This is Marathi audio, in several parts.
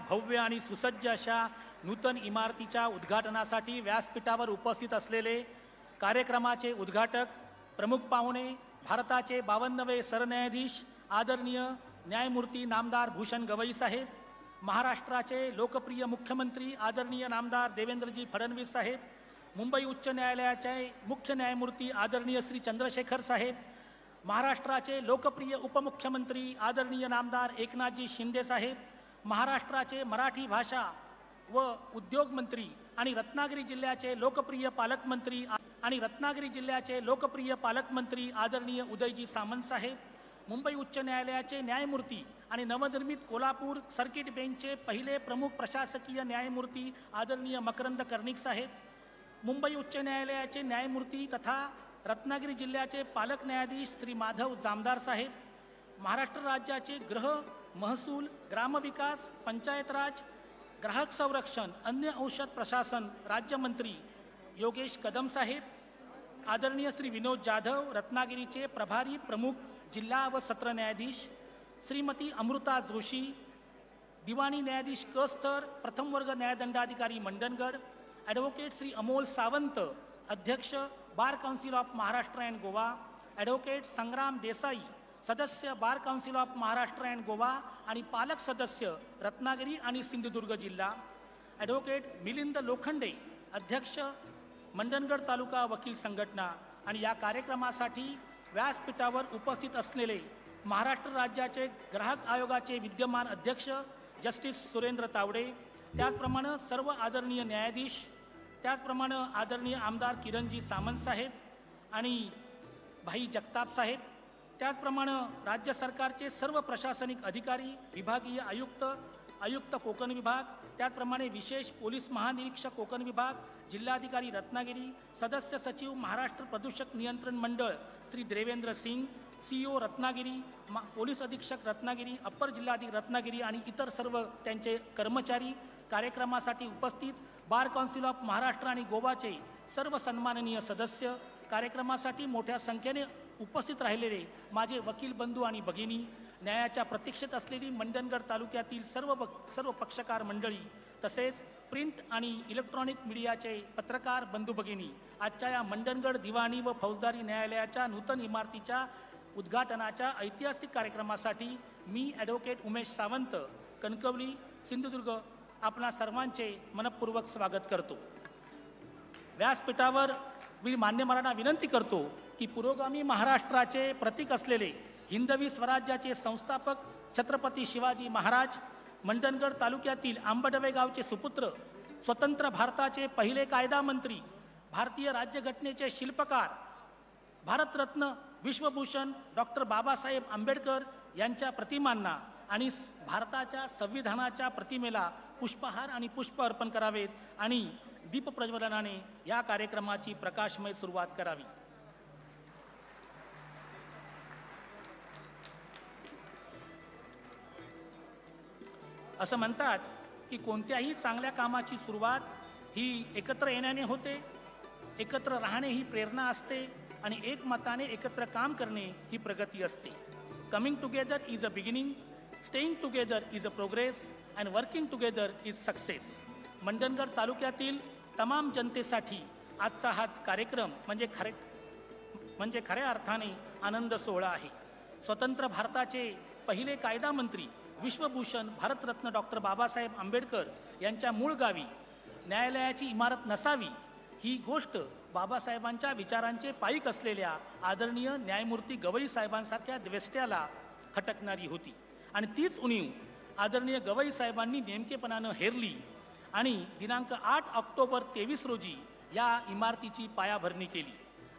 भव्य आणि सुसज्ज अशा नूतन इमारतीच्या उद्घाटनासाठी व्यासपीठावर उपस्थित असलेले कार्यक्रमाचे उद्घाटक, प्रमुख पाहुणे, भारताचे 52वे सरन्यायाधीश आदरणीय न्यायमूर्ती नामदार भूषण गवई साहेब, महाराष्ट्राचे लोकप्रिय मुख्यमंत्री आदरणीय नामदार देवेंद्रजी फडणवीस साहेब, मुंबई उच्च न्यायालयाचे मुख्य न्यायमूर्ती आदरणीय श्री चंद्रशेखर साहेब, महाराष्ट्राचे लोकप्रिय उपमुख्यमंत्री आदरणीय नामदार एकनाथजी शिंदे साहेब, महाराष्ट्राचे मराठी भाषा व उद्योग मंत्री आणि रत्नागिरी जिल्ह्याचे लोकप्रिय पालकमंत्री आदरणीय उदयजी सामंत साहेब, मुंबई उच्च न्यायालयाचे न्यायमूर्ती आणि नवनिर्मित कोल्हापूर सर्किट बेंचचे पहिले प्रमुख प्रशासकीय न्यायमूर्ती आदरणीय मकरंद कर्णिक साहेब, मुंबई उच्च न्यायालयाचे न्यायमूर्ती तथा रत्नागिरी जिल्ह्याचे पालक न्यायाधीश श्री माधव जामदार साहेब, महाराष्ट्र राज्याचे गृह, महसूल, ग्रामविकास, पंचायत राज, ग्राहक संरक्षण, अन्य औषध प्रशासन राज्यमंत्री योगेश कदम साहेब, आदरणीय श्री विनोद जाधव, रत्नागिरीचे प्रभारी प्रमुख जिल्हा व सत्र न्यायाधीश, श्रीमती अमृता जोशी, दिवाणी न्यायाधीश क स्तर, प्रथम वर्ग न्यायदंडाधिकारी मंडणगड, ॲडव्होकेट श्री अमोल सावंत, अध्यक्ष bar council of Maharashtra and Goa, advocate Sangram Desai, सदस्य bar council of Maharashtra and Goa आणि पालक सदस्य रत्नागिरी आणि सिंधुदुर्ग जिल्हा, ॲडव्होकेट मिलिंद लोखंडे, अध्यक्ष मंडणगड तालुका वकील संघटना. आणि या कार्यक्रमासाठी व्यासपीठावर उपस्थित असलेले महाराष्ट्र राज्याचे ग्राहक आयोगाचे विद्यमान अध्यक्ष जस्टिस सुरेंद्र तावडे, त्याचप्रमाणे सर्व आदरणीय न्यायाधीश, त्याचप्रमाणे आदरणीय आमदार किरणजी सामंत साहेब आणि भाई जगताप साहेब, त्याचप्रमाणे राज्य सरकारचे सर्व प्रशासनिक अधिकारी, विभागीय आयुक्त कोकण विभाग, त्याचप्रमाणे विशेष पोलीस महानिरीक्षक कोकण विभाग, जिल्हाधिकारी रत्नागिरी, सदस्य सचिव महाराष्ट्र प्रदूषक नियंत्रण मंडळ श्री देवेंद्र सिंग, CEO रत्नागिरी, पोलीस अधीक्षक रत्नागिरी, अप्पर जिल्हाधिकारी रत्नागिरी आणि इतर सर्व त्यांचे कर्मचारी, कार्यक्रमासाठी उपस्थित बार काउन्सिल ऑफ महाराष्ट्र आणि गोवाचे सर्व सन्माननीय सदस्य, कार्यक्रमासाठी मोठ्या संख्येने उपस्थित राहिलेले माझे वकील बंधू आणि भगिनी, न्यायाच्या प्रतीक्षेत असलेली मंडणगड तालुक्यातील सर्व पक्षकार मंडळी, तसेच प्रिंट आणि इलेक्ट्रॉनिक मीडियाचे पत्रकार बंधू भगिनी, आजच्या या मंडणगड दिवाणी व फौजदारी न्यायालयाच्या नूतन इमारतीच्या उद्घाटनाच्या ऐतिहासिक कार्यक्रमासाठी मी ॲडव्होकेट उमेश सावंत, कणकवली, सिंधुदुर्ग, आपणा सर्वांचे मनपूर्वक स्वागत करतो. व्यासपीठावर मी मान्यवरांना विनंती करतो की पुरोगामी महाराष्ट्राचे प्रतीक असलेले हिंदवी स्वराज्याचे संस्थापक छत्रपती शिवाजी महाराज, मंडणगड तालुक्यातील आंबडवे गावचे सुपुत्र, स्वतंत्र भारताचे पहिले कायदा मंत्री, भारतीय राज्यघटनेचे शिल्पकार, भारतरत्न विश्वभूषण डॉक्टर बाबासाहेब आंबेडकर यांच्या प्रतिमांना आणि भारताच्या संविधानाच्या प्रतिमेला पुष्पहार आणि पुष्प अर्पण करावेत आणि दीप प्रज्वलनाने या कार्यक्रमाची प्रकाशमय सुरुवात करावी. असं म्हणतात की कोणत्याही चांगल्या कामाची सुरुवात ही एकत्र येण्याने होते, एकत्र राहणे ही प्रेरणा असते आणि एकमताने एकत्र काम करणे ही प्रगती असते. Coming together is a beginning, staying together is a progress and working together is success. Mandangad तालुक्यातील तमाम जनतेसाठी आजचा हा कार्यक्रम म्हणजे खऱ्या अर्थाने आनंद सोहळा आहे. स्वतंत्र भारताचे पहिले कायदा मंत्री, विश्वभूषण भारतरत्न डॉक्टर बाबासाहेब आंबेडकर यांच्या मूळ गावी न्यायालयाची इमारत नसावी ही गोष्ट बाबासाहेबांच्या विचारांचे पाईक असलेल्या आदरणीय न्यायमूर्ती गवई साहेबांसारख्या द्वेष्ट्याला खटकणारी होती आणि तीच उणीव आदरणीय गवई साहेबांनी नेमकेपणानं हेरली आणि दिनांक 8 ऑक्टोबर 23 रोजी या इमारतीची पायाभरणी केली.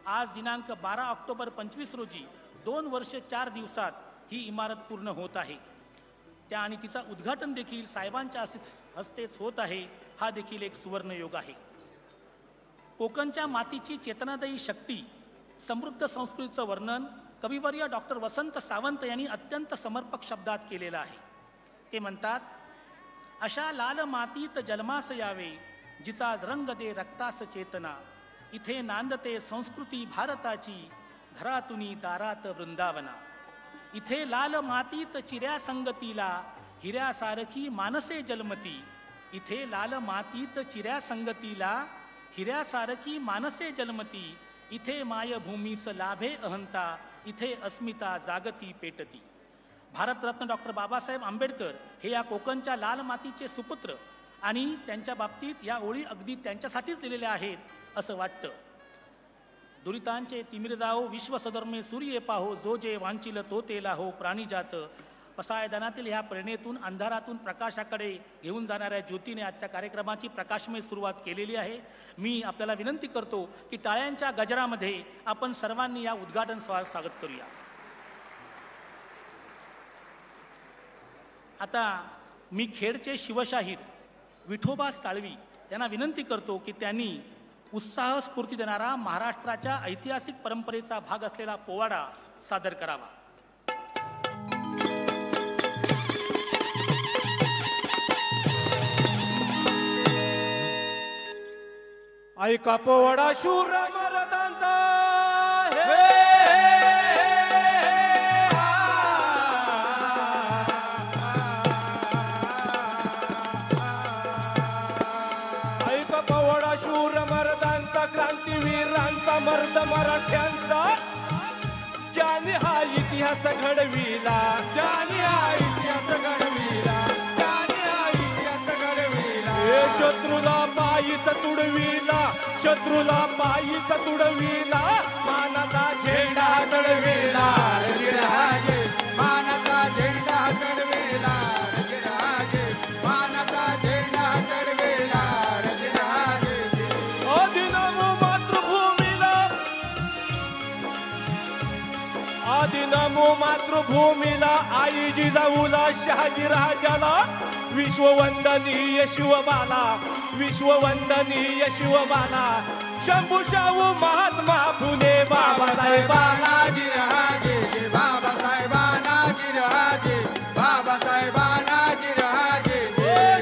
आज दिनांक 12 ऑक्टोबर 25 रोजी 2 वर्ष 4 दिवसात ही इमारत पूर्ण होत आहे. त्या आणि तिचा उद्घाटन देखील साहेबांच्या हस्तेच होत आहे. हा देखील एक सुवर्णयोग आहे. कोकणच्या मातीची चेतनादायी शक्ती, समृद्ध संस्कृतीचं वर्णन कविवर्य डॉक्टर वसंत सावंत यांनी अत्यंत समर्पक शब्दात केलेलं आहे. ते म्हणतात, अशा लाल मातीत जन्मास यावे, जिचा रंग दे रक्तास चेतना, इथे नांदते संस्कृती भारताची, घरातुनी दारात वृंदावना. इथे लाल मातीत चिऱ्या संगतीला, हिऱ्यासारखी मानसे जन्मती, इथे लाल मातीत चिऱ्या संगतीला, हिऱ्यासारखी मानसे जन्मती, इथे मायभूमीस लाभे अहंता, इथे अस्मिता जागती पेटती. भारतरत्न डॉक्टर बाबासाहेब आंबेडकर हे या कोकणच्या लाल मातीचे सुपुत्र आणि त्यांच्या बाबतीत या ओळी अगदी त्यांच्यासाठीच दिलेल्या आहेत असं वाटतं. दुरितांचे तिमिर जाओ विश्व सदर्मे सूर्य पाहो, जो जे वांचिल तो तेला हो प्राणीजात. पसायदानातील ह्या प्रेरणेतून अंधारातून प्रकाशाकडे घेऊन जाणाऱ्या ज्योतीने आजच्या कार्यक्रमाची प्रकाशमय सुरुवात केलेली आहे. मी आपल्याला विनंती करतो की टाळ्यांच्या गजरामध्ये आपण सर्वांनी या उद्घाटन स्वागत करूया. आता मी खेडचे शिवशाहीर विठोबा साळवी यांना विनंती करतो की त्यांनी उत्साह स्फूर्ती देणारा महाराष्ट्राच्या ऐतिहासिक परंपरेचा भाग असलेला पोवाडा सादर करावा. ऐका पोवाडा शूर मर्दांचा, ऐका पोवाडा शूर मर्दांचा, क्रांतीवीरांचा, मर्द मराठ्यांचा, ज्याने हा इतिहास घडविला, ज्याने हा इतिहास घडविला, ज्याने हा इतिहास घडविला. हे शत्रूला पायीच तुडविला, शत्रूला पायीच तुडविला, मानाचा झेंडा चढविला, रजराजे मानाचा झेंडा चढविला, रजराजे मानाचा झेंडा चढविला, रजराजे. आदिनमो मातृभूमीला, आदिनमो मातृभूमीला, आई जिजाऊला, शहाजी राजाला, विश्ववंदनीय शिवबाला, विश्ववंदनीय शिवबाला, शंभू शाहू महात्मा फुले बाबासाहेबाला, जिरहाजे बाबासाहेबांना, जिरहाजे बाबासाहेबांना, जिरहाजे.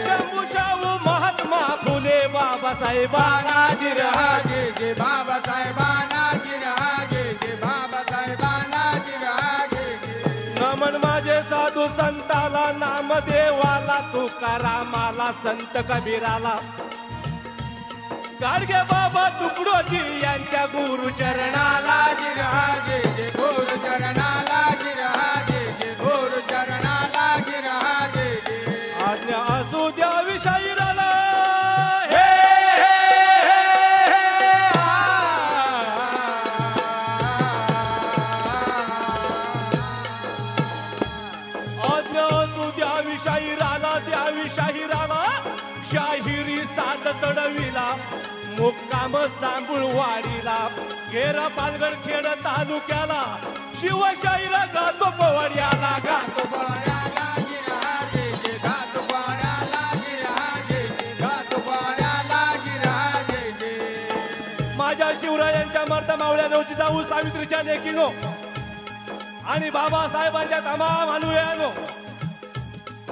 शंभू शाहू महात्मा फुले बाबासाहेबांना, जिरहाजे बाबासाहेबांना, जिरहाजे बाबासाहेबांना, जिरहाजे. नमन माझे साधू संताला, नामदेवाला, तुकारामाला, संत कबीराला, गाडगे बाबा तुकडोजी यांच्या गुरुचरणाला, जिरहाजे गुरुचरणाला, जिरहाजे गुरुचरणाला, जिरहाजे. आज्ञा असू द्या विशाईराला, आज्ञा असू द्या विशाईराला, द्यावी शाहिराला, शाहिरी साथ चढविला, मुक्काम जांभूळवाडीला, गेरा पालगड खेड तालुक्याला, शिवशाहीला गातो पोवाड्याला, गातो पोवाड्याला, जिरहाजे गातो पोवाड्याला, जिरहाजे गातो पोवाड्याला, जिरहाजे. माझ्या शिवरायांच्या मर्द मावळ्या नवची जाऊ सावित्रीच्या लेकीनो आणि बाबासाहेबांच्या तमाम अनुयायांनो,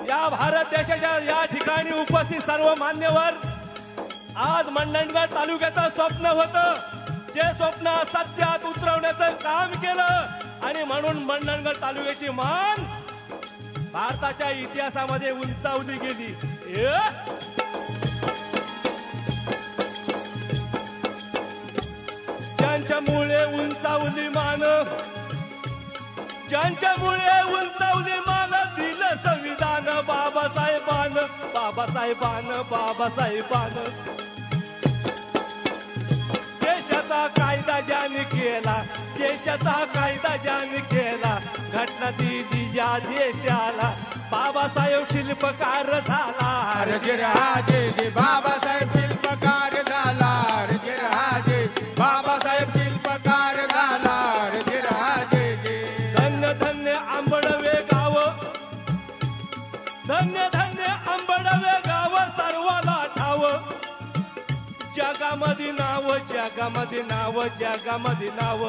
या भारत देशाच्या या ठिकाणी उपस्थित सर्व मान्यवर, आज मंडणगड तालुक्याचं स्वप्न होतं, जे स्वप्न सत्यात उतरवण्याचं काम केलं आणि म्हणून मंडणगड तालुक्याची मान भारताच्या इतिहासामध्ये उंचावली गेली. ज्यांच्यामुळे उंचावली मान, ज्यांच्यामुळे उंचावली मान, दिलं संविधान बाबासाहेबानं, बाबासाहेबानं, बाबासाहेबानं. देशाचा कायदा ज्याने केला, देशाचा कायदा ज्याने केला, घटना दिली या देशाला, बाबासाहेब शिल्पकार झाला, रजराजे बाबासाहेब शिल्पकार झाला, रजराजे बाबासाहेब शिल्पकार झाला, रजराजे. धन्य धन्य आंबडवे गाव, धन्य धन्य आंबडवे गाव, सर्वाला ठाव, जगामध्ये नाव, जगामध्ये नाव, जगामध्ये नाव.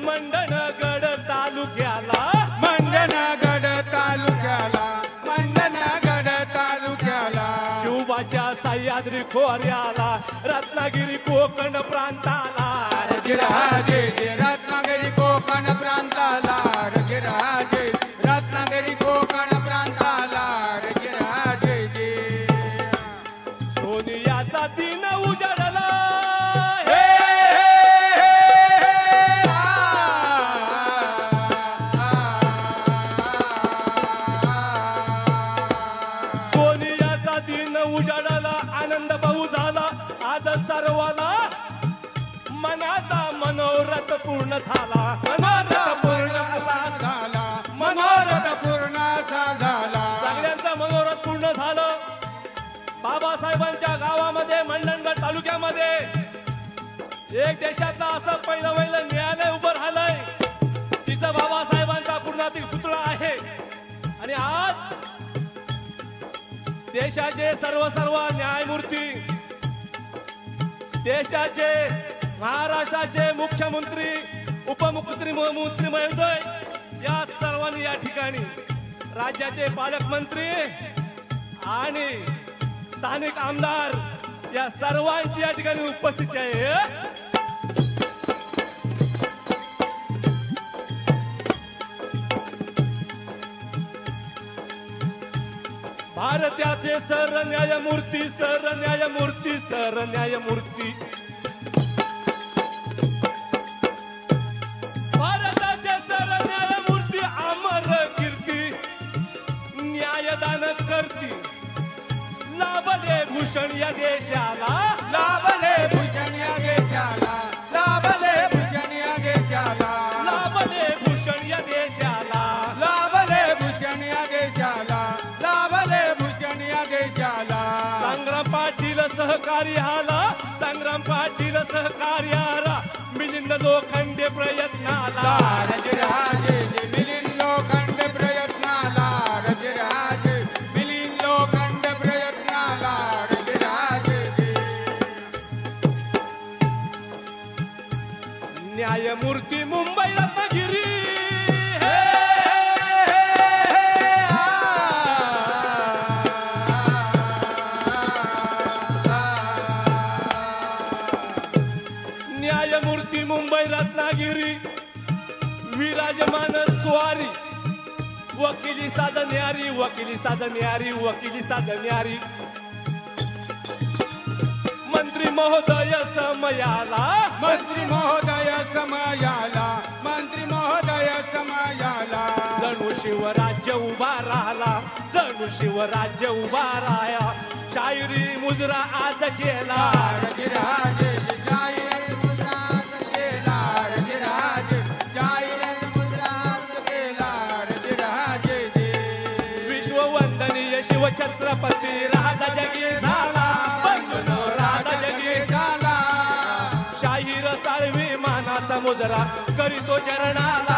मंडणगड तालुक्याला, मंडणगड तालुक्याला, मंडणगड तालुक्याला, शिवबाच्या सह्याद्री खोऱ्याला, रत्नागिरी कोकण प्रांताला, रजराजे रत्नागिरी कोकण प्रांताला, रजराजे रत्नागिरी कोकण प्रांताला. उजाडाला आनंद भाऊ झाला आज सर्वाला मनाचा मनोरथ पूर्ण झाला मनोरथ पूर्ण झाला मनोरथ पूर्ण झाला सगळ्यांचा मनोरथ पूर्ण झालं. बाबासाहेबांच्या गावामध्ये मंडणगड तालुक्यामध्ये एक देशातला असं पहिलं न्यायालय उभं राहिलंय तिथं बाबासाहेबांचा पूर्णातील पुतळा आहे. आणि आज देशाचे सर्व न्यायमूर्ती देशाचे महाराष्ट्राचे मुख्यमंत्री उपमुख्यमंत्री महोदय या सर्वांनी या ठिकाणी राज्याचे पालकमंत्री आणि स्थानिक आमदार या सर्वांची या ठिकाणी उपस्थिती आहे. भारताचे सरन्यायमूर्ती सरन्यायमूर्ती सरन्यायमूर्ती भारताचे सरन्यायमूर्ती अमर कीर्ती न्यायदान करती लाभले भूषण या देशाला लाभले भूषण या देशाला लाभले भूषण या देशाला लाभले भूषण या देशाला लाभले भूषण या देशाला लाभले भूषण या देशाला संग्राम पाटील सहकार्याला संग्राम पाटील सहकार्याला मिलिंद लोखंडे प्रयत्नाला रजराजे मिलिंद लोखंड प्रयत्नाला रजराजे मिलिंद लोखंड प्रयत्नाला रजराजे न्यायमूर्ती मुंबई रत्नागिरी न्यायमूर्ती मुंबई रत्नागिरी विराजमान स्वारी वकिली साधन्यारी वकिली साधन्यारी वकिली साधन्यारी मंत्री महोदय समयाला मंत्री महोदय समयाला मंत्री महोदय समयाला जणू शिवराज्य उभा राहिला जणू शिवराज्य उभा राया शायरी मुजरा आज केला रजराजे शायर मुद्रास केला रजराजे शायर मुद्रास केला रजराजे विश्ववंदनीय शिवछत्रपती राधा जगी झाला बंधुनो राधा जगी झाला शाहीर साळवी मानाचा मुजरा करीतो चरणाला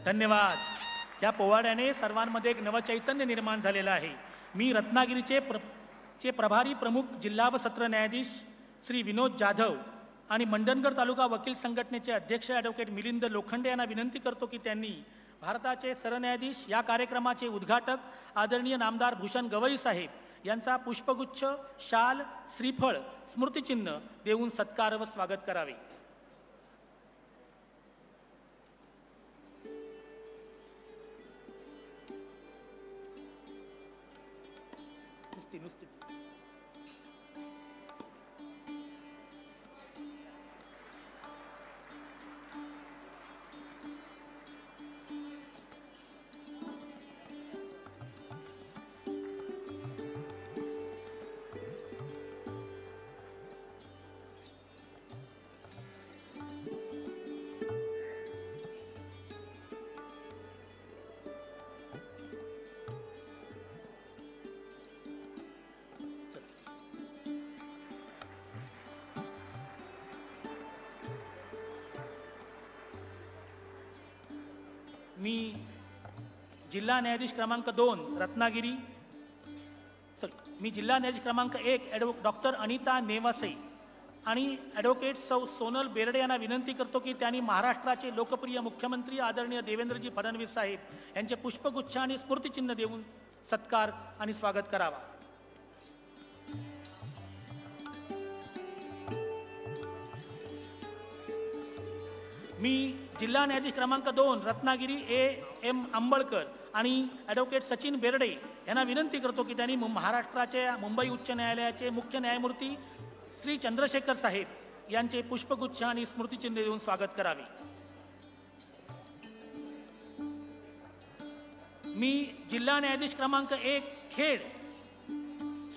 धन्यवाद. या पोवाड्याने सर्वांमध्ये एक नवचैतन्य निर्माण झालेलं आहे. मी रत्नागिरीचे प्रभारी प्रमुख जिल्हा व सत्र न्यायाधीश श्री विनोद जाधव आणि मंडणगड तालुका वकील संघटनेचे अध्यक्ष ॲडव्होकेट मिलिंद लोखंडे यांना विनंती करतो की त्यांनी भारताचे सरन्यायाधीश या कार्यक्रमाचे उद्घाटक आदरणीय नामदार भूषण गवई साहेब यांचा पुष्पगुच्छ शाल श्रीफळ स्मृतिचिन्ह देऊन सत्कार व स्वागत करावे. नुसती मी जिल्हा न्यायाधीश क्रमांक 2 रत्नागिरी मी जिल्हा न्यायाधीश क्रमांक 1 डॉक्टर अनिता नेवासे आणि ॲडव्होकेट सौ सोनल बेर्डे यांना विनंती करतो की त्यांनी महाराष्ट्राचे लोकप्रिय मुख्यमंत्री आदरणीय देवेंद्रजी फडणवीस साहेब यांचे पुष्पगुच्छ आणि स्मृतिचिन्ह देऊन सत्कार आणि स्वागत करावा. मी जिल्हा न्यायाधीश क्रमांक 2 रत्नागिरी A.M. आंबळकर आणि ॲडव्होकेट सचिन बेर्डे यांना विनंती करतो की त्यांनी महाराष्ट्राच्या मुंबई उच्च न्यायालयाचे मुख्य न्यायमूर्ती श्री चंद्रशेखर साहेब यांचे पुष्पगुच्छ आणि स्मृतिचिन्ह देऊन स्वागत करावे. मी जिल्हा न्यायाधीश क्रमांक 1 खेड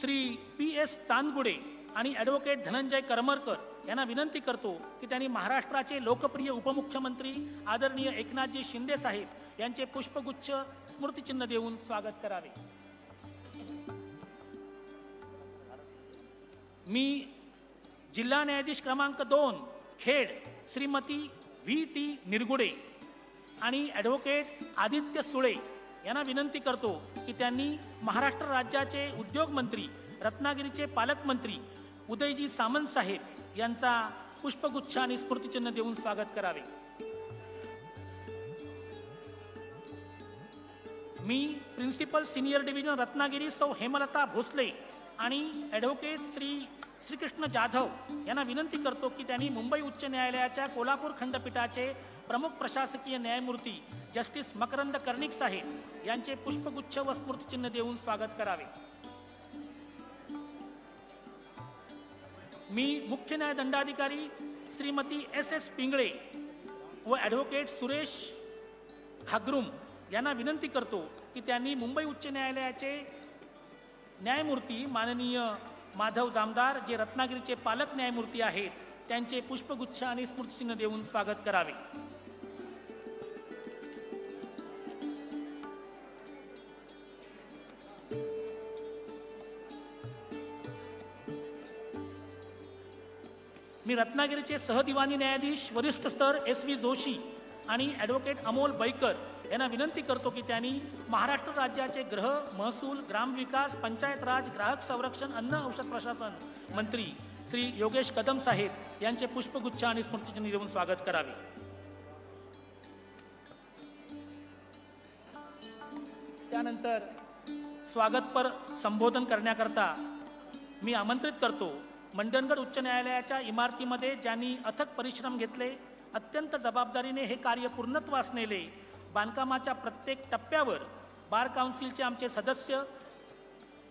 श्री PS चांदगुडे आणि ॲडव्होकेट धनंजय करमरकर यांना विनंती करतो की त्यांनी महाराष्ट्राचे लोकप्रिय उपमुख्यमंत्री आदरणीय एकनाथजी शिंदे साहेब यांचे पुष्पगुच्छ स्मृतिचिन्ह देऊन स्वागत करावे. मी जिल्हा न्यायाधीश क्रमांक 2 खेड श्रीमती VT निरगुडे आणि ॲडव्होकेट आदित्य सुळे यांना विनंती करतो की त्यांनी महाराष्ट्र राज्याचे उद्योग मंत्री रत्नागिरीचे पालकमंत्री उदयजी सामंत साहेब यांचा पुष्पगुच्छ आणि स्मृतिचिन्ह देऊन स्वागत करावे. मी प्रिन्सिपल सिनियर डिव्हिजन रत्नागिरी सौ हेमलता भोसले आणि ॲडव्होकेट श्रीकृष्ण जाधव यांना विनंती करतो की त्यांनी मुंबई उच्च न्यायालयाच्या कोल्हापूर खंडपीठाचे प्रमुख प्रशासकीय न्यायमूर्ती जस्टिस मकरंद कर्णिक साहेब यांचे पुष्पगुच्छ व स्मृतिचिन्ह देऊन स्वागत करावे. मी मुख्य न्यायदंडाधिकारी श्रीमती SS पिंगळे व ॲडव्होकेट सुरेश हागरुम यांना विनंती करतो की त्यांनी मुंबई उच्च न्यायालयाचे न्यायमूर्ती माननीय माधव जामदार जे रत्नागिरीचे पालक न्यायमूर्ती आहेत त्यांचे पुष्पगुच्छ आणि स्मृतिचिन्ह देऊन स्वागत करावे. मी रत्नागिरीचे सहदिवाणी न्यायाधीश वरिष्ठ स्तर SV जोशी आणि ॲडव्होकेट अमोल बैकर यांना विनंती करतो की त्यांनी महाराष्ट्र राज्याचे गृह महसूल ग्रामविकास पंचायत राज ग्राहक संरक्षण अन्न औषध प्रशासन मंत्री श्री योगेश कदम साहेब यांचे पुष्पगुच्छ आणि स्मृतिचिन्ह देऊन स्वागत करावे. त्यानंतर स्वागतपर संबोधन करण्याकरता मी आमंत्रित करतो मंडणगड उच्च न्यायालयाच्या इमारतीमध्ये ज्यांनी अथक परिश्रम घेतले, अत्यंत जबाबदारीने हे कार्य पूर्णत्वास नेले, बांधकामाच्या प्रत्येक टप्प्यावर बार काउन्सिलचे आमचे सदस्य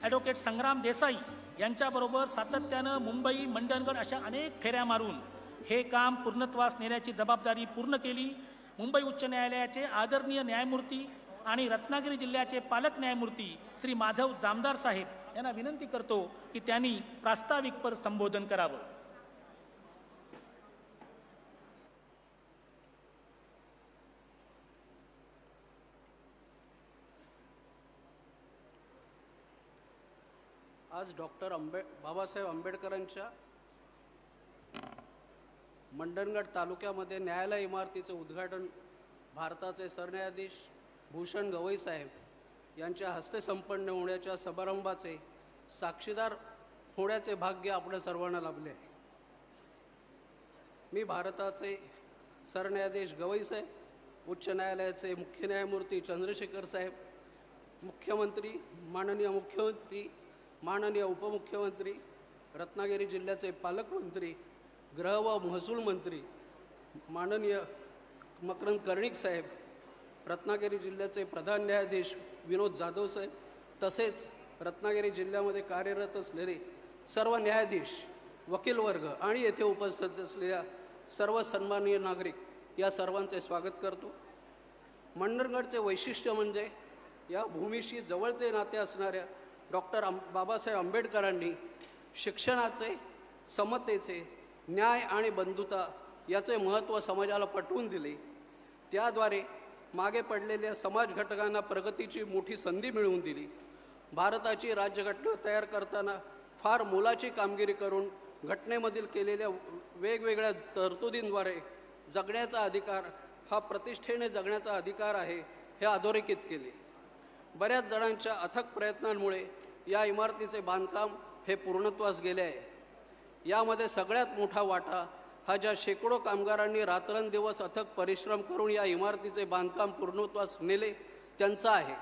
ॲडव्होकेट संग्राम देसाई यांच्याबरोबर सातत्यानं मुंबई मंडणगड अशा अनेक फेऱ्या मारून हे काम पूर्णत्वास नेण्याची जबाबदारी पूर्ण केली. मुंबई उच्च न्यायालयाचे आदरणीय न्यायमूर्ती आणि रत्नागिरी जिल्ह्याचे पालक न्यायमूर्ती श्री माधव जामदार साहेब यांना विनंती करतो की त्यांनी प्रास्ताविकपर संबोधन करावं. आज बाबासाहेब आंबेडकरांच्या मंडणगड तालुक्यामध्ये न्यायालय इमारतीचं उद्घाटन भारताचे सरन्यायाधीश भूषण गवई साहेब यांच्या हस्ते संपन्न होण्याच्या समारंभाचे साक्षीदार होण्याचे भाग्य आपल्या सर्वांना लाभले आहे. मी भारताचे सरन्यायाधीश गवई साहेब, उच्च न्यायालयाचे मुख्य न्यायमूर्ती चंद्रशेखर साहेब, मुख्यमंत्री माननीय उपमुख्यमंत्री, रत्नागिरी जिल्ह्याचे पालकमंत्री, गृह व महसूल मंत्री माननीय मकरंद कर्णिक साहेब, रत्नागिरी जिल्ह्याचे प्रधान न्यायाधीश विनोद जाधव साहेब, तसेच रत्नागिरी जिल्ह्यामध्ये कार्यरत असलेले सर्व न्यायाधीश, वकील वर्ग आणि येथे उपस्थित असलेल्या सर्व सन्माननीय नागरिक या सर्वांचे स्वागत करतो. मंडणगडचे वैशिष्ट्य म्हणजे या भूमीशी जवळचे नाते असणाऱ्या डॉक्टर बाबासाहेब आंबेडकरांनी शिक्षणाचे, समतेचे, न्याय आणि बंधुता याचे महत्त्व समाजाला पटवून दिले. त्याद्वारे मागे पडलेल्या समाज घटकांना प्रगतीची मोठी संधी मिळवून दिली. भारताची राज्यघटना तयार करताना फार मोलाची कामगिरी करून घटनेमधील केलेल्या वेगवेगळ्या तरतुदींद्वारे जगण्याचा अधिकार हा प्रतिष्ठेने जगण्याचा अधिकार आहे हे अधोरेखित केले. बऱ्याच जणांच्या अथक प्रयत्नांमुळे या इमारतीचे बांधकाम हे पूर्णत्वास गेले आहे. यामध्ये सगळ्यात मोठा वाटा हा ज्या शेकडो कामगारांनी रात्रंदिवस अथक परिश्रम करून या इमारतीचे बांधकाम पूर्णत्वास नेले त्यांचा आहे.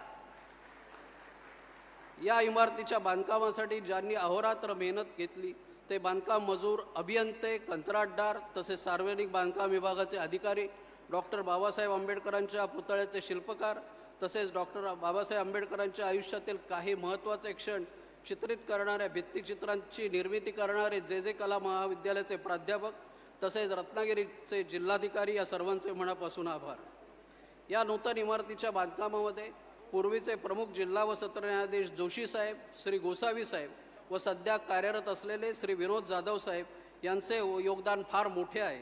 या इमारतीच्या बांधकामासाठी ज्यांनी अहोरात्र मेहनत घेतली ते बांधकाम मजूर, अभियंते, कंत्राटदार तसेच सार्वजनिक बांधकाम विभागाचे अधिकारी, डॉक्टर बाबासाहेब आंबेडकरांच्या पुतळ्याचे शिल्पकार, तसेच डॉक्टर बाबासाहेब आंबेडकरांच्या आयुष्यातील काही महत्त्वाचे क्षण चित्रित करणाऱ्या भित्तिचित्रांची निर्मिती करणारे जे कला महाविद्यालयाचे प्राध्यापक, तसेच रत्नागिरीचे जिल्हाधिकारी या सर्वांचे मनापासून आभार. या नूतन इमारतीच्या बांधकामामध्ये पूर्वीचे प्रमुख जिल्हा व सत्र न्यायाधीश जोशी साहेब, श्री गोसावी साहेब व सध्या कार्यरत असलेले श्री विनोद जाधव साहेब यांचे योगदान फार मोठे आहे.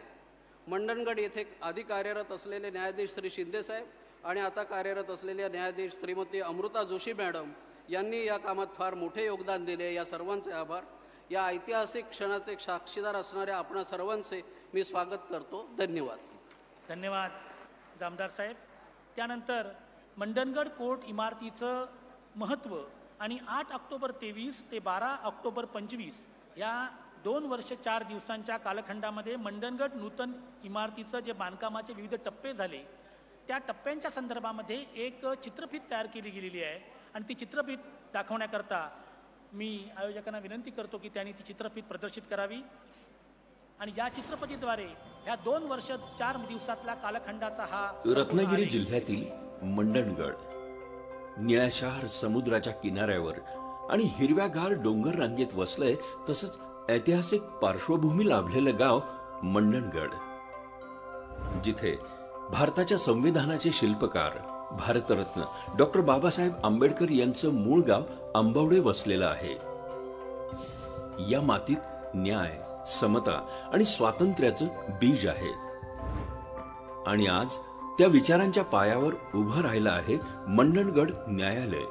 मंडणगड येथे आधी कार्यरत असलेले न्यायाधीश श्री शिंदे साहेब आणि आता कार्यरत असलेल्या न्यायाधीश श्रीमती अमृता जोशी मॅडम यांनी या कामात फार मोठे योगदान दिले. या सर्वांचे आभार. या ऐतिहासिक क्षणाचे साक्षीदार असणाऱ्या आपणा सर्वांचे मी स्वागत करतो. धन्यवाद. धन्यवाद जामदार साहेब. त्यानंतर मंडणगड कोर्ट इमारतीचं महत्त्व आणि 8 ऑक्टोबर 23 ते 12 ऑक्टोबर 25 या 2 वर्ष 4 दिवसांच्या कालखंडामध्ये मंडणगड नूतन इमारतीचं जे बांधकामाचे विविध टप्पे झाले त्या टप्प्यांच्या संदर्भामध्ये एक चित्रफीत तयार केली गेलेली आहे आणि ती चित्रफीत दाखवण्याकरता मी आयोजकांना विनंती करतो की त्यांनी ती चित्रफीत प्रदर्शित करावी आणि या चित्रफितीद्वारे या 2 वर्ष 4 दिवसातला कालखंडाचा हा रत्नागिरी जिल्ह्यातील मंडणगड निळाशार समुद्राच्या किनाऱ्यावर आणि हिरव्यागार डोंगर रांगेत वसलंय. तसंच ऐतिहासिक पार्श्वभूमी लाभलेलं गाव मंडणगड, जिथे भारताच्या संविधानाचे शिल्पकार भारतरत्न डॉक्टर बाबासाहेब आंबेडकर यांचं मूळ गाव आंबवडे वसलेलं आहे. या मातीत न्याय, समता आणि स्वातंत्र्याचं बीज आहे आणि आज त्या विचारांच्या पायावर उभं राहिलं आहे मंडणगड न्यायालय,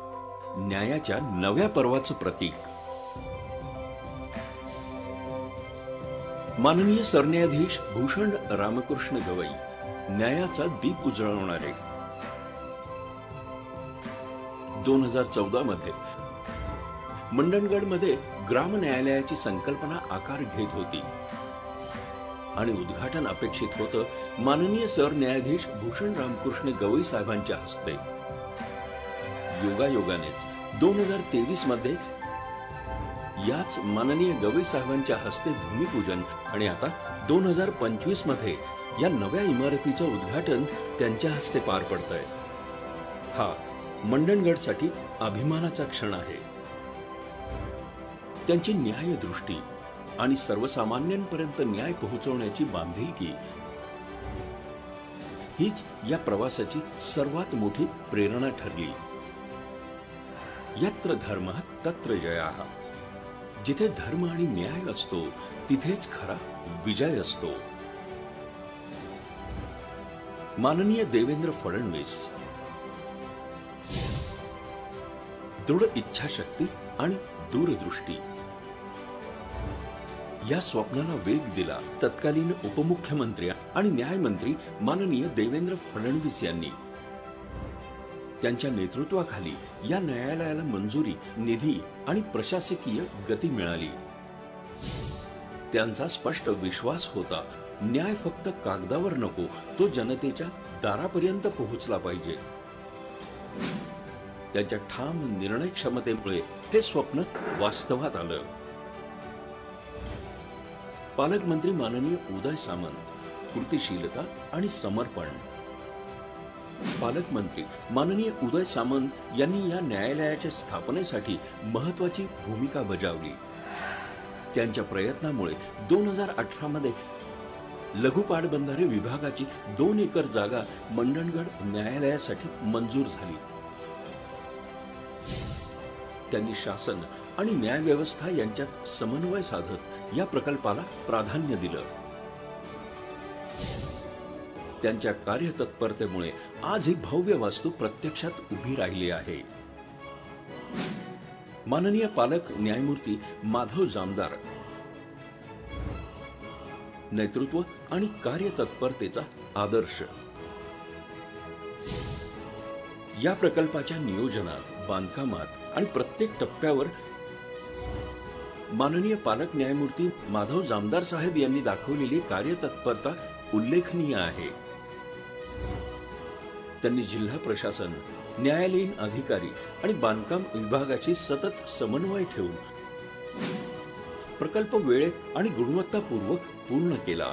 न्यायाच्या नव्या पर्वाचं प्रतीक. माननीय सरन्यायाधीश भूषण रामकृष्ण गवई न्यायाचा दीप उजळवणारे. 2014 मध्ये मंडणगडमध्ये ग्राम न्यायालयाची संकल्पना आकार घेत होती आणि उद्घाटन अपेक्षित होतं माननीय सरन्यायाधीश भूषण रामकृष्ण गवई साहेबांच्या हस्ते. योगायोगानेच 2023 मध्ये याच माननीय गवई साहेबांच्या हस्ते भूमिपूजन आणि आता 2025 मध्ये या नव्या इमारतीचं उद्घाटन त्यांच्या हस्ते पार पडतंय. हा मंडणगडसाठी अभिमानाचा क्षण आहे. त्यांची न्यायदृष्टी आणि सर्वसामान्यांपर्यंत न्याय पोहोचवण्याची बांधिलकी हीच या प्रवासाची सर्वात मोठी प्रेरणा ठरली. यत्र धर्मः तत्र जयः. जिथे धर्म आणि न्याय असतो तिथेच खरा विजय असतो. माननीय देवेंद्र फडणवीस दृढ इच्छाशक्ती आणि दूरदृष्टी या स्वप्नाला वेग दिला तत्कालीन उपमुख्यमंत्री आणि न्यायमंत्री माननीय देवेंद्र फडणवीस यांनी. त्यांच्या नेतृत्वाखाली या न्यायालयाला मंजुरी, निधी आणि प्रशासकीय गती मिळाली. त्यांचा स्पष्ट विश्वास होता न्याय फक्त कागदावर नको, तो जनतेच्या दारापर्यंत पोहोचला पाहिजे. त्यांच्या ठाम निर्णय क्षमतेमुळे हे स्वप्न वास्तवात आलं. पालकमंत्री माननीय उदय सामंत, कृतिशीलता आणि समर्पण. पालकमंत्री माननीय उदय सामंत यांनी या न्यायालयाच्या स्थापनेसाठी महत्वाची भूमिका बजावली. त्यांच्या प्रयत्नामुळे 2018 मध्ये लघु पाटबंधारे विभागाची 2 एकर जागा मंडणगड न्यायालयासाठी मंजूर झाली. त्यांनी शासन आणि न्यायव्यवस्था यांच्यात समन्वय साधत या प्रकल्पाला प्राधान्य दिलं. त्यांच्या कार्यतत्परतेमुळे आज ही भव्य वास्तू प्रत्यक्षात उभी राहिली आहे. माननीय पालक न्यायमूर्ती माधव जामदार नेतृत्व आणि कार्यतत्परतेचा आदर्श. या प्रकल्पाच्या नियोजनात, बांधकामात आणि प्रत्येक टप्प्यावर माननीय पालक न्यायमूर्ती माधव जामदार साहेब यांनी दाखवलेली कार्यतत्परता उल्लेखनीय आहे. त्यांनी जिल्हा प्रशासन, न्यायालयीन अधिकारी आणि बांधकाम विभागाची सतत समन्वय ठेवून प्रकल्प वेळेत आणि गुणवत्तापूर्वक पूर्ण केला.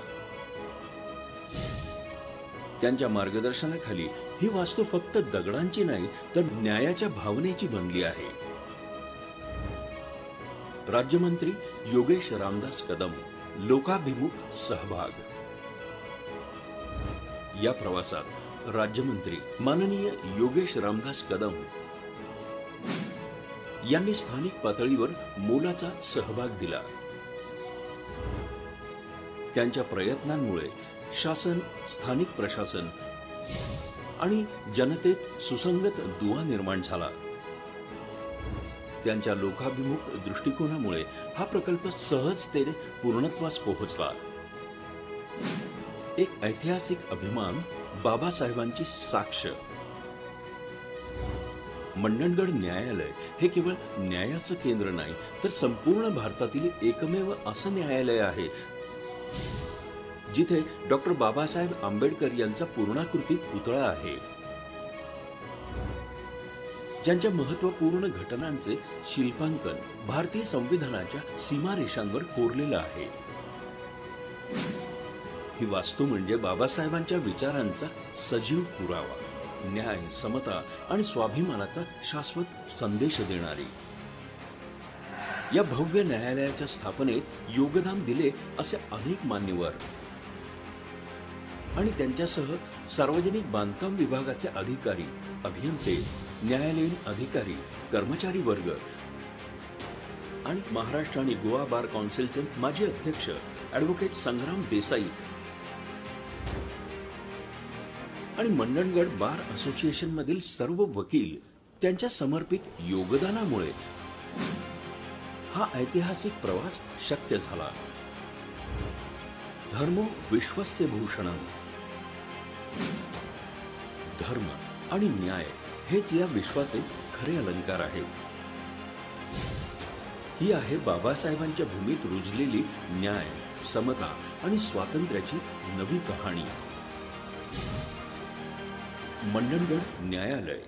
त्यांच्या मार्गदर्शनाखाली ही वास्तू फक्त दगडांची नाही तर न्यायाच्या भावनेची बनली आहे. राज्यमंत्री योगेश रामदास कदम, लोकाभिमुख सहभाग. या प्रवासात राज्यमंत्री माननीय योगेश रामदास कदम यांनी स्थानिक पातळीवर मोलाचा सहभाग दिला. त्यांच्या प्रयत्नांमुळे शासन, स्थानिक प्रशासन आणि जनतेत सुसंगत दुवा निर्माण झाला. त्यांच्या लोकाभिमुख दृष्टिकोनामुळे हा प्रकल्प सहजतेने पूर्णत्वास पोहोचला. एक ऐतिहासिक अभिमान, बाबासाहेबांची साक्ष. मंडणगड न्यायालय हे केवळ न्यायाचं केंद्र नाही, तर संपूर्ण भारतातील एकमेव असं न्यायालय आहे जिथे डॉक्टर बाबासाहेब आंबेडकर यांचा पूर्णाकृती पुतळा आहे, ज्यांच्या महत्त्वपूर्ण घटनांचे शिल्पांकन भारतीय संविधानाच्या सीमारेषांवर कोरलेलं आहे. ही वास्तू म्हणजे बाबासाहेबांच्या विचारांचा सजीव पुरावा, न्याय, समता आणि स्वाभिमानाचा शाश्वत संदेश देणारी. या भव्य न्यायालयाच्या स्थापनेत योगदान दिले असे अनेक मान्यवर आणि त्यांच्यासह सार्वजनिक बांधकाम विभागाचे अधिकारी, अभियंते, न्यायालयीन अधिकारी, कर्मचारी वर्ग आणि महाराष्ट्र आणि गोवा बार काउन्सिलचे माजी अध्यक्ष ॲडव्होकेट संग्राम देसाई आणि मंडणगड बार असोसिएशन मधील सर्व वकील त्यांच्या समर्पित योगदानामुळे हा ऐतिहासिक प्रवास शक्य झाला. धर्मो विश्वस्य भूषणम. धर्म आणि न्याय हेच या विश्वाचे खरे अलंकार आहेत. ही आहे बाबासाहेबांच्या भूमीत रुजलेली न्याय, समता आणि स्वातंत्र्याची नवी कहाणी. मंडणगड न्यायालय,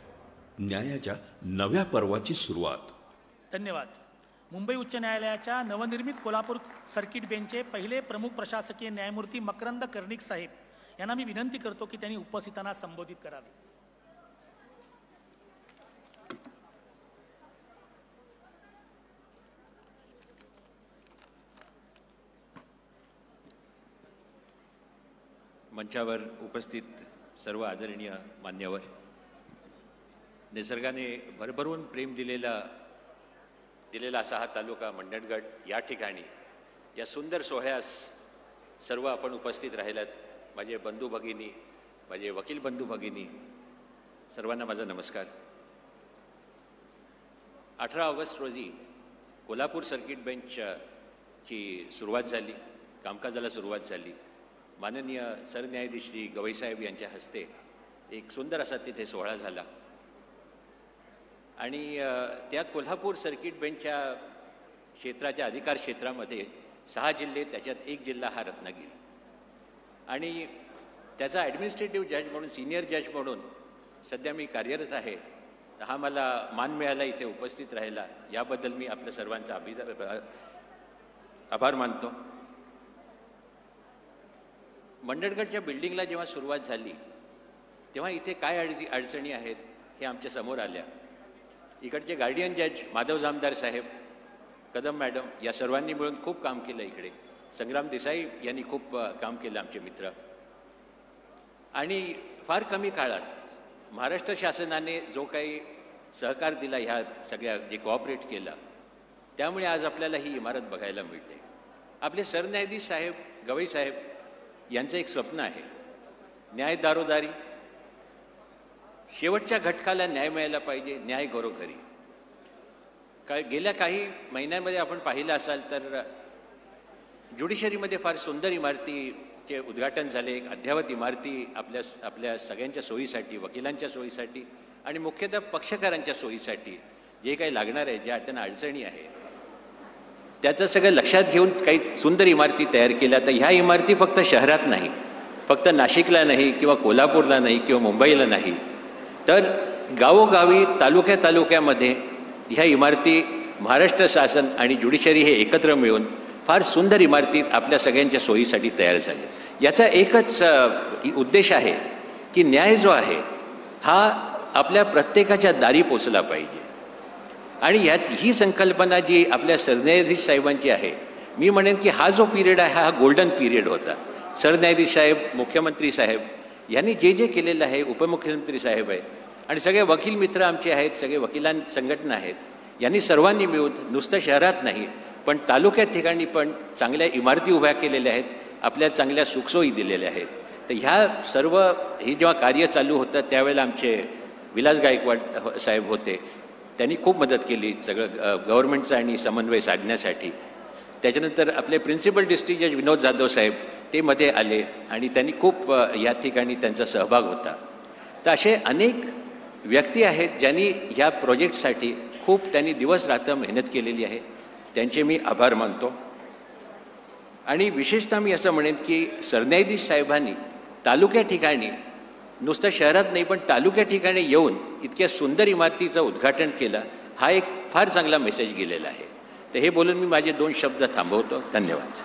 न्यायाच्या नव्या पर्वाची सुरुवात. धन्यवाद. मुंबई उच्च न्यायालयाच्या नवनिर्मित कोल्हापूर सर्किट बेंचचे पहिले प्रमुख प्रशासकीय न्यायमूर्ती मकरंद कर्णिक साहेब यांना मी विनंती करतो की त्यांनी उपस्थितांना संबोधित करावे. मंचावर उपस्थित सर्व आदरणीय मान्यवर, निसर्गाने भरभरून प्रेम दिलेला असा हा तालुका मंडणगड या ठिकाणी या सुंदर सोहळ्यास सर्व आपण उपस्थित राहिलात. माझे बंधू भगिनी, माझे वकील बंधू भगिनी, सर्वांना माझा नमस्कार. 18 ऑगस्ट रोजी कोल्हापूर सर्किट बेंचची सुरुवात झाली, कामकाजाला सुरुवात झाली. माननीय सरन्यायाधीश श्री गवईसाहेब यांच्या हस्ते एक सुंदर असा तिथे सोहळा झाला आणि त्या कोल्हापूर सर्किट बेंचच्या क्षेत्राच्या अधिकार क्षेत्रामध्ये 6 जिल्हे, त्याच्यात एक जिल्हा हा रत्नागिरी आणि त्याचा ॲडमिनिस्ट्रेटिव्ह जज म्हणून, सिनियर जज म्हणून सध्या मी कार्यरत आहे. तर हा मला मान मिळाला इथे उपस्थित राहायला, याबद्दल मी आपल्या सर्वांचा आभार मानतो. मंडणगडच्या बिल्डिंगला जेव्हा सुरुवात झाली तेव्हा इथे काय अडचणी आहेत हे आमच्या समोर आल्या. इकडचे गार्डियन जज माधव जामदार साहेब, कदम मॅडम या सर्वांनी मिळून खूप काम केलं. इकडे संग्राम देसाई यांनी खूप काम केलं, आमचे मित्र. आणि फार कमी काळात महाराष्ट्र शासनाने जो काही सहकार दिला, ह्या सगळ्या जे कोऑपरेट केलं, त्यामुळे आज आपल्याला ही इमारत बघायला मिळते. आपले सरन्यायाधीश साहेब गवई साहेब यांचं एक स्वप्न आहे, न्याय दारोदारी. शेवटच्या घटकाला न्याय मिळायला पाहिजे, न्याय घरोघरी. गेल्या काही महिन्यांमध्ये आपण पाहिलं असाल तर ज्युडिशरीमध्ये फार सुंदर इमारतीचे उद्घाटन झाले. एक अद्ययावत इमारती आपल्या सगळ्यांच्या सोयीसाठी, वकिलांच्या सोयीसाठी आणि मुख्यतः पक्षकारांच्या सोयीसाठी जे काही लागणार आहे, ज्या त्यांना अडचणी आहेत, त्याचं सगळं लक्षात घेऊन काही सुंदर इमारती तयार केल्या. तर ह्या इमारती फक्त शहरात नाही, फक्त नाशिकला नाही किंवा कोल्हापूरला नाही किंवा मुंबईला नाही, तर गावोगावी, तालुक्यामध्ये ह्या इमारती महाराष्ट्र शासन आणि ज्युडिशरी हे एकत्र मिळून फार सुंदर इमारती आपल्या सगळ्यांच्या सोयीसाठी तयार झाल्या. याचा एकच उद्देश आहे की न्याय जो आहे हा आपल्या प्रत्येकाच्या दारी पोचला पाहिजे. आणि ही संकल्पना जी आपल्या सरन्यायाधीश साहेबांची आहे मी म्हणेन की हा जो पिरियड आहे हा गोल्डन पिरियड होता. सरन्यायाधीश साहेब, मुख्यमंत्री साहेब यांनी जे जे केलेलं आहे, उपमुख्यमंत्री साहेब आहेत आणि सगळे वकील मित्र आमचे आहेत, सगळे वकिलां संघटना आहेत, यांनी सर्वांनी मिळून नुसतं शहरात नाही पण तालुक्यात ठिकाणी पण चांगल्या इमारती उभ्या केलेल्या आहेत, आपल्या चांगल्या सुखसोयी दिलेल्या आहेत. तर ह्या सर्व हे जेव्हा कार्य चालू होतं त्यावेळेला आमचे विलास गायकवाड साहेब होते, त्यांनी खूप मदत केली सगळं गव्हर्नमेंटचं आणि समन्वय साधण्यासाठी. त्याच्यानंतर आपले प्रिन्सिपल डिस्ट्रिक्ट जज विनोद जाधव साहेब ते मध्ये आले आणि त्यांनी खूप या ठिकाणी त्यांचा सहभाग होता. तर असे अनेक व्यक्ती आहेत ज्यांनी ह्या प्रोजेक्टसाठी खूप त्यांनी दिवस रात्र मेहनत केलेली आहे, त्यांचे मी आभार मानतो. आणि विशेषतः मी असं म्हणेन की सरन्यायाधीश साहेबांनी तालुक्या ठिकाणी नुसतं शहरात नाही पण तालुक्या ठिकाणी येऊन इतक्या सुंदर इमारतीचं उद्घाटन केलं, हा एक फार चांगला मेसेज गेलेला आहे. तर हे बोलून मी माझे 2 शब्द थांबवतो. धन्यवाद.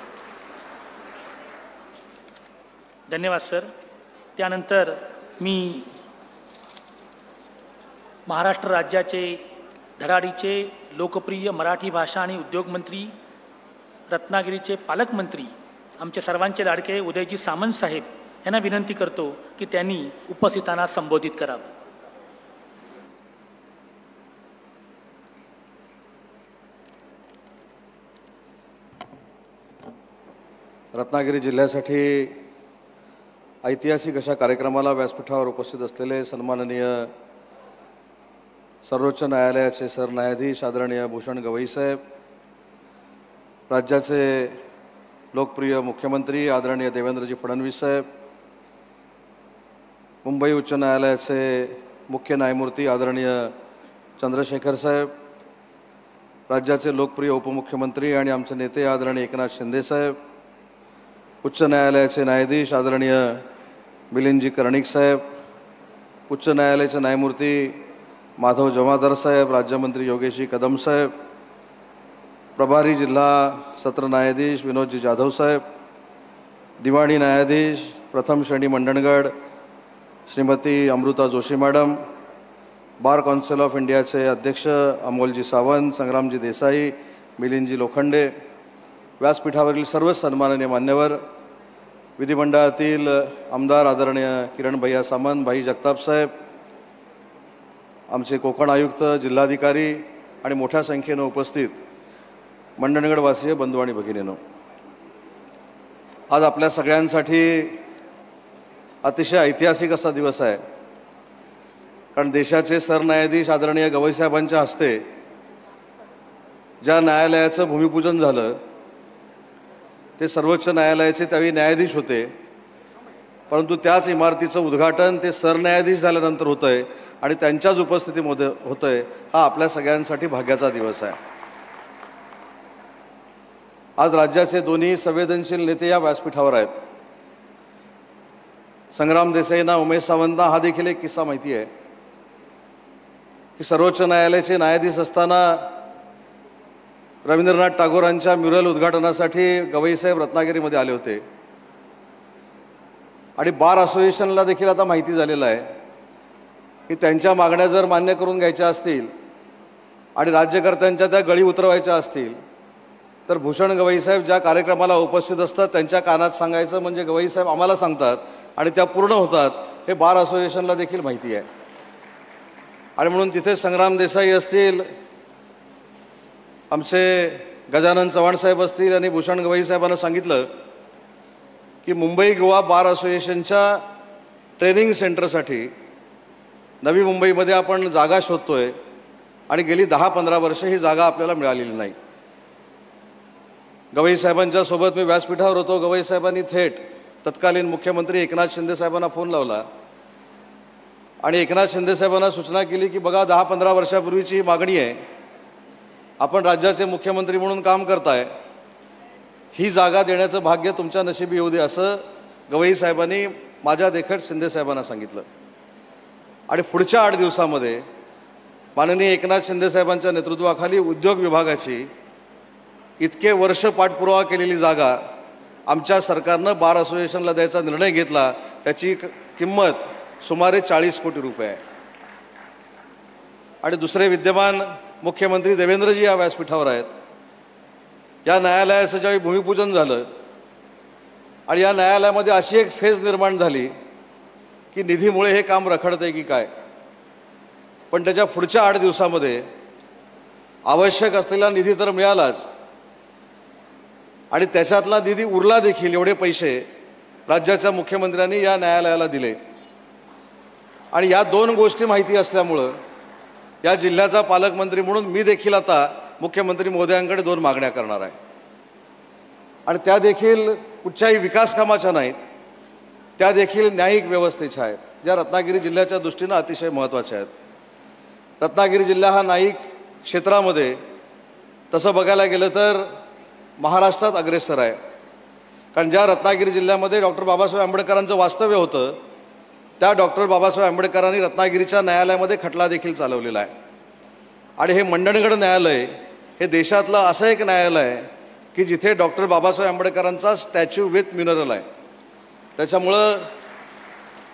धन्यवाद सर. त्यानंतर मी महाराष्ट्र राज्याचे धडाडीचे लोकप्रिय मराठी भाषा आणि उद्योग मंत्री, रत्नागिरीचे पालकमंत्री, आमचे सर्वांचे लाडके उदयजी सामंत साहेब यांना विनंती करतो की त्यांनी उपस्थितांना संबोधित करावं. रत्नागिरी जिल्ह्यासाठी ऐतिहासिक अशा कार्यक्रमाला व्यासपीठावर उपस्थित असलेले सन्माननीय सर्वोच्च न्यायालयाचे सरन्यायाधीश आदरणीय भूषण गवई साहेब, राज्याचे लोकप्रिय मुख्यमंत्री आदरणीय देवेंद्रजी फडणवीस साहेब, मुंबई उच्च न्यायालयाचे मुख्य न्यायमूर्ती आदरणीय चंद्रशेखर साहेब, राज्याचे लोकप्रिय उपमुख्यमंत्री आणि आमचे नेते आदरणीय एकनाथ शिंदे साहेब, उच्च न्यायालयाचे न्यायाधीश आदरणीय मिलिंदजी कर्णिक साहेब, उच्च न्यायालयाचे न्यायमूर्ती माधव जमादार साहेब, राज्यमंत्री योगेशजी कदम साहेब, प्रभारी जिल्हा सत्र न्यायाधीश विनोदजी जाधव साहेब, दिवाणी न्यायाधीश प्रथम श्रेणी Mandangad Shrimati Amruta Joshi madam, bar council of इंडियाचे अध्यक्ष अमोलजी सावंत, संग्रामजी देसाई, मिलिंदजी लोखंडे, व्यासपीठावरील सर्व सन्माननीय मान्यवर, विधिमंडळातील आमदार आदरणीय किरण भैया सामंत, भाई जगताप साहेब, आमचे कोकण आयुक्त, जिल्हाधिकारी आणि मोठ्या संख्येनं उपस्थित मंडणगडवासीय बंधू आणि भगिनींनो, आज आपल्या सगळ्यांसाठी अतिशय ऐतिहासिक असा दिवस आहे. कारण देशाचे सरन्यायाधीश आदरणीय गवई साहेबांच्या हस्ते ज्या न्यायालयाचं भूमिपूजन झालं ते सर्वोच्च न्यायालयाचे त्यावेळी न्यायाधीश होते, परंतु त्याच इमारतीचं उद्घाटन ते सरन्यायाधीश झाल्यानंतर होतं आहे आणि त्यांच्याच उपस्थितीमध्ये होतं आहे. हा आपल्या सगळ्यांसाठी भाग्याचा दिवस आहे. आज राज्याचे दोन्ही संवेदनशील नेते या व्यासपीठावर आहेत. संग्राम देसाईंना, उमेश सावंतना हा देखील एक किस्सा माहिती आहे की सर्वोच्च न्यायालयाचे न्यायाधीश असताना रवींद्रनाथ टागोरांच्या म्युरल उद्घाटनासाठी गवई साहेब रत्नागिरीमध्ये आले होते आणि बार असोसिएशनला देखील आता माहिती झालेलं आहे की त्यांच्या मागण्या जर मान्य करून घ्यायच्या असतील आणि राज्यकर्त्यांच्या त्या गळी उतरवायच्या असतील तर भूषण गवई साहेब ज्या कार्यक्रमाला उपस्थित असतात त्यांच्या कानात सांगायचं म्हणजे गवई साहेब आम्हाला सांगतात आणि त्या पूर्ण होतात, हे बार असोसिएशनला देखील माहिती आहे. आणि म्हणून तिथे संग्राम देसाई असतील, आमचे गजानन चव्हाण साहेब असतील आणि भूषण गवई साहेबांना सांगितलं की मुंबई गोवा बार असोसिएशनच्या ट्रेनिंग सेंटरसाठी नवी मुंबईमध्ये आपण जागा शोधतोय आणि गेली 10-15 वर्ष ही जागा आपल्याला मिळालेली नाही. गवई साहेबांच्या सोबत मी व्यासपीठावर होतो. गवई साहेबांनी थेट तत्कालीन मुख्यमंत्री एकनाथ शिंदे साहेबांना फोन लावला आणि एकनाथ शिंदे साहेबांना सूचना केली की बघा 10-15 वर्षापूर्वीची ही मागणी आहे, आपण राज्याचे मुख्यमंत्री म्हणून काम करताय, ही जागा देण्याचं भाग्य तुमच्या नशिबी येऊ दे असं गवई साहेबांनी माझ्या देखत शिंदे साहेबांना सांगितलं. आणि पुढच्या 8 दिवसामध्ये माननीय एकनाथ शिंदे साहेबांच्या नेतृत्वाखाली उद्योग विभागाची इतके वर्ष पाठपुरावा केलेली जागा आमच्या सरकारनं बार असोसिएशनला द्यायचा निर्णय घेतला. त्याची किंमत सुमारे 40 कोटी रुपये आहे. आणि दुसरे विद्यमान मुख्यमंत्री देवेंद्रजी या व्यासपीठावर आहेत. या न्यायालयाचं ज्यावेळी भूमिपूजन झालं आणि या न्यायालयामध्ये अशी एक फेज निर्माण झाली की निधीमुळे हे काम रखडतंय की काय, पण त्याच्या पुढच्या 8 दिवसामध्ये आवश्यक असलेला निधी तर मिळालाच आणि त्याच्यातला निधी उरला देखील. एवढे पैसे राज्याच्या मुख्यमंत्र्यांनी या न्यायालयाला दिले आणि या 2 गोष्टी माहिती असल्यामुळं या जिल्ह्याचा पालकमंत्री म्हणून मी देखील आता मुख्यमंत्री महोदयांकडे 2 मागण्या करणार आहे आणि त्या देखील कुठच्याही विकास कामाच्या नाहीत, त्या देखील न्यायिक व्यवस्थेच्या आहेत, ज्या रत्नागिरी जिल्ह्याच्या दृष्टीनं अतिशय महत्त्वाच्या आहेत. रत्नागिरी जिल्हा हा न्यायिक क्षेत्रामध्ये तसं बघायला गेलं तर महाराष्ट्रात अग्रेसर आहे. कारण ज्या रत्नागिरी जिल्ह्यामध्ये डॉक्टर बाबासाहेब आंबेडकरांचं वास्तव्य होतं त्या डॉक्टर बाबासाहेब आंबेडकरांनी रत्नागिरीच्या न्यायालयामध्ये खटला देखील चालवलेला आहे आणि हे मंडणगड न्यायालय हे देशातलं असं एक न्यायालय आहे की जिथे डॉक्टर बाबासाहेब आंबेडकरांचा स्टॅच्यू विथ म्युनरल आहे. त्याच्यामुळं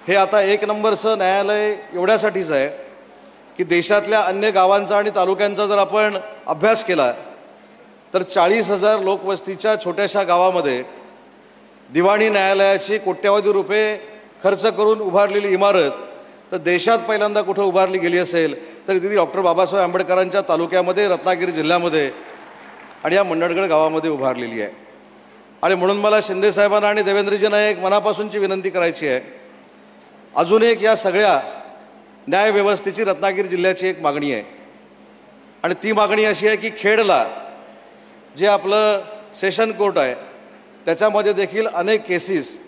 हे आता 1 नंबरचं न्यायालय एवढ्यासाठीच आहे की देशातल्या अन्य गावांचा आणि तालुक्यांचा जर आपण अभ्यास केला तर 40,000 लोकवस्तीच्या छोट्याशा गावामध्ये दिवाणी न्यायालयाची कोट्यावधी रुपये खर्च करून उभारलेली इमारत तर देशात पहिल्यांदा कुठं उभारली गेली असेल तर ती डॉक्टर बाबासाहेब आंबेडकरांच्या तालुक्यामध्ये रत्नागिरी जिल्ह्यामध्ये आणि या मंडणगड गावामध्ये उभारलेली आहे. आणि म्हणून मला शिंदेसाहेबांना आणि देवेंद्रजींना एक मनापासूनची विनंती करायची आहे. अजून एक या सगळ्या न्यायव्यवस्थेची रत्नागिरी जिल्ह्याची एक मागणी आहे आणि ती मागणी अशी आहे की खेडला जे आपलं सेशन कोर्ट आहे त्याच्यामध्ये देखील अनेक केसेस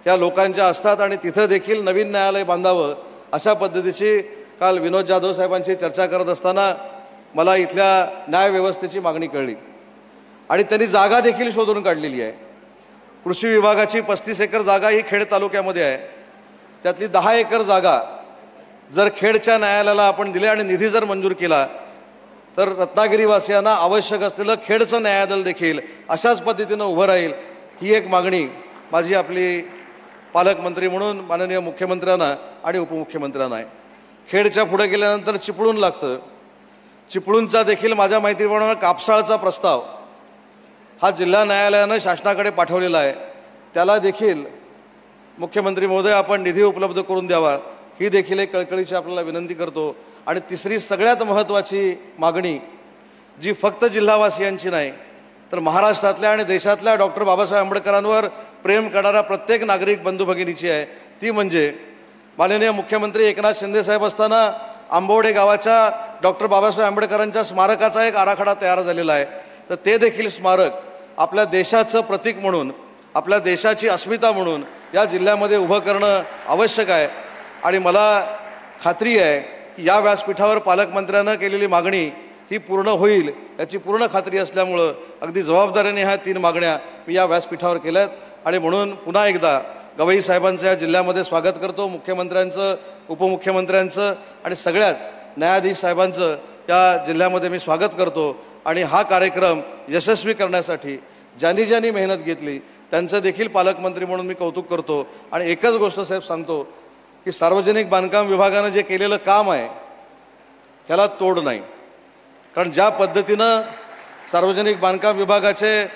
या लोकांच्या असतात आणि तिथं देखील नवीन न्यायालय बांधावं अशा पद्धतीची काल विनोद जाधव साहेबांची चर्चा करत असताना मला इथल्या न्यायव्यवस्थेची मागणी कळली आणि त्यांनी जागा देखील शोधून काढलेली आहे. कृषी विभागाची 35 एकर जागा ही खेड तालुक्यामध्ये आहे. त्यातली 10 एकर जागा जर खेडच्या न्यायालयाला आपण दिली आणि निधी जर मंजूर केला तर रत्नागिरीवासियांना आवश्यक असलेलं खेडचं न्यायालय देखील अशाच पद्धतीनं उभं राहील. ही एक मागणी माझी आपली पालकमंत्री म्हणून माननीय मुख्यमंत्र्यांना आणि उपमुख्यमंत्र्यांना आहे. खेडच्या पुढे गेल्यानंतर चिपळूण लागतं. चिपळूणचा देखील माझ्या माहितीप्रमाणे कापसाळचा प्रस्ताव हा जिल्हा न्यायालयानं शासनाकडे पाठवलेला आहे. त्याला देखील मुख्यमंत्री महोदय आपण निधी उपलब्ध करून द्यावा ही देखील एक कळकळीची आपल्याला विनंती करतो. आणि तिसरी सगळ्यात महत्त्वाची मागणी जी फक्त जिल्हावासियांची नाही तर महाराष्ट्रातल्या आणि देशातल्या डॉक्टर बाबासाहेब आंबेडकरांवर प्रेम करणारा प्रत्येक नागरिक बंधू भगिनीची आहे. ती म्हणजे माननीय मुख्यमंत्री एकनाथ शिंदेसाहेब असताना आंबवडे गावाच्या डॉक्टर बाबासाहेब आंबेडकरांच्या स्मारकाचा एक आराखडा तयार झालेला आहे. तर ते देखील स्मारक आपल्या देशाचं प्रतीक म्हणून आपल्या देशाची अस्मिता म्हणून या जिल्ह्यामध्ये उभं करणं आवश्यक आहे. आणि मला खात्री आहे की या व्यासपीठावर पालकमंत्र्यांना केलेली मागणी ही पूर्ण होईल याची पूर्ण खात्री असल्यामुळं अगदी जबाबदारीने ह्या 3 मागण्या मी या व्यासपीठावर केल्यात. आणि म्हणून पुन्हा एकदा गवई साहेबांचं या जिल्ह्यामध्ये स्वागत करतो. मुख्यमंत्र्यांचं, उपमुख्यमंत्र्यांचं आणि सगळ्यात न्यायाधीश साहेबांचं या जिल्ह्यामध्ये मी स्वागत करतो. आणि हा कार्यक्रम यशस्वी करण्यासाठी ज्यांनी मेहनत घेतली त्यांचं देखील पालकमंत्री म्हणून मी कौतुक करतो. आणि एकच गोष्ट साहेब सांगतो की सार्वजनिक बांधकाम विभागानं जे केलेलं काम आहे ह्याला तोड नाही. कारण ज्या पद्धतीनं सार्वजनिक बांधकाम विभागाचे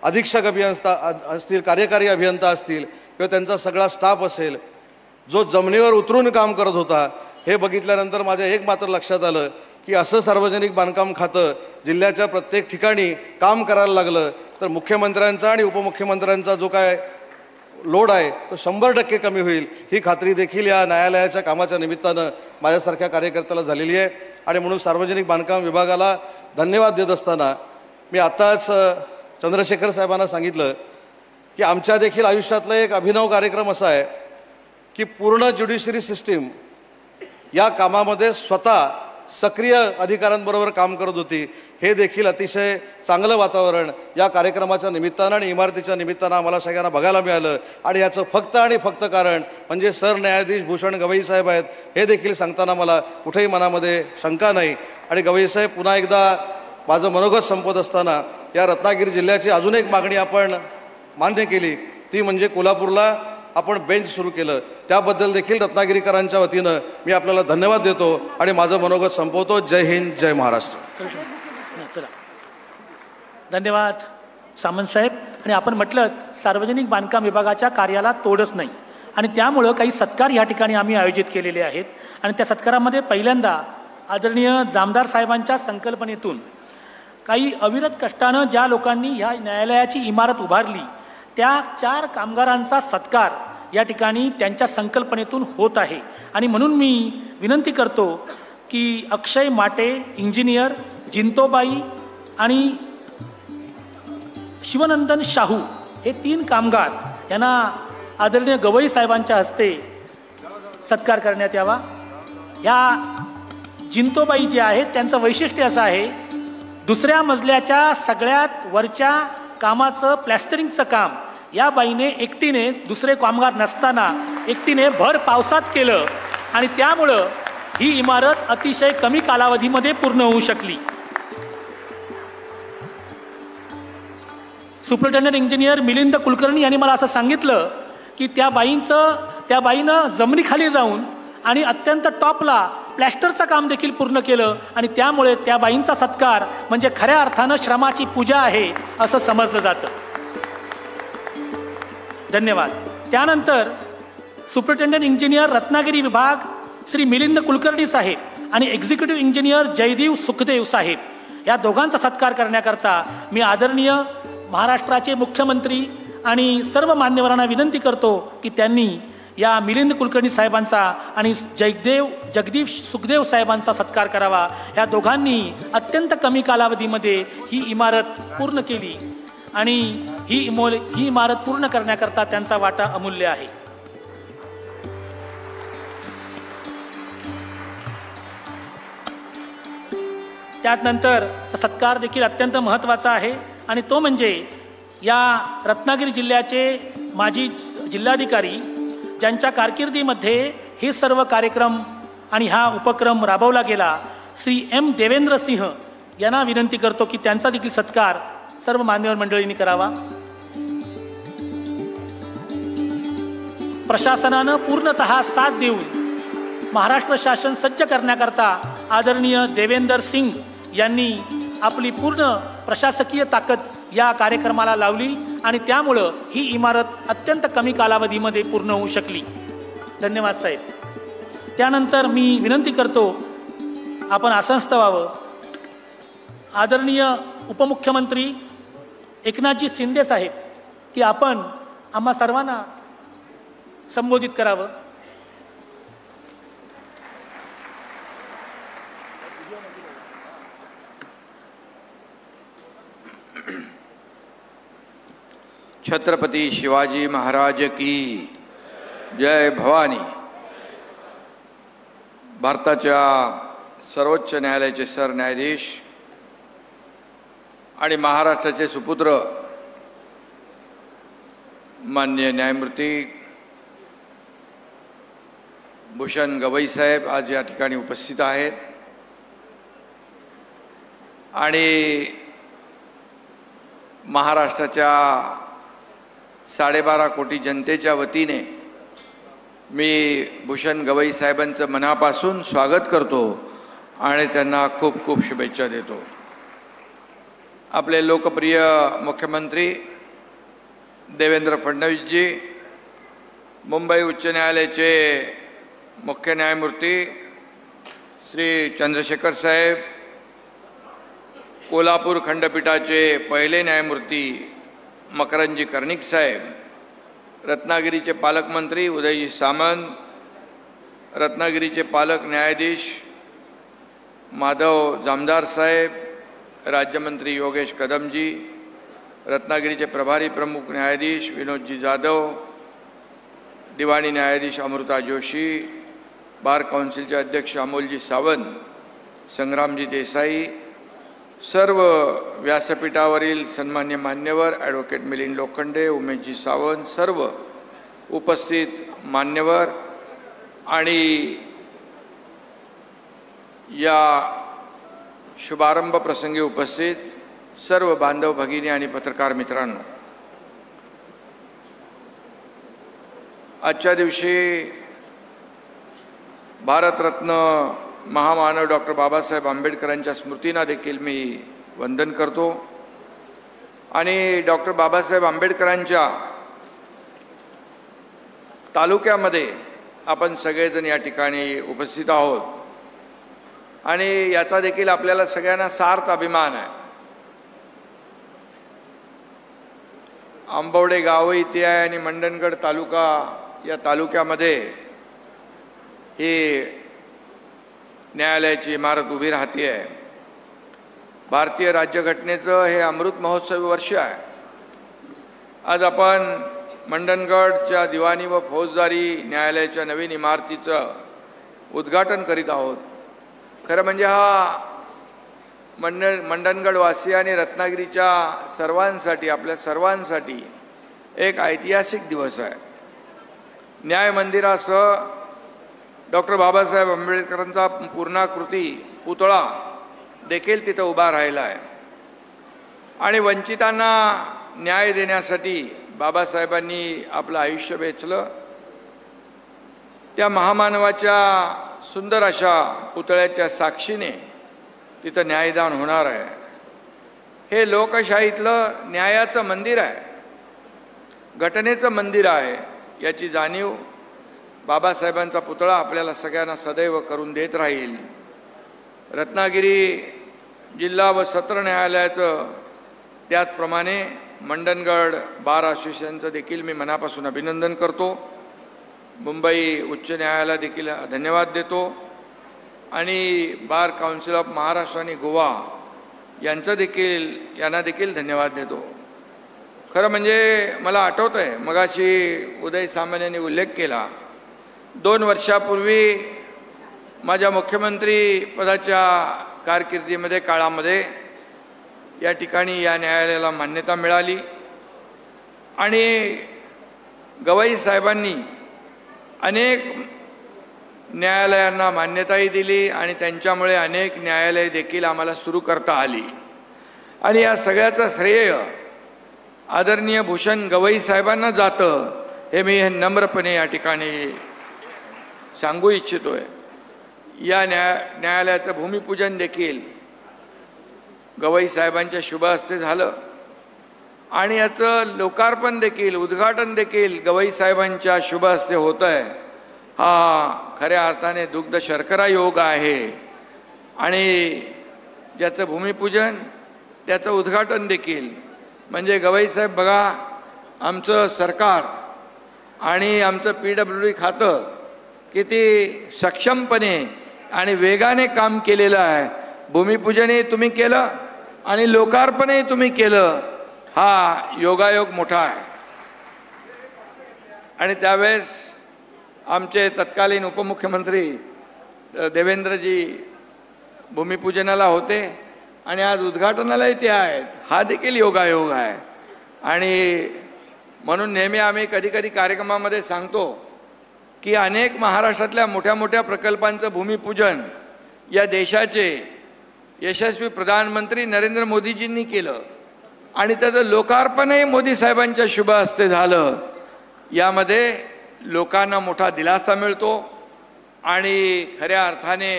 अधीक्षक अभियंता असतील, कार्यकारी अभियंता असतील किंवा त्यांचा सगळा स्टाफ असेल जो जमिनीवर उतरून काम करत होता हे बघितल्यानंतर माझ्या एक मात्र लक्षात आलं की असं सार्वजनिक बांधकाम खातं जिल्ह्याच्या प्रत्येक ठिकाणी काम करायला लागलं तर मुख्यमंत्र्यांचा आणि उपमुख्यमंत्र्यांचा जो काय लोड आहे तो 100% कमी होईल. ही खात्री देखील या न्यायालयाच्या कामाच्या निमित्तानं माझ्यासारख्या कार्यकर्त्याला झालेली आहे. आणि म्हणून सार्वजनिक बांधकाम विभागाला धन्यवाद देत असताना मी आत्ताच चंद्रशेखर साहेबांना सांगितलं की आमच्या देखील आयुष्यातला एक अभिनव कार्यक्रम असा आहे की पूर्ण ज्युडिशरी सिस्टीम या कामामध्ये स्वतः सक्रिय अधिकाऱ्यांबरोबर काम करत होती. हे देखील अतिशय चांगलं वातावरण या कार्यक्रमाच्या निमित्तानं आणि इमारतीच्या निमित्तानं आम्हाला सगळ्यांना बघायला मिळालं. आणि याचं फक्त आणि फक्त कारण म्हणजे सरन्यायाधीश भूषण गवई साहेब आहेत हे देखील सांगताना मला कुठेही मनामध्ये शंका नाही. आणि गवई साहेब पुन्हा एकदा माझं मनोगत संपवत असताना या रत्नागिरी जिल्ह्याची अजून एक मागणी आपण मान्य केली ती म्हणजे कोल्हापूरला आपण बेंच सुरू केलं. त्याबद्दल देखील रत्नागिरीकरांच्या वतीनं मी आपल्याला धन्यवाद देतो आणि माझं मनोगत संपवतो. जय हिंद, जय महाराष्ट्र. धन्यवाद सामंत साहेब. आणि आपण म्हटलं सार्वजनिक बांधकाम विभागाच्या कार्याला तोडच नाही आणि त्यामुळं काही सत्कार या ठिकाणी आम्ही आयोजित केलेले आहेत आणि त्या सत्कारामध्ये पहिल्यांदा आदरणीय जामदार साहेबांच्या संकल्पनेतून काही अविरत कष्टानं ज्या लोकांनी ह्या न्यायालयाची इमारत उभारली त्या 4 कामगारांचा सत्कार या ठिकाणी त्यांच्या संकल्पनेतून होत आहे. आणि म्हणून मी विनंती करतो की अक्षय माटे इंजिनियर, जिंतोबाई आणि शिवनंदन शाहू हे 3 कामगार यांना आदरणीय गवई साहेबांच्या हस्ते सत्कार करण्यात यावा. या जिंतोबाई जे आहेत त्यांचं वैशिष्ट्य असं आहे, दुसऱ्या मजल्याच्या सगळ्यात वरच्या कामाचं प्लॅस्टरिंगचं काम या बाईने एकटीने दुसरे कामगार नसताना एकटीने भर पावसात केलं आणि त्यामुळं ही इमारत अतिशय कमी कालावधीमध्ये पूर्ण होऊ शकली. सुपरिटेंडंट इंजिनियर मिलिंद कुलकर्णी यांनी मला असं सांगितलं की त्या बाईनं जमिनीखाली जाऊन आणि अत्यंत टॉपला प्लॅस्टरचं काम देखील पूर्ण केलं आणि त्यामुळे त्या बाईंचा सत्कार म्हणजे खऱ्या अर्थानं श्रमाची पूजा आहे असं समजलं जातं. धन्यवाद. त्यानंतर सुपरिटेंडंट इंजिनियर रत्नागिरी विभाग श्री मिलिंद कुलकर्णी साहेब आणि एक्झिक्युटिव्ह इंजिनियर जयदेव सुखदेव साहेब या दोघांचा सत्कार करण्याकरता मी आदरणीय महाराष्ट्राचे मुख्यमंत्री आणि सर्व मान्यवरांना विनंती करतो की त्यांनी या मिलिंद कुलकर्णी साहेबांचा आणि जगदीप सुखदेव साहेबांचा सत्कार करावा. या दोघांनी अत्यंत कमी कालावधीमध्ये ही इमारत पूर्ण केली आणि ही इमारत पूर्ण करण्याकरता त्यांचा वाटा अमूल्य आहे. त्यानंतर सत्कार देखील अत्यंत महत्त्वाचा आहे आणि तो म्हणजे या रत्नागिरी जिल्ह्याचे माजी जिल्हाधिकारी ज्यांच्या कारकिर्दीमध्ये हे सर्व कार्यक्रम आणि हा उपक्रम राबवला गेला, श्री एम देवेंद्र सिंह यांना विनंती करतो की त्यांचा देखील सत्कार सर्व मान्यवर मंडळींनी करावा. प्रशासनानं पूर्णतः साथ देऊन महाराष्ट्र शासन सज्ज करण्याकरता आदरणीय देवेंद्र सिंग यांनी आपली पूर्ण प्रशासकीय ताकद या कार्यक्रमाला लावली आणि त्यामुळं ही इमारत अत्यंत कमी कालावधीमध्ये पूर्ण होऊ शकली. धन्यवाद साहेब. त्यानंतर मी विनंती करतो आपण आसनस्थ व्हावं. आदरणीय उपमुख्यमंत्री एकनाथजी शिंदे साहेब की आपण आम्हा सर्वांना संबोधित करावं. छत्रपती शिवाजी महाराज की जय भवानी. भारताच्या सर्वोच्च न्यायालयाचे सरन्यायाधीश आणि महाराष्ट्राचे सुपुत्र माननीय न्यायमूर्ती भूषण गवई साहेब आज या ठिकाणी उपस्थित आहेत आणि महाराष्ट्राच्या 12.5 कोटी जनतेच्या वतीने मी भूषण गवई साहेबांचं मनापासून स्वागत करतो आणि त्यांना खूप खूप शुभेच्छा देतो. आपले लोकप्रिय मुख्यमंत्री देवेंद्र फडणवीसजी, मुंबई उच्च न्यायालयाचे मुख्य न्यायमूर्ती श्री चंद्रशेखर साहेब, कोल्हापूर खंडपीठाचे पहिले न्यायमूर्ती मकरंदजी कर्णिक साहेब, रत्नागिरीचे पालकमंत्री उदयजी सामंत, रत्नागिरीचे पालक न्यायाधीश माधव जामदार साहेब, राज्यमंत्री योगेश कदमजी, रत्नागिरीचे प्रभारी प्रमुख न्यायाधीश विनोदजी जाधव, दिवाणी न्यायाधीश अमृता जोशी, बार काउन्सिलचे अध्यक्ष अमोलजी सावंत, संग्रामजी देसाई, सर्व व्यासपीठावरील सन्मान्य मान्यवर ॲडव्होकेट मिलिंद लोखंडे, उमेशजी सावंत, सर्व उपस्थित मान्यवर आणि या शुभारंभ प्रसंगी उपस्थित सर्व बांधव भगिनी आणि पत्रकार मित्रांनो, आजच्या दिवशी भारतरत्न महामानव डॉक्टर बाबासाहेब आंबेडकरांच्या स्मृतींना देखील मी वंदन करतो. आणि डॉक्टर बाबासाहेब आंबेडकरांच्या तालुक्यामध्ये आपण सगळेजण या ठिकाणी उपस्थित आहोत आणि याचा देखील आपल्याला सगळ्यांना सार्थ अभिमान आहे. आंबवडे गाव इथे आहे आणि मंडणगड तालुका या तालुक्यामध्ये ही न्यायालयाची इमारत उभी राहते आहे. भारतीय राज्यघटनेचं हे अमृत महोत्सवी वर्ष आहे. आज आपण मंडणगडच्या दिवाणी व फौजदारी न्यायालयाच्या नवीन इमारतीचं उद्घाटन करीत आहोत. खरं म्हणजे हा मंडणगडवासी आणि रत्नागिरीच्या सर्वांसाठी, आपल्या सर्वांसाठी एक ऐतिहासिक दिवस आहे. न्याय मंदिरासह डॉक्टर बाबासाहेब आंबेडकरांचा पूर्णाकृती पुतळा देखील तिथं उभा राहिला आहे आणि वंचितांना न्याय देण्यासाठी बाबासाहेबांनी आपलं आयुष्य वेचलं. त्या महामानवाच्या सुंदर अशा पुतळ्याच्या साक्षीने तिथं न्यायदान होणार आहे. हे लोकशाहीतलं न्यायाचं मंदिर आहे, घटनेचं मंदिर आहे. याची जाणीव बाबासाहेबांचा पुतळा आपल्याला सगळ्यांना सदैव करून देत राहील. रत्नागिरी जिल्हा व सत्र न्यायालयाचं त्याचप्रमाणे मंडणगड बार असोसिएशनचं देखील मी मनापासून अभिनंदन करतो. मुंबई उच्च न्यायालयाला देखील धन्यवाद देतो आणि बार काउन्सिल ऑफ महाराष्ट्र आणि गोवा यांना देखील धन्यवाद देतो. खरं म्हणजे मला आठवतं आहे, मगाशी उदय सामंत यांनी उल्लेख केला, 2 वर्षापूर्वी माझ्या मुख्यमंत्री पदाच्या कारकिर्दीमध्ये काळामध्ये या ठिकाणी या न्यायालयाला मान्यता मिळाली आणि गवई साहेबांनी अनेक न्यायालयांना मान्यताही दिली आणि त्यांच्यामुळे अनेक न्यायालये देखील आम्हाला सुरू करता आली. आणि या सगळ्याचं श्रेय आदरणीय भूषण गवई साहेबांना जातं हे मी नम्रपणे या ठिकाणी सांगू इच्छितोय. या न्यायालयाचं भूमिपूजन देखील गवई साहेबांच्या शुभ हस्ते झालं आणि याचं लोकार्पण देखील, उद्घाटन देखील गवई साहेबांच्या शुभ हस्ते होत आहे. हा खऱ्या अर्थाने दुग्ध शर्करा योग आहे आणि ज्याचं भूमिपूजन, त्याचं उद्घाटन देखील म्हणजे गवई साहेब बघा, आमचं सरकार आणि आमचं PWD खातं किती सक्षमपणे आणि वेगाने काम केलेलं आहे. भूमिपूजनही तुम्ही केलं आणि लोकार्पणही तुम्ही केलं. हा योगायोग मोठा आहे. आणि त्यावेळेस आमचे तत्कालीन उपमुख्यमंत्री देवेंद्रजी भूमिपूजनाला होते आणि आज उद्घाटनालाही ते आहेत. हा देखील योगायोग आहे. आणि म्हणून नेहमी आम्ही कधी कार्यक्रमामध्ये सांगतो की अनेक महाराष्ट्रातल्या मोठ्या मोठ्या प्रकल्पांचं भूमिपूजन या देशाचे यशस्वी प्रधानमंत्री नरेंद्र मोदीजींनी केलं आणि त्याचं लोकार्पणही मोदी साहेबांच्या शुभ हस्ते झालं. यामध्ये लोकांना मोठा दिलासा मिळतो आणि खऱ्या अर्थाने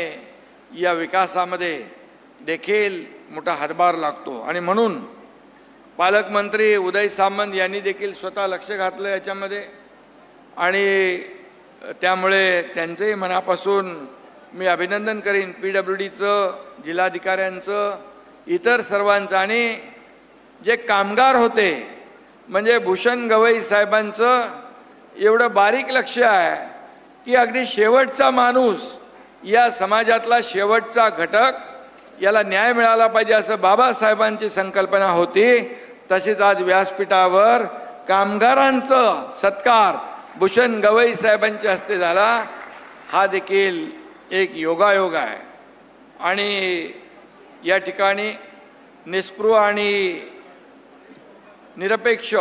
या विकासामध्ये देखील मोठा हातभार लागतो. आणि म्हणून पालकमंत्री उदय सामंत यांनी देखील स्वतः लक्ष घातलं याच्यामध्ये आणि त्यामुळे त्यांचंही मनापासून मी अभिनंदन करीन. PWDचं, जिल्हाधिकाऱ्यांचं, इतर सर्वांचं. आणि जे कामगार होते म्हणजे भूषण गवई साहेबांचं एवढं बारीक लक्ष आहे की अगदी शेवटचा माणूस, या समाजातला शेवटचा घटक, याला न्याय मिळाला पाहिजे असं बाबासाहेबांची संकल्पना होती. तसेच आज व्यासपीठावर कामगारांचं सत्कार भूषण गवई साहेबांच्या हस्ते झाला. हा देखील एक योगायोग आहे. आणि या ठिकाणी निस्पृह आणि निरपेक्ष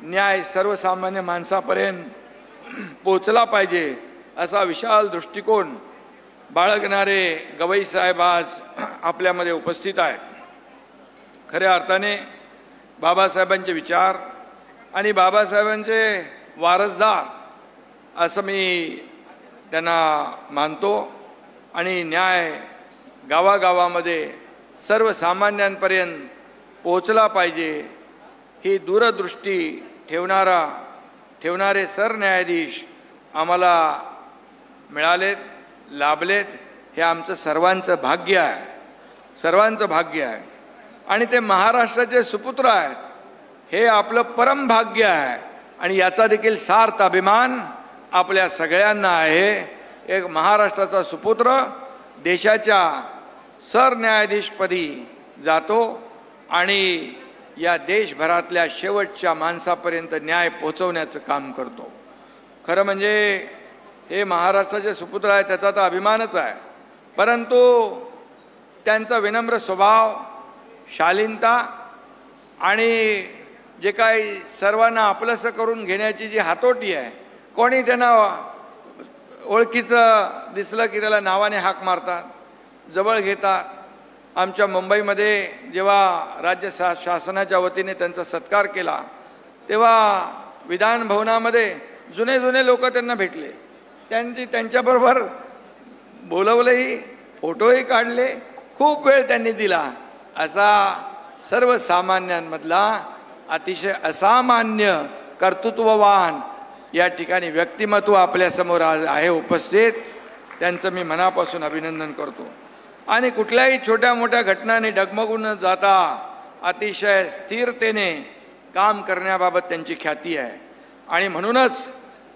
न्याय सर्वसामान्य माणसापर्यंत पोचला पाहिजे असा विशाल दृष्टिकोन बाळगणारे गवई साहेब आज आपल्यामध्ये उपस्थित आहेत. खऱ्या अर्थाने बाबासाहेबांचे विचार आणि बाबासाहेबांचे वारसदार असं मी त्यांना मानतो. आणि न्याय गावागावामध्ये सर्वसामान्यांपर्यंत पोचला पाहिजे ही दूरदृष्टी ठेवणारे सरन्यायाधीश आम्हाला मिळालेत, लाभलेत. हे आमचं सर्वांचं भाग्य आहे, सर्वांचं भाग्य आहे. आणि ते महाराष्ट्राचे सुपुत्र आहेत, हे आपलं परम भाग्य आहे. आणि याचा देखील सार्थ अभिमान आपल्या सगळ्यांना आहे. एक महाराष्ट्राचा सुपुत्र देशाच्या सरन्यायाधीशपदी जातो आणि या देशभरातल्या शेवटच्या माणसापर्यंत न्याय पोहोचवण्याचं काम करतो. खरं म्हणजे हे महाराष्ट्राचे सुपुत्र आहे, त्याचा तर अभिमानच आहे. परंतु त्यांचा विनम्र स्वभाव, शालीनता आणि जे काही सर्वांना आपलंसं करून घेण्याची जी हातोटी आहे, कोणी त्यांना ओळखीचं दिसलं की त्याला नावाने हाक मारतात, जवळ घेतात. आमच्या मुंबईमध्ये जेव्हा राज्य शासनाच्या वतीने त्यांचा सत्कार केला तेव्हा विधान भवनामध्ये जुने लोक त्यांना भेटले, त्यांच्याबरोबर बोलवलंही, फोटोही काढले, खूप वेळ त्यांनी दिला. असा सर्वसामान्यांमधला अतिशय असामान्य कर्तृत्ववान या ठिकाणी व्यक्तिमत्व आपल्यासमोर आहे उपस्थित. त्यांचं मी मनापासून अभिनंदन करतो. आणि कुठल्याही छोट्या मोठ्या घटनांनी डगमगून न जाता अतिशय स्थिरतेने काम करण्याबाबत त्यांची ख्याती आहे. आणि म्हणूनच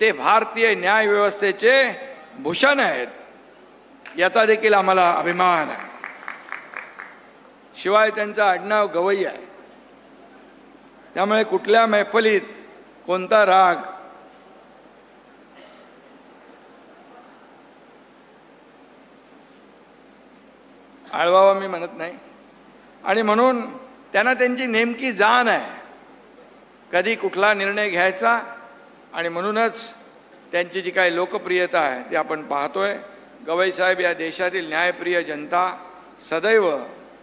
ते भारतीय न्यायव्यवस्थेचे भूषण आहेत, याचा देखील आम्हाला अभिमान आहे. शिवाय त्यांचं आडनाव गवई आहे, त्यामुळे कुठल्या मैफलीत कोणता राग आळवावा मी म्हणत नाही. आणि म्हणून त्यांना त्यांची नेमकी जाण आहे कधी कुठला निर्णय घ्यायचा. आणि म्हणूनच त्यांची जी काही लोकप्रियता आहे ती आपण पाहतोय. गवई साहेब, या देशातील न्यायप्रिय जनता सदैव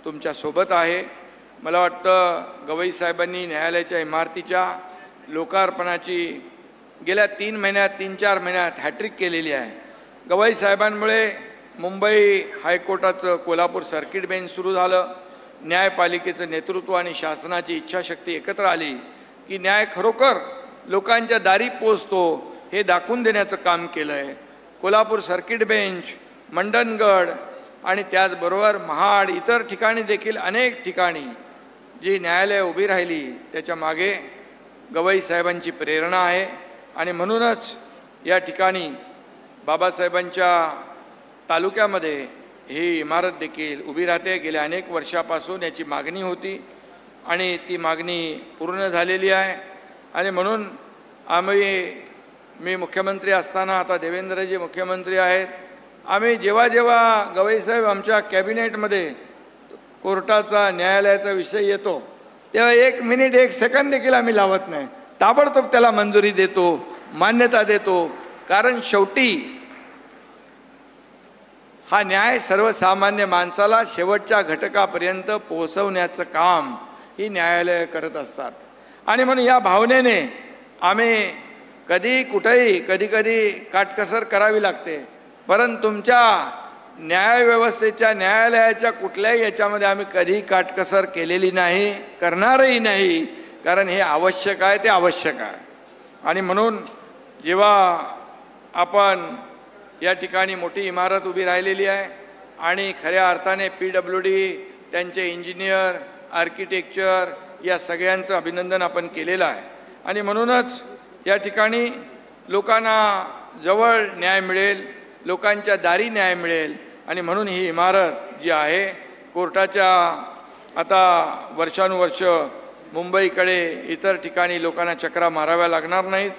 तुमच्या सोबत आहे. मला वाटतं गवई साहेबांनी न्यायालयाच्या इमारतीच्या लोकार्पणाची गेल्या 3-4 महिन्यात हॅट्रिक केलेली आहे. गवई साहेबांमुळे मुंबई हायकोर्टाचं कोल्हापूर सर्किट बेंच सुरू झालं. न्यायपालिकेचं नेतृत्व आणि शासनाची इच्छाशक्ती एकत्र आली की न्याय खरोखर लोकांच्या दारी पोचतो हे दाखवून देण्याचं काम केलं आहे. कोल्हापूर सर्किट बेंच, मंडणगड आणि त्याचबरोबर महाड, इतर ठिकाणी देखील अनेक ठिकाणी जी न्यायालय उभी राहिली त्याच्या मागे गवई साहेबांची प्रेरणा आहे. आणि म्हणूनच या ठिकाणी बाबासाहेबांच्या तालुक्यामध्ये ही इमारत देखील उभी राहते. गेल्या अनेक वर्षापासून याची मागणी होती आणि ती मागणी पूर्ण झालेली आहे. आणि म्हणून मी मुख्यमंत्री असताना, आता देवेंद्रजी मुख्यमंत्री आहेत, आम्ही जेव्हा गवईसाहेब आमच्या कॅबिनेटमध्ये कोर्टाचा, न्यायालयाचा विषय येतो तेव्हा 1 मिनिट 1 सेकंद देखील आम्ही लावत नाही. ताबडतोब त्याला मंजुरी देतो, मान्यता देतो. कारण शेवटी हा न्याय सर्वसामान्य माणसाला शेवटच्या घटकापर्यंत पोहोचवण्याचं काम ही न्यायालय करत असतात. आणि म्हणून या भावनेने आम्ही कधी कुठेही कधी काटकसर करावी लागते, परंतु तुमच्या न्यायव्यवस्थेच्या, न्यायालयाच्या कुठल्याही याच्यामध्ये आम्ही कधी काटकसर केलेली नाही, करणारही नाही. कारण हे आवश्यक आहे, ते आवश्यक आहे. आणि म्हणून जेव्हा आपण या ठिकाणी मोठी इमारत उभी राहिलेली आहे आणि खऱ्या अर्थाने PWD, त्यांचे इंजिनियर, आर्किटेक्चर या सगळ्यांचं अभिनंदन आपण केलेलं आहे. आणि म्हणूनच या ठिकाणी लोकांना जवळ न्याय मिळेल, लोकांच्या दारी न्याय मिळेल. आणि म्हणून ही इमारत जी आहे कोर्टाच्या, आता वर्षानुवर्ष मुंबईकडे इतर ठिकाणी लोकांना चक्रा माराव्या लागणार नाहीत.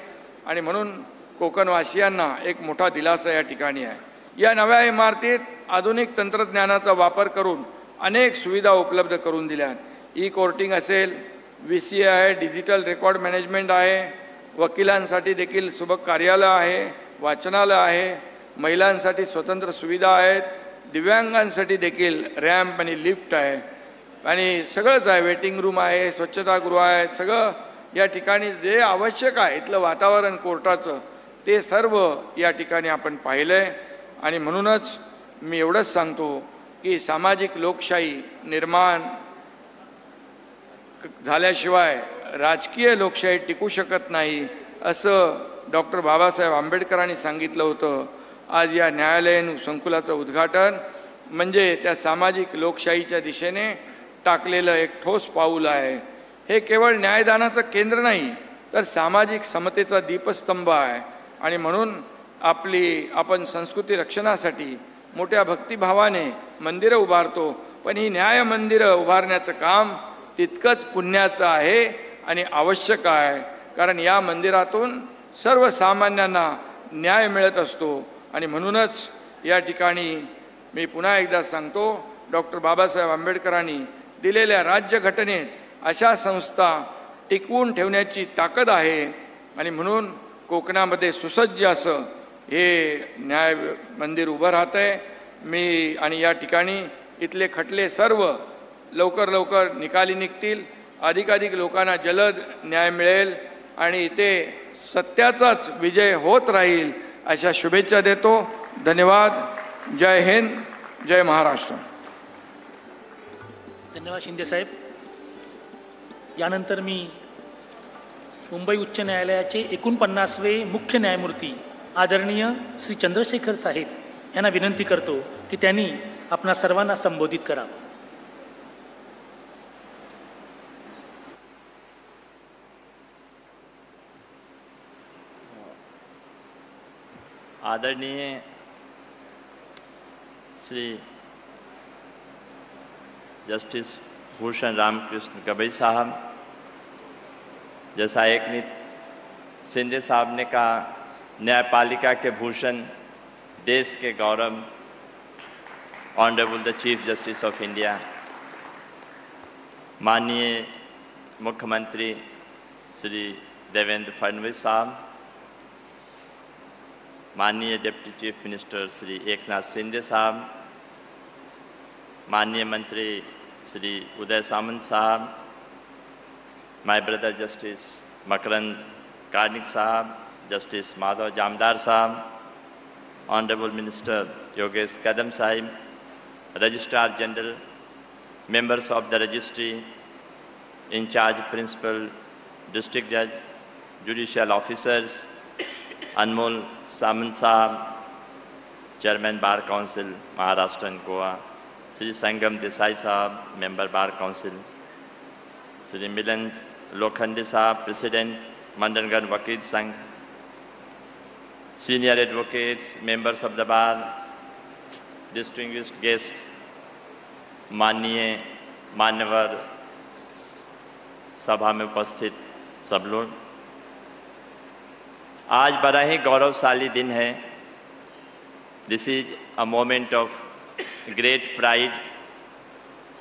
आणि म्हणून कोकणवासियांना एक मोठा दिलासा या ठिकाणी आहे. या नव्या इमारतीत आधुनिक तंत्रज्ञानाचा वापर करून अनेक सुविधा उपलब्ध करून दिल्या. कोर्टिंग असेल, VCA आहे, डिजिटल रेकॉर्ड मॅनेजमेंट आहे, वकिलांसाठी देखील सुबक कार्यालय आहे, वाचनालय आहे, महिलांसाठी स्वतंत्र सुविधा आहेत, दिव्यांगांसाठी देखील रॅम्प आणि लिफ्ट आहे आणि सगळंच आहे. वेटिंग रूम आहे, स्वच्छतागृह आहे. सगळं या ठिकाणी जे आवश्यक आहे इथलं वातावरण कोर्टाचं ते सर्व या ठिकाणी आपण पाहिलं आहे. आणि म्हणूनच मी एवढंच सांगतो की सामाजिक लोकशाही निर्माण झाल्याशिवाय राजकीय लोकशाही टिकू शकत नाही असं डॉक्टर बाबासाहेब आंबेडकरांनी सांगितलं होतं. आज या न्यायालयीन संकुलाचं उद्घाटन म्हणजे त्या सामाजिक लोकशाहीच्या दिशेने टाकलेलं एक ठोस पाऊल आहे. हे केवळ न्यायदानाचं केंद्र नाही तर सामाजिक समतेचा दीपस्तंभ आहे. आणि म्हणून आपण संस्कृती रक्षणासाठी मोठ्या भक्तिभावाने मंदिरं उभारतो, पण ही न्याय मंदिरं उभारण्याचं काम तितकंच पुण्याचं आहे आणि आवश्यक आहे. कारण या मंदिरातून सर्वसामान्यांना न्याय मिळत असतो. आणि म्हणूनच या ठिकाणी मी पुन्हा एकदा सांगतो, डॉक्टर बाबासाहेब आंबेडकरांनी दिलेल्या राज्यघटनेत अशा संस्था टिकवून ठेवण्याची ताकद आहे. आणि म्हणून कोकणामध्ये सुसज्ज असं हे न्याय मंदिर उभं राहत आहे. मी आणि या ठिकाणी इथले खटले सर्व लवकर निकाली निघतील, अधिकाधिक लोकांना जलद न्याय मिळेल आणि इथे सत्याचाच विजय होत राहील अशा शुभेच्छा देतो. धन्यवाद. जय हिंद, जय महाराष्ट्र. धन्यवाद शिंदे साहेब. यानंतर मी मुंबई उच्च न्यायालयाचे 49वे मुख्य न्यायमूर्ती आदरणीय श्री चंद्रशेखर साहेब यांना विनंती करतो की त्यांनी आपणा सर्वांना संबोधित करावं. आदरणीय श्री जस्टिस भूषण रामकृष्ण गवई साहब, जैसा एक शिंदे साहब ने कहा, न्यायपालिका के भूषण, देश के गौरव, honourable the chief justice of India, माननीय मुख्यमंत्री श्री देवेंद्र फडणवीस साहब, माननीय deputy chief minister Shri Eknath Shinde साहब, माननीय मंत्री श्री उदय सामंत साहब, my brother justice Makarand Karnik साहब, जस्टिस माधव जामदार साहब, ऑनरेबल मिनिस्टर योगेश कदम साहिब, registrar general, members of the registry, in charge principal district जज, जुडिशियल ऑफिसर्स, अनमोल सामंत साहब, chairman bar council Maharashtra and Goa, Shri Sangam Desai Saheb, member bar council, Shri Milan Lokhande Saheb, president Mandangad वकील संघ, senior advocates, members of the bar, distinguished guests, मान्यवर सभा में उपस्थित सब लोग, आज बड़ा ही गौरवशाली दिन है. This is a moment of great pride,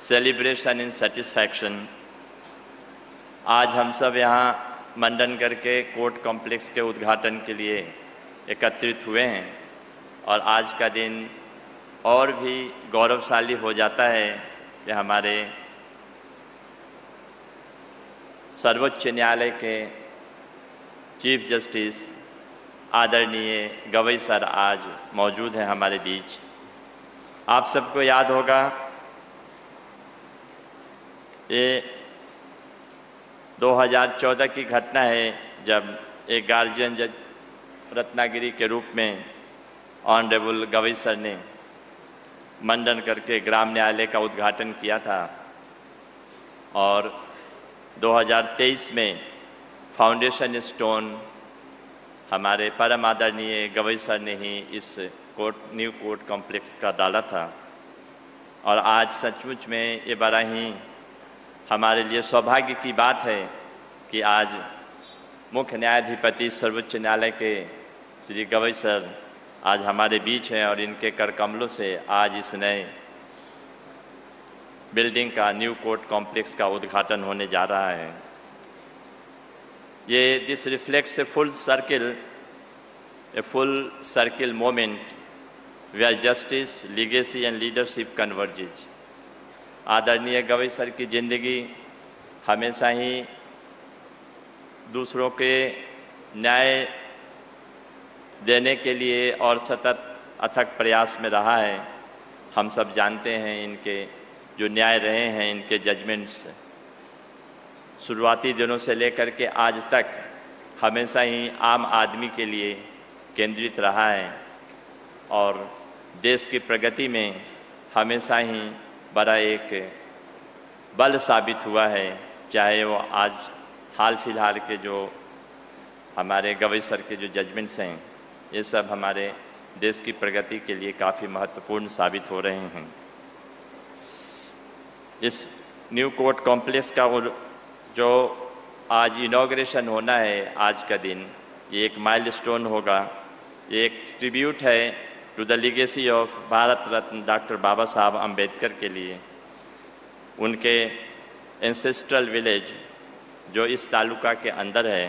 celebration and satisfaction. आज हम सब यहाँ मंडनगढ़ के कोर्ट कॉम्प्लेक्स के उद्घाटन के लिए एकत्रित हुए हैं और आज का दिन और भी गौरवशाली हो जाता है कि हमारे सर्वोच्च न्यायालय के चीफ जस्टिस आदरणीय गवई सर आज मौजूद हैं हमारे बीच. आप सबको याद होगा ये 2014 की घटना है जब एक गार्जियन जज रत्नागिरी के रूप में ऑनरेबल गवई सर ने मंडनगढ़ के ग्राम न्यायालय का उद्घाटन किया था और 2023 में फाउंडेशन स्टोन हमारे परम आदरणीय गवई सर ने ही इस न्यू कोर्ट कॉम्प्लेक्स का डाला था. और आज सचमुच में ये बड़ा ही हमारे लिए सौभाग्य की बात है कि आज मुख्य न्यायाधिपति सर्वोच्च न्यायालय के श्री गवई सर आज हमारे बीच हैं और इनके कर कमलों से आज इस नए बिल्डिंग का न्यू कोर्ट कॉम्प्लेक्स का उद्घाटन होने जा रहा है. ये this reflects a full circle moment where justice, legacy and leadership converges. आदरणीय गवई सर की जिंदगी हमेशा ही दूसरों के न्याय देने के लिए और सतत अथक प्रयास में रहा है. हम सब जानते हैं इनके जो न्याय रहे हैं, इनके जजमेंट्स शुरुआती दिनों से लेकर के आज तक हमेशा ही आम आदमी के लिए केंद्रित रहा है और देश की प्रगति में हमेशा ही बड़ा एक बल साबित हुआ है। चाहे वो आज हाल फिलहाल के जो हमारे गवई सर के जो जजमेंट्स हैं, ये सब हमारे देश की प्रगति के लिए काफ़ी महत्वपूर्ण साबित हो रहे हैं। इस न्यू कोर्ट कॉम्प्लेक्स का जो आज इनॉग्रेशन होना है, आज का दिन, ये एक माइलस्टोन होगा। ये एक ट्रिब्यूट है to the legacy of Bharat Ratna doctor बाबा साहब अम्बेडकर के लिए। उनके एंसेस्ट्रल विलेज जो इस तालुका के अंदर है,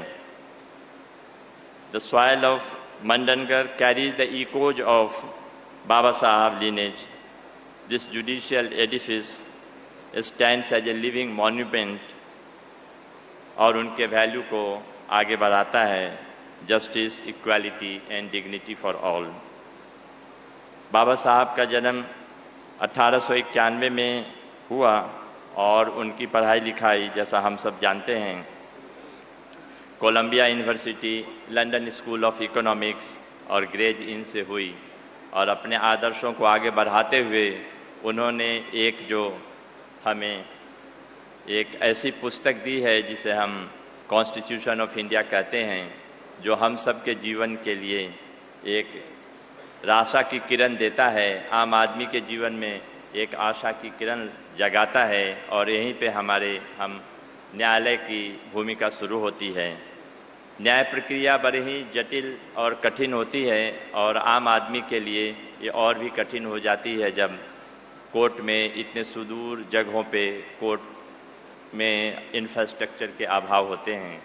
the soil of Mandangad carries the echoes of Baba Saheb lineage. This judicial edifice stands as a living monument और उनके वैल्यू को आगे बढ़ाता है, justice, equality end dignity for all. बाबा साहब का जन्म 1891 में हुआ और उनकी पढ़ाई लिखाई जैसा हम सब जानते हैं Columbia University, London School of Economics और ग्रेज इन से हुई और अपने आदर्शों को आगे बढ़ाते हुए उन्होंने एक जो हमें एक ऐसी पुस्तक दी है जिसे हम कॉन्स्टिट्यूशन ऑफ इंडिया कहते हैं, जो हम सब के जीवन के लिए एक आशा की किरण देता है, आम आदमी के जीवन में एक आशा की किरण जगाता है और यहीं पे हम न्यायालय की भूमिका शुरू होती है। न्याय प्रक्रिया बड़ी ही जटिल और कठिन होती है और आम आदमी के लिए ये और भी कठिन हो जाती है जब कोर्ट में इतने सुदूर जगहों पे कोर्ट में इंफ्रास्ट्रक्चर के अभाव होते हैं।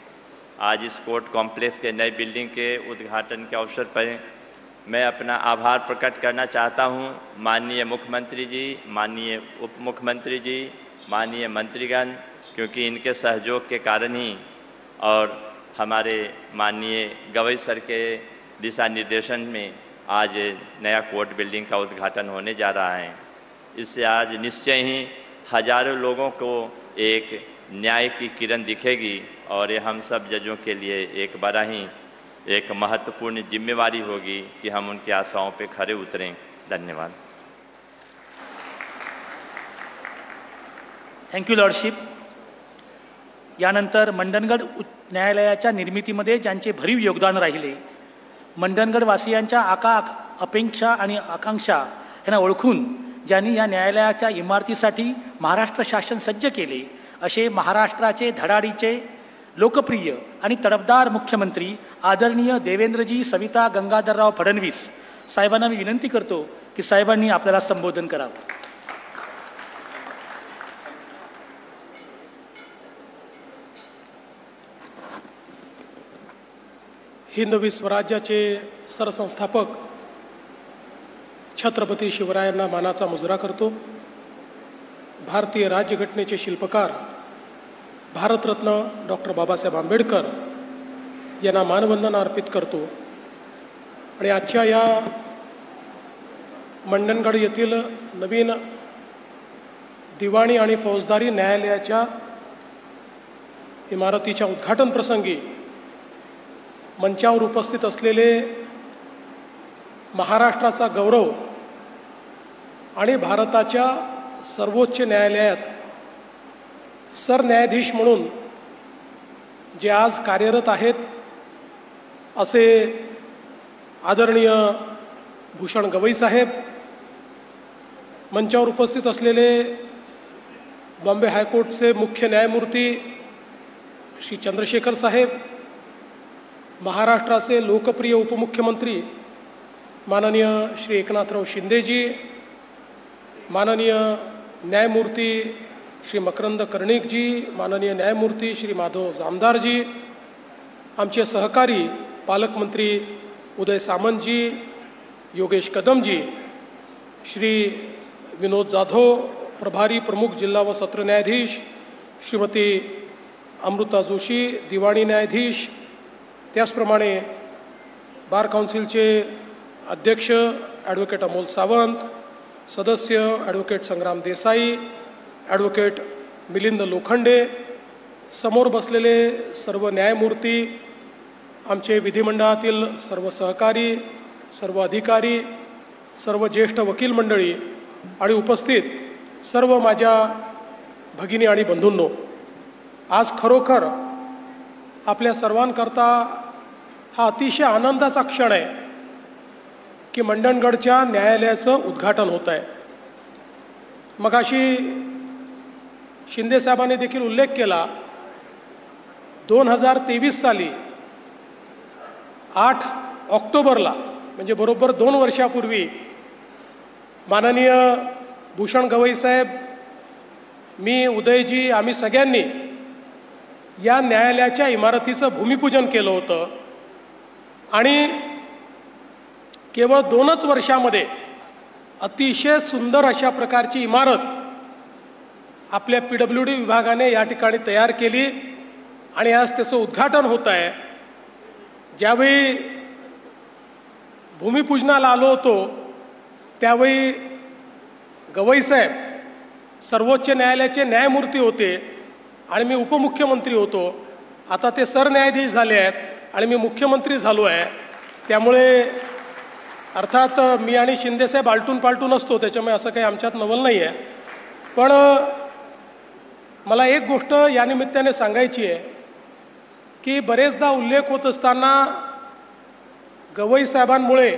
आज इस कोर्ट कॉम्प्लेक्स के नई बिल्डिंग के उद्घाटन के अवसर पर मैं अपना आभार प्रकट करना चाहता हूं माननीय मुख्यमंत्री जी, माननीय उप मुख्यमंत्री जी, माननीय मंत्रीगण, क्योंकि इनके सहयोग के कारण ही और हमारे माननीय गवई सर के दिशा निर्देशन में आज नया कोर्ट बिल्डिंग का उद्घाटन होने जा रहा है। इससे आज निश्चय ही हजारों लोगों को एक न्याय की किरण दिखेगी और ये हम सब जजों के लिए एक बड़ा ही एक महत्वपूर्ण जिम्मेवारी होगी कि हम उनकी आशाओं पे खरे उतरें। धन्यवाद। Thank you lordship. यानंतर मंडनगड न्यायालयाच्या निर्मितीमध्ये ज्यांचे भरीव योगदान राहिले, मंडनगड वासियांच्या अपेक्षा आणि आकांक्षा यांना ओळखून ज्यांनी या न्यायालयाच्या इमारतीसाठी महाराष्ट्र शासन सज्ज केले, असे महाराष्ट्राचे धडाडीचे लोकप्रिय आणि तडफदार मुख्यमंत्री आदरणीय देवेंद्रजी सविता गंगाधरराव फडणवीस साहेबांना मी विनंती करतो की साहेबांनी आपल्याला संबोधन करावं। हिंदवी स्वराज्याचे सरसंस्थापक छत्रपती शिवरायांना मानाचा मुजरा करतो। भारतीय राज्यघटनेचे शिल्पकार भारतरत्न डॉक्टर बाबासाहेब आंबेडकर यांना मानवंदना अर्पित करतो आणि आजच्या या मंडनगड येथील नवीन दिवाणी आणि फौजदारी न्यायालयाच्या इमारतीच्या उद्घाटन प्रसंगी मंचावर उपस्थित असलेले महाराष्ट्राचा गौरव आणि भारताच्या सर्वोच्च न्यायालयात सरन्यायाधीश म्हणून जे आज कार्यरत आहेत असे आदरणीय भूषण गवई साहेब, मंचावर उपस्थित असलेले बॉम्बे हायकोर्टचे मुख्य न्यायमूर्ती श्री चंद्रशेखर साहेब, महाराष्ट्राचे लोकप्रिय उपमुख्यमंत्री माननीय श्री एकनाथराव शिंदेजी, माननीय न्यायमूर्ती श्री मकरंद कर्णिकजी, माननीय न्यायमूर्ती श्री माधव जामदारजी, आमचे सहकारी पालकमंत्री उदय सामंतजी, योगेश कदमजी, श्री विनोद जाधव, प्रभारी प्रमुख जिल्हा व सत्र न्यायाधीश श्रीमती अमृता जोशी, दिवाणी न्यायाधीश, त्याचप्रमाणे बार काउन्सिलचे अध्यक्ष ॲडव्होकेट अमोल सावंत, सदस्य ॲडव्होकेट संग्राम देसाई, ॲडव्होकेट मिलिंद लोखंडे, समोर बसलेले सर्व न्यायमूर्ती, आमचे विधिमंडळातील सर्व सहकारी, सर्व अधिकारी, सर्व ज्येष्ठ वकील मंडळी आणि उपस्थित सर्व माझ्या भगिनी आणि बंधूंनो, आज खरोखर आपल्या सर्वांकरता हा अतिशय आनंदाचा क्षण आहे की मंडणगडच्या न्यायालयाचं उद्घाटन होत आहे. मगाशी शिंदे साहेबांनी देखील उल्लेख केला, 2023 साली 8 ऑक्टोबरला म्हणजे बरोबर 2 वर्षापूर्वी माननीय भूषण गवई साहेब, मी, उदयजी, आम्ही सगळ्यांनी या न्यायालयाच्या इमारतीचं भूमिपूजन केलं होतं आणि केवळ 2च वर्षामध्ये अतिशय सुंदर अशा प्रकारची इमारत आपल्या PWD विभागाने या ठिकाणी तयार केली आणि आज त्याचं उद्घाटन होत आहे. ज्यावेळी भूमिपूजनाला आलो होतो त्यावेळी गवई साहेब सर्वोच्च न्यायालयाचे न्यायमूर्ती होते आणि मी उपमुख्यमंत्री होतो. आता ते सरन्यायाधीश झाले आहेत आणि मी मुख्यमंत्री झालो आहे. त्यामुळे अर्थात मी आणि शिंदेसाहेब आलटून पालटून असतो, त्याच्यामुळे असं काही आमच्यात नवल नाही आहे. पण मला एक गोष्ट या निमित्ताने सांगायची आहे की बरेचदा उल्लेख होत असताना गवई साहेबांमुळे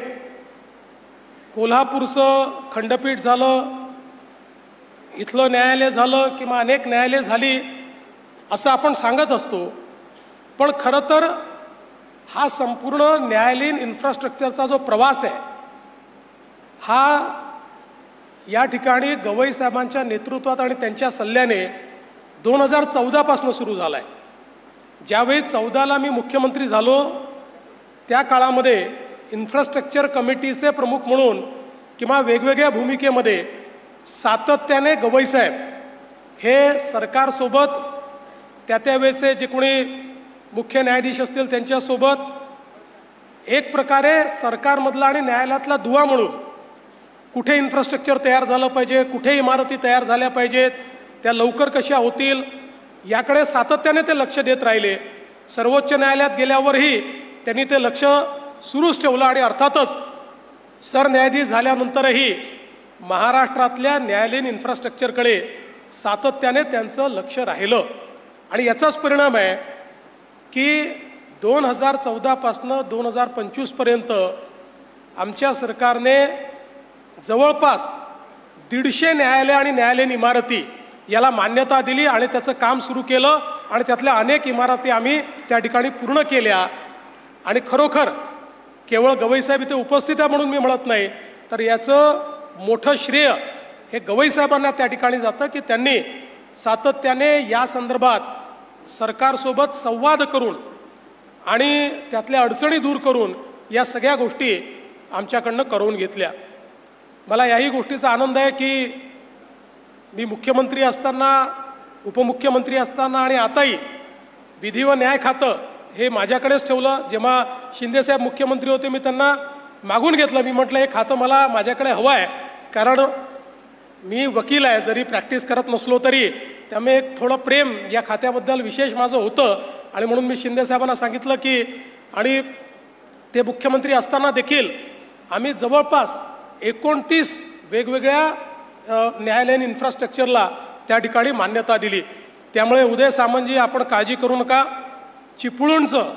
कोल्हापूरचं खंडपीठ झालं, इथलं न्यायालय झालं किंवा अनेक न्यायालय झाली असं आपण सांगत असतो. पण खरं तर हा संपूर्ण न्यायालयीन इन्फ्रास्ट्रक्चरचा जो प्रवास आहे हा या ठिकाणी गवई साहेबांच्या नेतृत्वात आणि त्यांच्या सल्ल्याने 2014 पासून सुरू झाला आहे. ज्यावेळी 14ला मी मुख्यमंत्री झालो त्या काळामध्ये इन्फ्रास्ट्रक्चर कमिटीचे प्रमुख म्हणून किंवा वेगवेगळ्या भूमिकेमध्ये सातत्याने गवई साहेब हे सरकारसोबत, त्यावेळेचे जे कोणी मुख्य न्यायाधीश असतील त्यांच्यासोबत एक प्रकारे सरकारमधला आणि न्यायालयातला दुवा म्हणून कुठे इन्फ्रास्ट्रक्चर तयार झालं पाहिजे, कुठे इमारती तयार झाल्या पाहिजेत, त्या लवकर कशा होतील याकडे सातत्याने ते लक्ष देत राहिले. सर्वोच्च न्यायालयात गेल्यावरही त्यांनी ते लक्ष सुरूच ठेवलं आणि अर्थातच सरन्यायाधीश झाल्यानंतरही महाराष्ट्रातल्या न्यायालयीन इन्फ्रास्ट्रक्चरकडे सातत्याने त्यांचं लक्ष राहिलं. आणि याचाच परिणाम आहे की 2014 पासून 2025 पर्यंत आमच्या सरकारने जवळपास 150 न्यायालय आणि न्यायालयीन इमारती याला मान्यता दिली आणि त्याचं काम सुरू केलं आणि त्यातल्या अनेक इमारती आम्ही त्या ठिकाणी पूर्ण केल्या. आणि खरोखर केवळ गवई साहेब इथे उपस्थित आहे म्हणून मी म्हणत नाही, तर याचं मोठं श्रेय हे गवई साहेबांना त्या ठिकाणी जातं की त्यांनी सातत्याने या संदर्भात सरकारसोबत संवाद करून आणि त्यातल्या अडचणी दूर करून या सगळ्या गोष्टी आमच्याकडनं करवून घेतल्या. मला याही गोष्टीचा आनंद आहे की मी मुख्यमंत्री असताना, उपमुख्यमंत्री असताना आणि आताही विधी व न्याय खातं हे माझ्याकडेच ठेवलं. जेव्हा शिंदेसाहेब मुख्यमंत्री होते मी त्यांना मागून घेतलं. मी म्हटलं हे खातं मला माझ्याकडे हवं आहे, कारण मी वकील आहे, जरी प्रॅक्टिस करत नसलो तरी त्यामुळे एक थोडं प्रेम या खात्याबद्दल विशेष माझं होतं. आणि म्हणून मी शिंदेसाहेबांना सांगितलं की, आणि ते मुख्यमंत्री असताना देखील आम्ही जवळपास 29 वेगवेगळ्या न्यायालयीन इन्फ्रास्ट्रक्चरला त्या ठिकाणी मान्यता दिली. त्यामुळे उदय सामंतजी आपण काळजी करू नका. चिपळूणचं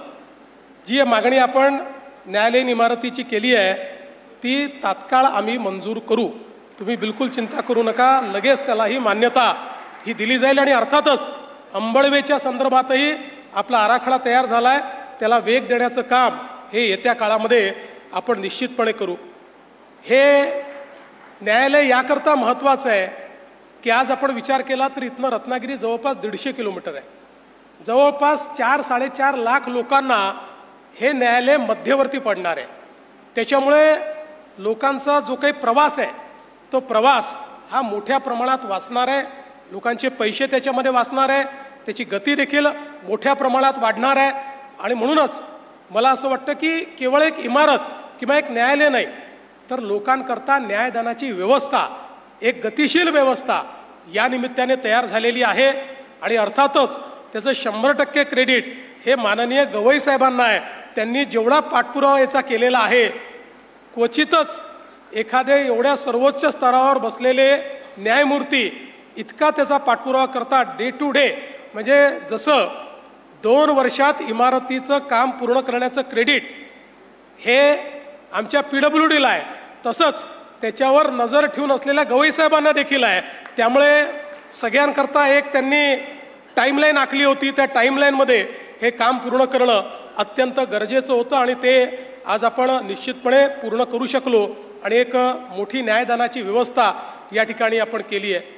जी मागणी आपण न्यायालयीन इमारतीची केली आहे ती तात्काळ आम्ही मंजूर करू. तुम्ही बिलकुल चिंता करू नका, लगेच त्याला ही मान्यता ही दिली जाईल. आणि अर्थातच अंबळवेच्या संदर्भातही आपला आराखडा तयार झाला आहे, त्याला वेग देण्याचं काम हे येत्या काळामध्ये आपण निश्चितपणे करू. हे न्यायालय याकरता महत्त्वाचं आहे की आज आपण विचार केला तर इथनं रत्नागिरी जवळपास 150 किलोमीटर आहे. जवळपास 4-4.5 लाख लोकांना हे न्यायालय मध्यवर्ती पडणार आहे. त्याच्यामुळे लोकांचा जो काही प्रवास आहे तो प्रवास हा मोठ्या प्रमाणात वाचणार आहे. लोकांचे पैसे त्याच्यामध्ये वाचणार आहे, त्याची गती देखील मोठ्या प्रमाणात वाढणार आहे. आणि म्हणूनच मला असं वाटतं की केवळ एक इमारत किंवा एक न्यायालय नाही, तर लोकांकरता न्यायदानाची व्यवस्था, एक गतिशील व्यवस्था या निमित्ताने तयार झालेली आहे. आणि अर्थातच त्याचं 100% क्रेडिट हे माननीय गवई साहेबांना आहे. त्यांनी जेवढा पाठपुरावा याचा केलेला आहे, क्वचितच एखादे एवढ्या सर्वोच्च स्तरावर बसलेले न्यायमूर्ती इतका त्याचा पाठपुरावा करतात डे टू डे. म्हणजे जसं 2 वर्षात इमारतीचं काम पूर्ण करण्याचं क्रेडिट हे आमच्या PWDला आहे, तसंच त्याच्यावर नजर ठेवून असलेल्या गवई साहेबांना देखील आहे. त्यामुळे सगळ्यांकरता एक त्यांनी टाईमलाईन आखली होती. त्या टाईमलाईनमध्ये हे काम पूर्ण करणं अत्यंत गरजेचं होतं आणि ते आज आपण निश्चितपणे पूर्ण करू शकलो आणि एक मोठी न्यायदानाची व्यवस्था या ठिकाणी आपण केली आहे.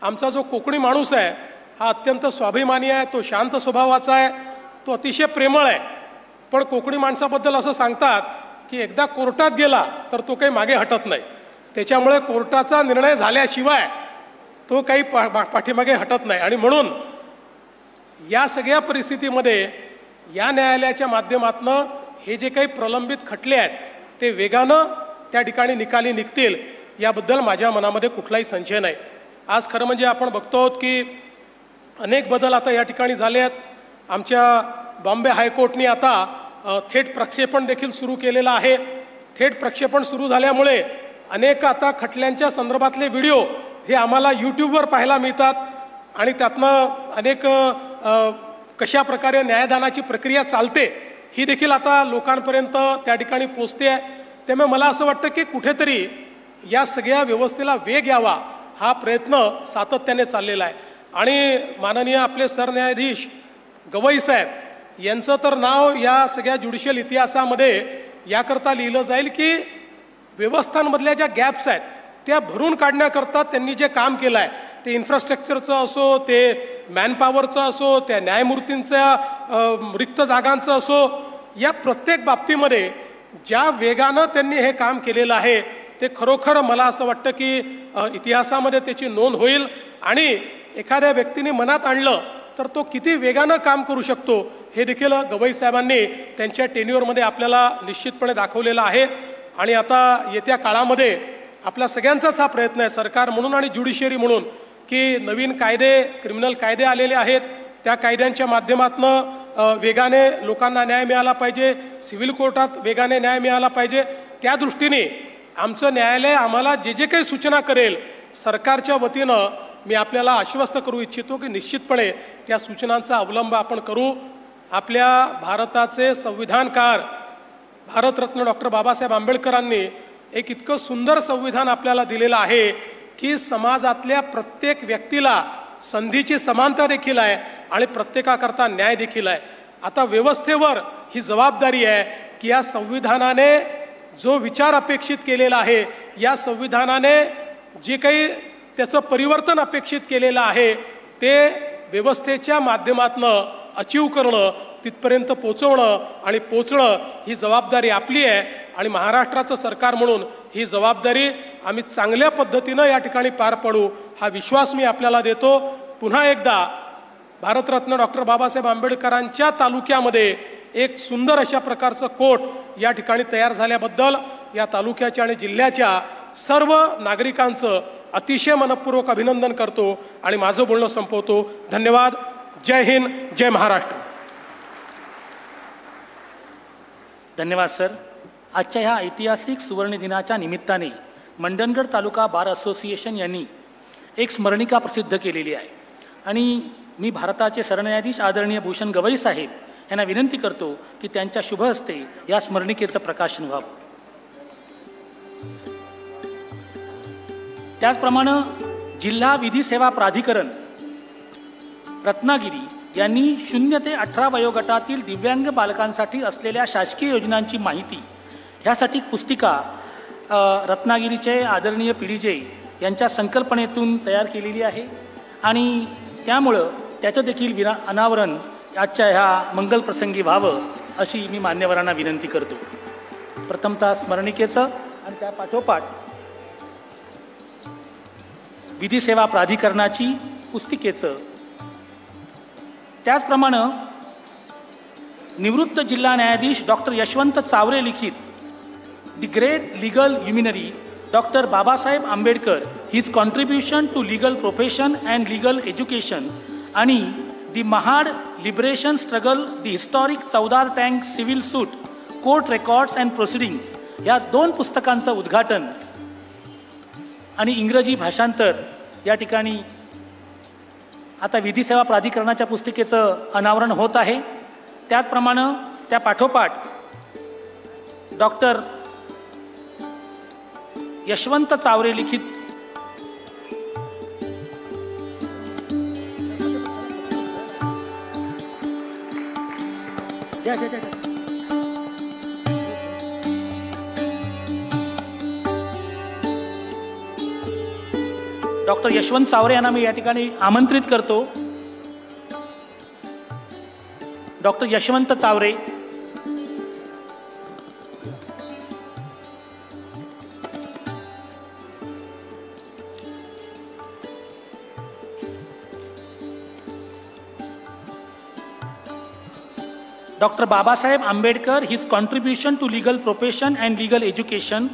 आमचा जो कोकणी माणूस आहे हा अत्यंत स्वाभिमानी आहे, तो शांत स्वभावाचा आहे, तो अतिशय प्रेमळ आहे. पण कोकणी माणसाबद्दल असं सांगतात की एकदा कोर्टात गेला तर तो काही मागे हटत नाही. त्याच्यामुळे कोर्टाचा निर्णय झाल्याशिवाय तो काही पाठीमागे हटत नाही. आणि म्हणून या सगळ्या परिस्थितीमध्ये या न्यायालयाच्या माध्यमातून हे जे काही प्रलंबित खटले आहेत ते वेगानं त्या ठिकाणी निकाली निघतील याबद्दल माझ्या मनामध्ये कुठलाही संशय नाही. आज खरं म्हणजे आपण बघतो की अनेक बदल आता या ठिकाणी झाले आहेत. आमच्या बॉम्बे हायकोर्टने आता थेट प्रक्षेपण देखील सुरू केलेलं आहे. थेट प्रक्षेपण सुरू झाल्यामुळे अनेक आता खटल्यांच्या संदर्भातले व्हिडिओ हे आम्हाला यूट्यूबवर पाहायला मिळतात आणि त्यातनं अनेक कशा प्रकारे न्यायदानाची प्रक्रिया चालते ही देखील आता लोकांपर्यंत त्या ठिकाणी पोचते आहे. त्यामुळे मला असं वाटतं की कुठेतरी या सगळ्या व्यवस्थेला वेग यावा हा प्रयत्न सातत्याने चाललेला आहे. आणि माननीय आपले सरन्यायाधीश गवई साहेब यांचं तर नाव या सगळ्या ज्युडिशियल इतिहासामध्ये याकरता लिहिलं जाईल की व्यवस्थांमधल्या ज्या गॅप्स आहेत त्या भरून काढण्याकरता त्यांनी जे काम केलं आहे, ते इन्फ्रास्ट्रक्चरचं असो, ते मॅनपॉवरचं असो, त्या न्यायमूर्तींच्या रिक्त जागांचं असो, या प्रत्येक बाबतीमध्ये ज्या वेगानं त्यांनी हे काम केलेलं आहे ते खरोखर मला असं वाटतं की इतिहासामध्ये त्याची नोंद होईल. आणि एखाद्या व्यक्तीने मनात आणलं तर तो किती वेगानं काम करू शकतो हे देखील गवई साहेबांनी त्यांच्या टेन्युअरमध्ये आपल्याला निश्चितपणे दाखवलेलं आहे. आणि आता येत्या काळामध्ये आपल्या सगळ्यांचाच हा प्रयत्न आहे, सरकार म्हणून आणि ज्युडिशियरी म्हणून, की नवीन कायदे, क्रिमिनल कायदे आलेले आहेत, त्या कायद्यांच्या माध्यमातून वेगाने लोकांना न्याय मिळाला पाहिजे, सिव्हिल कोर्टात वेगाने न्याय मिळाला पाहिजे. त्या दृष्टीने आमचं न्यायालय आम्हाला जे जे काही सूचना करेल सरकारच्या वतीनं मी आपल्याला आश्वस्त करू इच्छितो की निश्चितपणे त्या सूचनांचा अवलंब आपण करू. आपल्या भारताचे संविधानकार भारतरत्न डॉक्टर बाबासाहेब आंबेडकरांनी एक इतकं सुंदर संविधान आपल्याला दिलेलं आहे की समाजातल्या प्रत्येक व्यक्तीला संधीची समानता देखील आहे आणि प्रत्येकाकरता न्याय देखील आहे. आता व्यवस्थेवर ही जबाबदारी आहे की या संविधानाने जो विचार अपेक्षित केलेला आहे, या संविधानाने जे काही त्याचं परिवर्तन अपेक्षित केलेलं आहे ते व्यवस्थेच्या माध्यमातून अचीव करणं, तिथपर्यंत पोचवणं आणि पोचणं ही जबाबदारी आपली आहे. आणि महाराष्ट्राचं सरकार म्हणून ही जबाबदारी आम्ही चांगल्या पद्धतीनं या ठिकाणी पार पाडू हा विश्वास मी आपल्याला देतो. पुन्हा एकदा भारतरत्न डॉक्टर बाबासाहेब आंबेडकरांच्या तालुक्यामध्ये एक सुंदर अशा प्रकारचं कोर्ट या ठिकाणी तयार झाल्याबद्दल या तालुक्याच्या आणि जिल्ह्याच्या सर्व नागरिकांचं अतिशय मनपूर्वक अभिनंदन करतो आणि माझं बोलणं संपवतो. धन्यवाद. जय हिंद, जय महाराष्ट्र. धन्यवाद सर. आजच्या ह्या ऐतिहासिक सुवर्ण दिनाच्या निमित्ताने मंडणगड तालुका बार असोसिएशन यांनी एक स्मरणिका प्रसिद्ध केलेली आहे आणि मी भारताचे सरन्यायाधीश आदरणीय भूषण गवई साहेब यांना विनंती करतो की त्यांच्या शुभ हस्ते या स्मरणिकेचं प्रकाशन व्हावं. त्याचप्रमाणे जिल्हा विधी सेवा प्राधिकरण रत्नागिरी यांनी 0 ते 18 वयोगटातील दिव्यांग बालकांसाठी असलेल्या शासकीय योजनांची माहिती ह्यासाठी पुस्तिका रत्नागिरीचे आदरणीय PDJ यांच्या संकल्पनेतून तयार केलेली आहे आणि त्यामुळं त्याचं देखील अनावरण आजच्या ह्या मंगल प्रसंगी व्हावं अशी मी मान्यवरांना विनंती करतो. प्रथमतः स्मरणिकेचं आणि त्या पाठोपाठ विधी सेवा प्राधिकरणाची पुस्तिकेचं, त्याचप्रमाणे निवृत्त जिल्हा न्यायाधीश डॉक्टर यशवंत चावरे लिखित the great legal luminary doctor Babasaheb Ambedkar his contribution to legal profession and legal education आणि the Mahad liberation struggle the historic Chowdar tank civil suit court records and proceedings या 2 पुस्तकांचं उद्घाटन आणि इंग्रजी भाषांतर या ठिकाणी आता विधी सेवा प्राधिकरणाच्या पुस्तिकेचं अनावरण होत आहे. त्याचप्रमाणे त्या पाठोपाठ डॉक्टर यशवंत चावरे लिखित डॉक्टर यशवंत चावरे यांना मी या ठिकाणी आमंत्रित करतो. Doctor Yashwant Chaware. Doctor Babasaheb Ambedkar his contribution to legal profession and legal education.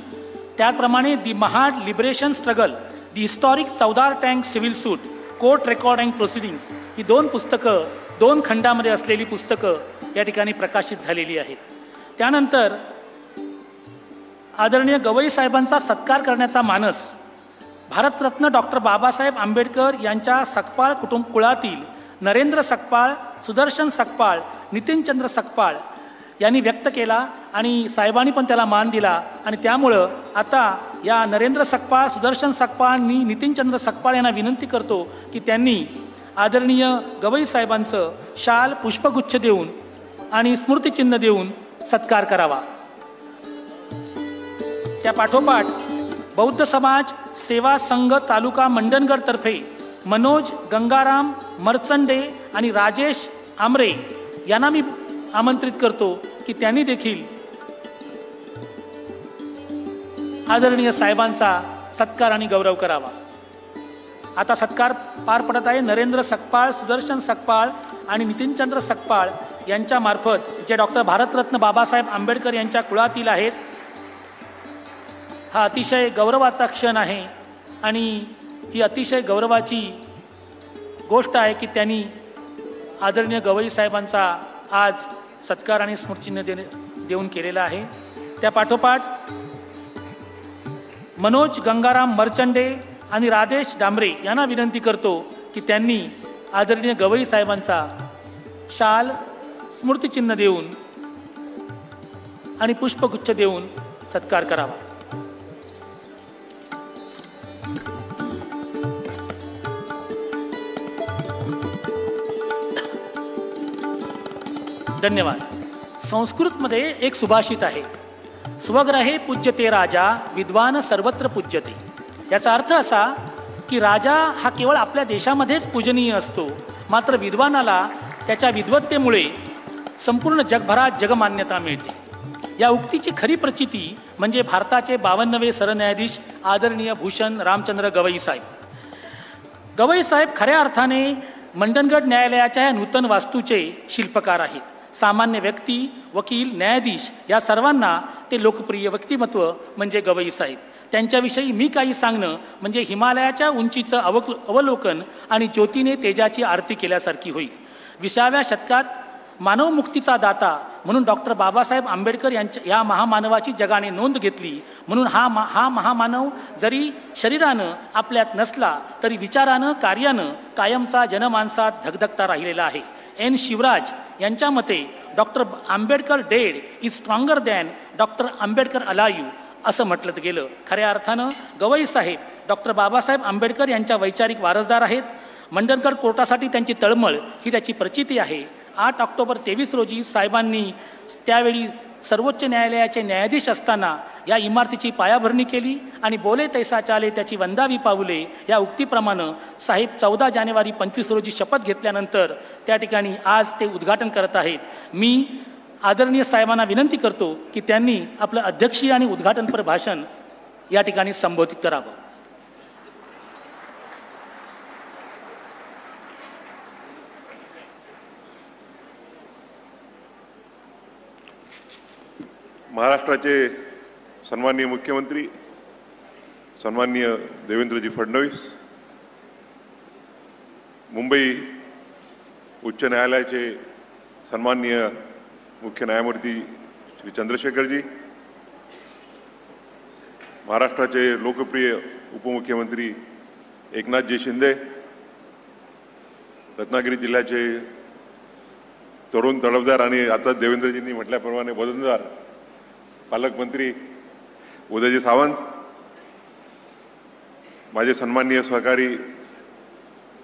त्याचप्रमाणे the Mahad liberation struggle the historic Chowdar tank civil suit court record and proceedings ही 2 पुस्तकं 2 खंडामध्ये असलेली पुस्तकं या ठिकाणी प्रकाशित झालेली आहेत. त्यानंतर आदरणीय गवई साहेबांचा सत्कार करण्याचा मानस भारतरत्न डॉक्टर बाबासाहेब आंबेडकर यांच्या सकपाळ कुळातील नरेंद्र सकपाळ, सुदर्शन सकपाळ, नितीनचंद्र सकपाळ यांनी व्यक्त केला आणि साहेबांनी पण त्याला मान दिला. आणि त्यामुळं आता या नरेंद्र सकपाळ, सुदर्शन सकपाळ आणि नितीनचंद्र सकपाळ यांना विनंती करतो की त्यांनी आदरणीय गवई साहेबांचं शाल, पुष्पगुच्छ देऊन आणि स्मृतिचिन्ह देऊन सत्कार करावा. त्या पाठोपाठ बौद्ध समाज सेवा संघ तालुका मंडणगड तर्फे मनोज गंगाराम मरचंडे आणि राजेश आमरे यांना मी आमंत्रित करतो की त्यांनी देखील आदरणीय साहेबांचा सत्कार आणि गौरव करावा. आता सत्कार पार पडत आहे. नरेंद्र सकपाळ, सुदर्शन सकपाळ आणि नितीनचंद्र सकपाळ यांच्या मार्फत जे डॉक्टर भारतरत्न बाबासाहेब आंबेडकर यांच्या कुळातील आहेत. हा अतिशय गौरवाचा क्षण आहे आणि ही अतिशय गौरवाची गोष्ट आहे की त्यांनी आदरणीय गवई साहेबांचा आज सत्कार आणि स्मृतिचिन्ह देऊन केलेला आहे. त्या पाठोपाठ मनोज गंगाराम मरचंडे आणि राजेश डांबरे यांना विनंती करतो की त्यांनी आदरणीय गवई साहेबांचा शाल, स्मृतिचिन्ह देऊन आणि पुष्पगुच्छ देऊन सत्कार करावा. धन्यवाद. संस्कृतमध्ये एक सुभाषित आहे, स्वग्रहे पूज्यते राजा विद्वान सर्वत्र पूज्यते. याचा अर्थ असा की राजा हा केवळ आपल्या देशामध्येच पूजनीय असतो, मात्र विद्वानाला त्याच्या विद्वत्तेमुळे संपूर्ण जगभरात जगमान्यता मिळते. या उक्तीची खरी प्रचिती म्हणजे भारताचे 52वे सरन्यायाधीश आदरणीय भूषण रामचंद्र गवई साहेब. गवई साहेब खऱ्या अर्थाने मंडणगड न्यायालयाच्या या नूतन वास्तूचे शिल्पकार आहेत. सामान्य व्यक्ती, वकील, न्यायाधीश या सर्वांना ते लोकप्रिय व्यक्तिमत्व म्हणजे गवई साहेब. त्यांच्याविषयी मी काही सांगणं म्हणजे हिमालयाच्या उंचीचं अवलोकन आणि ज्योतीने तेजाची आरती केल्यासारखी होईल. 20व्या शतकात मानवमुक्तीचा दाता म्हणून डॉक्टर बाबासाहेब आंबेडकर यांच्या या महामानवाची जगाने नोंद घेतली. म्हणून हा महामानव जरी शरीरानं आपल्यात नसला तरी विचारानं, कार्यानं कायमचा जनमानसात धगधगता राहिलेला आहे. एन शिवराज यांच्या मते doctor Ambedkar dead is stronger than doctor Ambedkar alive असं म्हटलं गेलं. खऱ्या अर्थानं गवई साहेब डॉक्टर बाबासाहेब आंबेडकर यांच्या वैचारिक वारसदार आहेत. मंडणगड कोर्टासाठी त्यांची तळमळ ही त्याची प्रचिती आहे. 8 ऑक्टोबर 23 रोजी साहेबांनी त्यावेळी सर्वोच्च न्यायालयाचे न्यायाधीश असताना या इमारतीची पायाभरणी केली आणि बोले तैसा चाले त्याची वंदावी पाऊले या उक्तीप्रमाणे साहेब 14 जानेवारी 25 रोजी शपथ घेतल्यानंतर त्या ठिकाणी आज ते उद्घाटन करत आहेत. मी आदरणीय साहेबांना विनंती करतो की त्यांनी आपलं अध्यक्षीय आणि उद्घाटनपर भाषण या ठिकाणी संबोधित करावं. महाराष्ट्राचे सन्माननीय मुख्यमंत्री सन्माननीय देवेंद्रजी फडणवीस, मुंबई उच्च न्यायालयाचे सन्माननीय मुख्य न्यायमूर्ती श्री चंद्रशेखरजी, महाराष्ट्राचे लोकप्रिय उपमुख्यमंत्री एकनाथजी शिंदे, रत्नागिरी जिल्ह्याचे तरुण तडफदार आणि आता देवेंद्रजींनी म्हटल्याप्रमाणे वजनदार पालकमंत्री उदयजी सावंत, माझे सन्माननीय सहकारी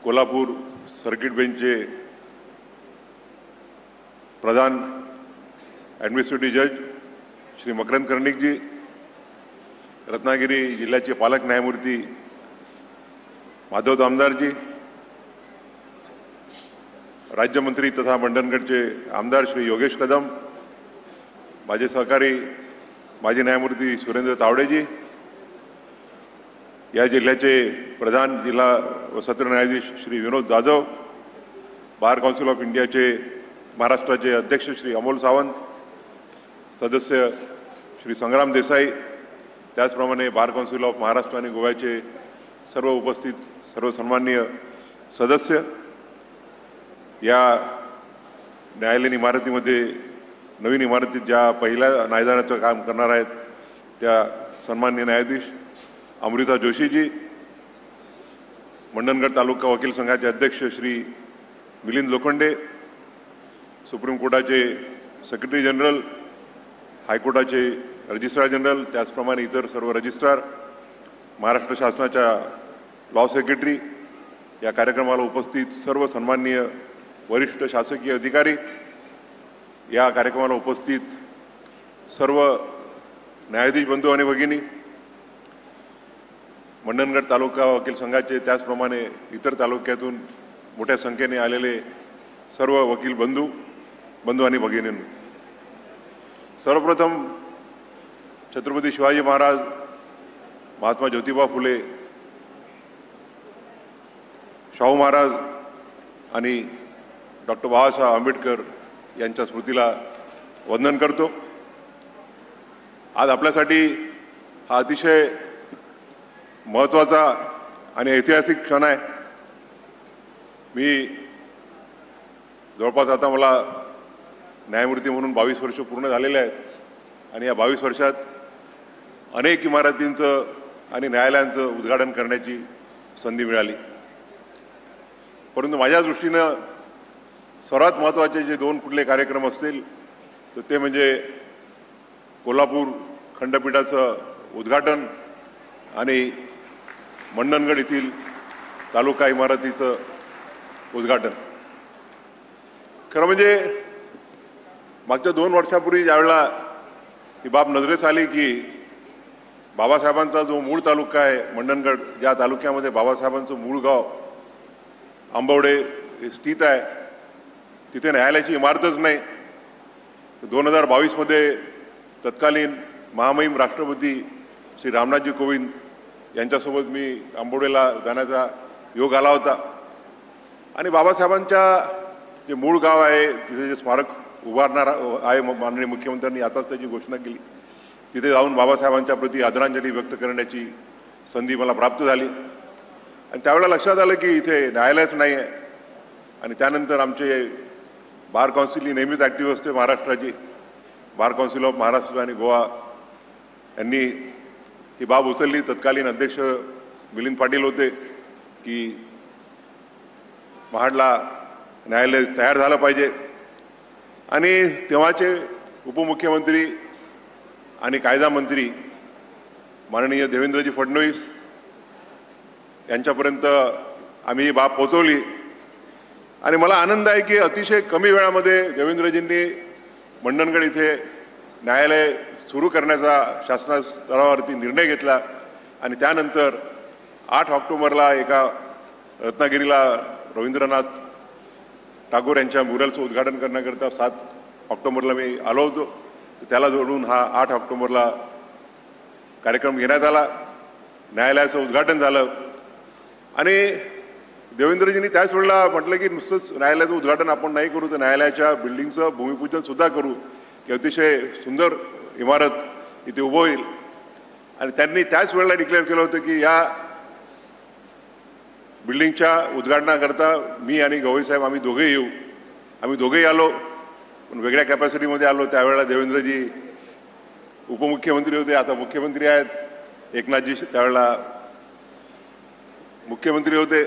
कोल्हापूर सर्किट बेंचचे प्रधान ॲडमिनिस्ट्रेटिव्ह जज श्री मकरंद कर्णिकजी, रत्नागिरी जिल्ह्याचे पालक न्यायमूर्ती माधव दामदारजी, राज्यमंत्री तथा मंडणगडचे आमदार श्री योगेश कदम, माझे सहकारी माजी न्यायमूर्ती सुरेंद्र तावडेजी, या जिल्ह्याचे प्रधान जिल्हा व सत्र न्यायाधीश श्री विनोद जाधव, बार काउन्सिल ऑफ इंडियाचे महाराष्ट्राचे अध्यक्ष श्री अमोल सावंत, सदस्य श्री संग्राम देसाई, त्याचप्रमाणे बार काउन्सिल ऑफ महाराष्ट्र आणि गोव्याचे सर्व उपस्थित सर्व सन्माननीय सदस्य, या न्यायालयीन इमारतीमध्ये नवीन इमारतीत ज्या पहिल्या न्यायदानाचं काम करणार आहेत त्या सन्माननीय न्यायाधीश अमृता जोशीजी, मंडणगड तालुका वकील संघाचे अध्यक्ष श्री मिलिंद लोखंडे, सुप्रीम कोर्टाचे सेक्रेटरी जनरल, हायकोर्टाचे रजिस्ट्रार जनरल, त्याचप्रमाणे इतर सर्व रजिस्ट्रार, महाराष्ट्र शासनाच्या लॉ सेक्रेटरी, या कार्यक्रमाला उपस्थित सर्व सन्माननीय वरिष्ठ शासकीय अधिकारी, या कार्यक्रमाला उपस्थित सर्व न्यायाधीश बंधू आणि भगिनी, मंडणगड तालुका वकील संघाचे त्याचप्रमाणे इतर तालुक्यातून मोठ्या संख्येने आलेले सर्व वकील बंधू आणि भगिनींनो, सर्वप्रथम छत्रपती शिवाजी महाराज, महात्मा ज्योतिबा फुले, शाहू महाराज आणि डॉक्टर बाबासाहेब आंबेडकर यांच्या स्मृतीला वंदन करतो. आज आपल्यासाठी हा अतिशय महत्त्वाचा आणि ऐतिहासिक क्षण आहे. मी जवळपास आता मला न्यायमूर्ती म्हणून 22 वर्ष पूर्ण झालेले आहेत आणि या 22 वर्षात अनेक इमारतींचं आणि न्यायालयांचं उद्घाटन करण्याची संधी मिळाली. परंतु माझ्या दृष्टीनं सर्वात महत्त्वाचे जे दोन कुठले कार्यक्रम असतील तर ते म्हणजे कोल्हापूर खंडपीठाचं उद्घाटन आणि मंडणगड येथील तालुका इमारतीचं उद्घाटन. खरं म्हणजे मागच्या 2 वर्षापूर्वी ज्यावेळेला ही बाब नजरेस आली की बाबासाहेबांचा जो मूळ तालुका आहे मंडणगड, ज्या तालुक्यामध्ये बाबासाहेबांचं मूळ गाव आंबवडे स्थित आहे, तिथे न्यायालयाची इमारतच नाही. 2022मध्ये तत्कालीन महामहिम राष्ट्रपती श्री रामनाथजी कोविंद यांच्यासोबत मी आंबवडेला जाण्याचा योग आला होता आणि बाबासाहेबांच्या जे मूळ गाव आहे तिथे जे स्मारक उभारणार आहे, माननीय मुख्यमंत्र्यांनी आताच त्याची घोषणा केली, तिथे जाऊन बाबासाहेबांच्या प्रती आदरांजली व्यक्त करण्याची संधी मला प्राप्त झाली. आणि त्यावेळेला लक्षात आलं की इथे न्यायालयच नाही आहे. आणि त्यानंतर आमचे बार काउन्सिल ही नेहमीच ॲक्टिव्ह असते महाराष्ट्राची, बार काउन्सिल ऑफ महाराष्ट्र आणि गोवा यांनी ही बाब उचलली. तत्कालीन अध्यक्ष मिलिंद पाटील होते की महाडला न्यायालय तयार झालं पाहिजे आणि तेव्हाचे उपमुख्यमंत्री आणि कायदा मंत्री माननीय देवेंद्रजी फडणवीस यांच्यापर्यंत आम्ही ही बाब पोहोचवली. आणि मला आनंद आहे की अतिशय कमी वेळामध्ये देवेंद्रजींनी मंडणगड इथे न्यायालय सुरू करण्याचा शासना स्तरावरती निर्णय घेतला आणि त्यानंतर 8 ऑक्टोबरला एका रत्नागिरीला रवींद्रनाथ टागोर यांच्या म्युरलचं उद्घाटन करण्याकरता 7 ऑक्टोबरला मी आलो होतो. तर त्याला जोडून हा 8 ऑक्टोबरला कार्यक्रम घेण्यात आला. न्यायालयाचं उद्घाटन झालं आणि देवेंद्रजींनी त्याच वेळेला म्हटलं की नुसतंच न्यायालयाचं उद्घाटन आपण नाही करू तर न्यायालयाच्या बिल्डिंगचं भूमिपूजन सुद्धा करू की अतिशय सुंदर इमारत इथे उभं होईल. आणि त्यांनी त्याच वेळेला डिक्लेअर केलं होतं की या बिल्डिंगच्या उद्घाटनाकरता मी आणि गवई साहेब आम्ही दोघे येऊ आम्ही दोघेही आलो, पण वेगळ्या कॅपॅसिटीमध्ये आलो. त्यावेळेला देवेंद्रजी उपमुख्यमंत्री होते, आता मुख्यमंत्री आहेत. एकनाथजी त्यावेळेला मुख्यमंत्री होते.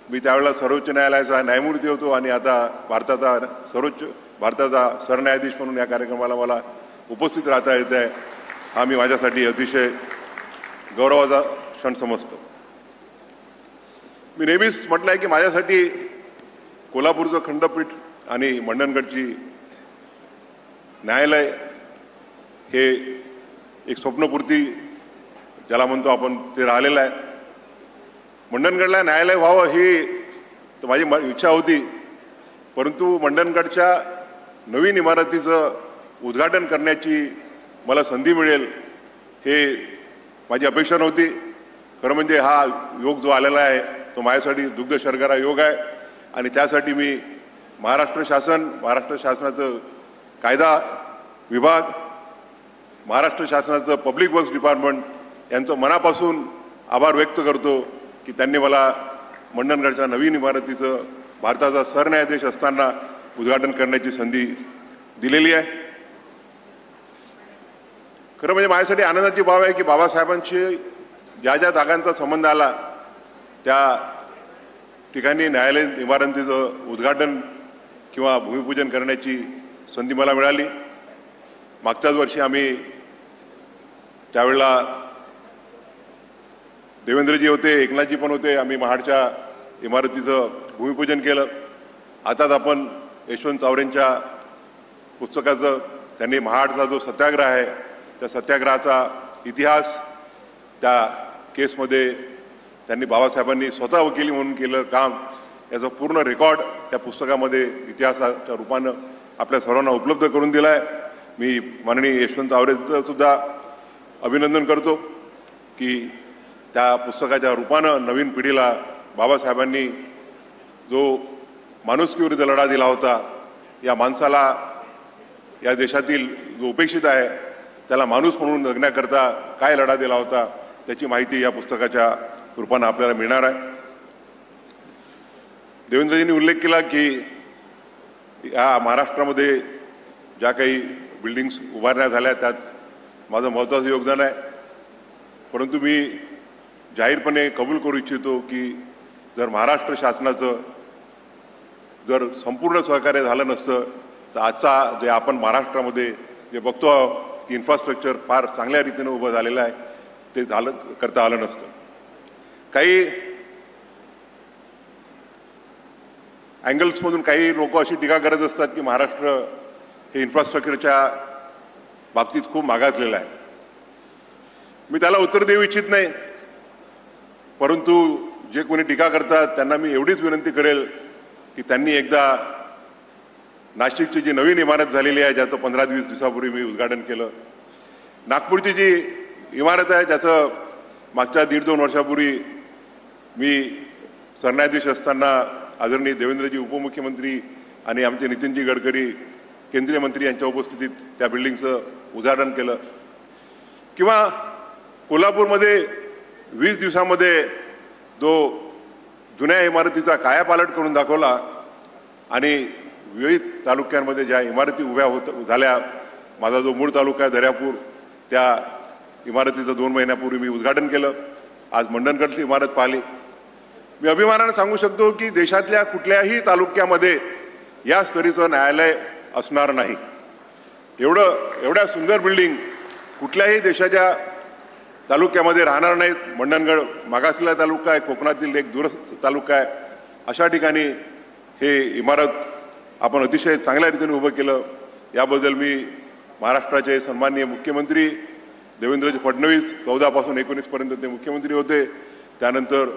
मी त्यावेळेला सर्वोच्च न्यायालयाचा न्यायमूर्ती होतो आणि आता भारताचा सरन्यायाधीश म्हणून या कार्यक्रमाला मला उपस्थित राहता येत आहे. हा मी माझ्यासाठी अतिशय गौरवाचा क्षण समजतो. मी नेहमीच म्हटलं आहे की माझ्यासाठी कोल्हापूरचं खंडपीठ आणि मंडणगडची न्यायालय हे एक स्वप्नपूर्ती ज्याला म्हणतो आपण ते राहिलेलं आहे. मंडणगडला न्यायालय व्हावं ही तर माझी इच्छा होती, परंतु मंडणगडच्या नवीन इमारतीचं उद्घाटन करण्याची मला संधी मिळेल हे माझी अपेक्षा नव्हती. खरं म्हणजे हा योग जो आलेला आहे तो माझ्यासाठी दुग्ध शर्करा योग आहे आणि त्यासाठी मी महाराष्ट्र शासनाचं कायदा विभाग, महाराष्ट्र शासनाचं पब्लिक वर्क्स डिपार्टमेंट यांचं मनापासून आभार व्यक्त करतो की त्यांनी मला मंडणगडच्या नवीन इमारतीचं भारताचा सरन्यायाधीश असताना उद्घाटन करण्याची संधी दिलेली आहे. खरं म्हणजे माझ्यासाठी आनंदाची बाब आहे की बाबासाहेबांशी ज्या ज्या जागांचा संबंध आला त्या ठिकाणी न्यायालयीन इमारतीचं उद्घाटन किंवा भूमिपूजन करण्याची संधी मला मिळाली. मागच्याच वर्षी आम्ही त्यावेळेला देवेंद्रजी होते, एकनाथजी पण होते, आम्ही महाडच्या इमारतीचं भूमिपूजन केलं. आताच आपण यशवंत चावरेंच्या पुस्तकाचं त्यांनी महाडचा जो सत्याग्रह आहे त्या सत्याग्रहाचा इतिहास त्या केसमध्ये त्यांनी बाबासाहेबांनी स्वतः वकिली म्हणून केलं काम याचं पूर्ण रेकॉर्ड त्या पुस्तकामध्ये इतिहासाच्या रूपानं आपल्या सर्वांना उपलब्ध करून दिला आहे. मी माननीय यशवंत चावरेंचं सुद्धा अभिनंदन करतो की त्या पुस्तकाच्या रूपानं नवीन पिढीला बाबासाहेबांनी जो माणुसकीविरुद्ध लढा दिला होता, या माणसाला या देशातील जो उपेक्षित आहे त्याला माणूस म्हणून जगण्याकरता काय लढा दिला होता त्याची माहिती या पुस्तकाच्या रूपानं आपल्याला मिळणार आहे. देवेंद्रजींनी उल्लेख केला की या महाराष्ट्रामध्ये ज्या काही बिल्डिंग्स उभारण्या झाल्या त्यात माझं महत्त्वाचं योगदान आहे, परंतु मी जाहीरपणे कबूल करू इच्छितो की जर महाराष्ट्र शासनाचं जर संपूर्ण सहकार्य झालं नसतं तर आजचा जे आपण महाराष्ट्रामध्ये जे बघतो की इन्फ्रास्ट्रक्चर फार चांगल्या रीतीनं उभं झालेलं आहे ते करता आलं नसतं. काही अँगल्समधून काही लोक अशी टीका करत असतात की महाराष्ट्र हे इन्फ्रास्ट्रक्चरच्या बाबतीत खूप मागासलेलं आहे. मी त्याला उत्तर देऊ इच्छित नाही, परंतु जे कोणी टीका करतात त्यांना मी एवढीच विनंती करेल की त्यांनी एकदा नाशिकची जी नवीन इमारत झालेली आहे ज्याचं 15-20 दिवसापूर्वी मी उद्घाटन केलं, नागपूरची जी इमारत आहे ज्याचं मागच्या 1.5-2 वर्षापूर्वी मी सरन्यायाधीश असताना आदरणीय देवेंद्रजी उपमुख्यमंत्री आणि आमचे नितीनजी गडकरी केंद्रीय मंत्री यांच्या उपस्थितीत त्या बिल्डिंगचं उद्घाटन केलं, किंवा कोल्हापूरमध्ये 20 दिवसामध्ये जो जुन्या इमारतीचा कायापालट करून दाखवला आणि विविध तालुक्यांमध्ये ज्या इमारती उभ्या झाल्या, माझा जो मूळ तालुका आहे दर्यापूर त्या इमारतीचं 2 महिन्यापूर्वी मी उद्घाटन केलं. आज मंडणगडची इमारत पाहिली. मी अभिमानाने सांगू शकतो की देशातल्या कुठल्याही तालुक्यामध्ये या स्तरीचं न्यायालय असणार नाही. एवढ्या सुंदर बिल्डिंग कुठल्याही देशाच्या तालुक्यामध्ये राहणार नाहीत. मंडणगड मागासलेला तालुका आहे, कोकणातील एक दूरस्थ तालुका आहे, अशा ठिकाणी हे इमारत आपण अतिशय चांगल्या रीतीने उभं केलं. याबद्दल मी महाराष्ट्राचे सन्माननीय मुख्यमंत्री देवेंद्रजी फडणवीस 14 पासून 19 पर्यंत ते मुख्यमंत्री होते, त्यानंतर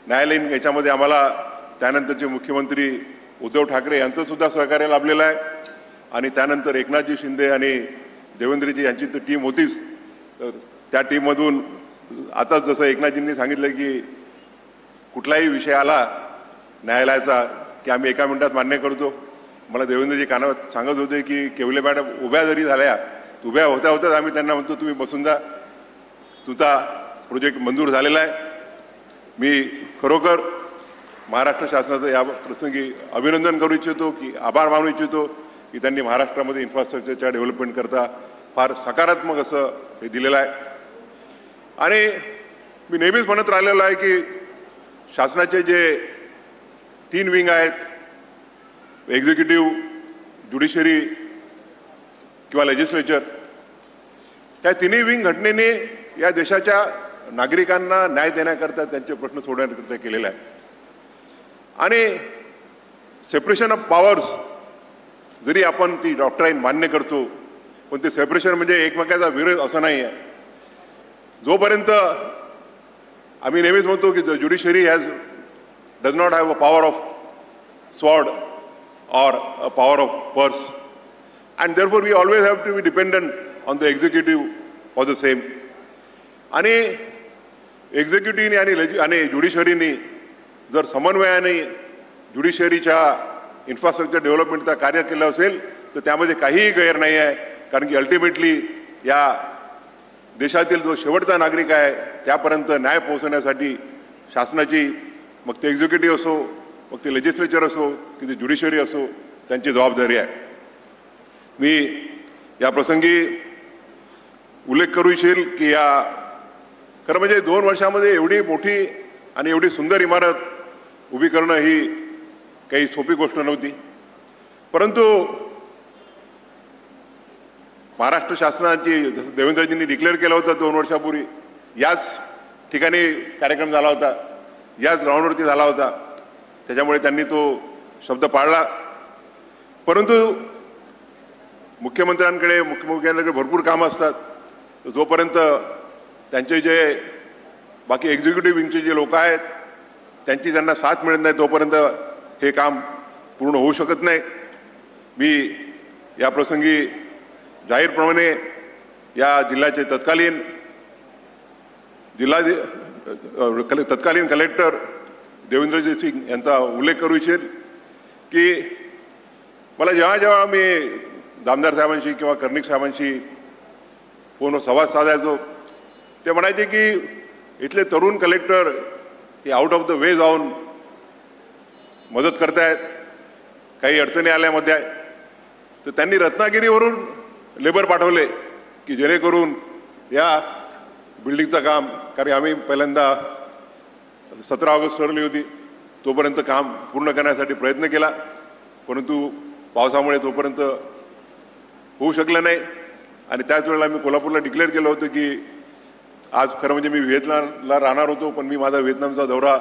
न्यायालयीन याच्यामध्ये आम्हाला त्यानंतरचे मुख्यमंत्री उद्धव ठाकरे यांचं सुद्धा सहकार्य लाभलेलं आहे, आणि त्यानंतर एकनाथजी शिंदे आणि देवेंद्रजी यांची तर टीम होतीच. तर त्या टीममधून आताच जसं एकनाथजींनी सांगितलं की कुठलाही विषय आला न्यायालयाचा की आम्ही 1 मिनिटात मान्य करतो. मला देवेंद्रजी कानात सांगत होते की केवले मॅडम उभ्या जरी झाल्या, उभ्या होत्याच आम्ही त्यांना म्हणतो तुम्ही बसून जा, तुमचा प्रोजेक्ट मंजूर झालेला आहे. मी खरोखर महाराष्ट्र शासनाचं या प्रसंगी अभिनंदन करू इच्छितो, की आभार मानू इच्छितो की त्यांनी महाराष्ट्रामध्ये इन्फ्रास्ट्रक्चरच्या डेव्हलपमेंट करता फार सकारात्मक असं हे दिलेलं आहे. आणि मी नेहमीच म्हणत राहिलेलो आहे की शासनाचे जे 3 विंग आहेत, एक्झिक्युटिव्ह, ज्युडिशरी किंवा लेजिस्लेचर, त्या तिन्ही विंग घटनेने या देशाच्या नागरिकांना न्याय देण्याकरता, त्यांचे प्रश्न सोडवण्याकरता केलेला आहे. आणि सेपरेशन ऑफ पॉवर्स जरी आपण ती डॉक्ट्राईन मान्य करतो, पण ते सेपरेशन म्हणजे एकमेकाचा विरोध असं नाही आहे. जोपर्यंत आम्ही नेहमीच म्हणतो की judiciary does not have a power of sword or a power of purse, and therefore we always have to be dependent on the executive for the same. आणि एक्झिक्युटिव्हनी आणि ज्युडिशरीनी जर समन्वयाने ज्युडिशरीच्या इन्फ्रास्ट्रक्चर डेव्हलपमेंटचं कार्य केलं असेल तर त्यामध्ये काहीही गैर नाही आहे. कारण की अल्टिमेटली या देशातील जो शेवटचा नागरिक आहे त्यापर्यंत न्याय पोहोचवण्यासाठी शासनाची, मग ते एक्झिक्युटिव्ह असो, मग ते लेजिस्लेचर असो, की ते ज्युडिशरी असो, त्यांची जबाबदारी आहे. मी या प्रसंगी उल्लेख करू इच्छेल की या खरं म्हणजे 2 वर्षामध्ये एवढी मोठी आणि एवढी सुंदर इमारत उभी करणं ही काही सोपी गोष्ट नव्हती. परंतु महाराष्ट्र शासनाची, जसं देवेंद्रजींनी डिक्लेअर केलं होतं 2 वर्षापूर्वी, याच ठिकाणी कार्यक्रम झाला होता, याच ग्राउंडवरती झाला होता, त्याच्यामुळे त्यांनी तो शब्द पाळला. परंतु मुख्यमंत्र्यांकडे भरपूर कामं असतात. जोपर्यंत त्यांचे जे बाकी एक्झिक्युटिव्ह विंगचे जे लोक आहेत त्यांची त्यांना साथ मिळत नाही तोपर्यंत हे काम पूर्ण होऊ शकत नाही. मी या प्रसंगी जाहीरप्रमाणे या जिल्ह्याचे तत्कालीन कलेक्टर देवेंद्रजी सिंग यांचा उल्लेख करू इच्छेल की मला जेव्हा मी जामदार साहेबांशी किंवा कर्णिक साहेबांशी फोनवर संवाद साधायचो ते म्हणायचे की इथले तरुण कलेक्टर हे आउट ऑफ द वे जाऊन मदत करतायत, काही अडचणी आल्यामध्ये आहे. तर त्यांनी रत्नागिरीवरून लेबर पाठवले की जेणेकरून या बिल्डिंगचं काम, कारण आम्ही पहिल्यांदा 17 ऑगस्ट ठरवली होती, तोपर्यंत काम पूर्ण करण्यासाठी प्रयत्न केला, परंतु पावसामुळे तोपर्यंत होऊ शकलं नाही. आणि त्याच वेळेला मी कोल्हापूरला डिक्लेअर केलं होतं की आज खरं म्हणजे मी व्हिएतनामला राहणार होतो, पण मी माझा व्हिएतनामचा दौरा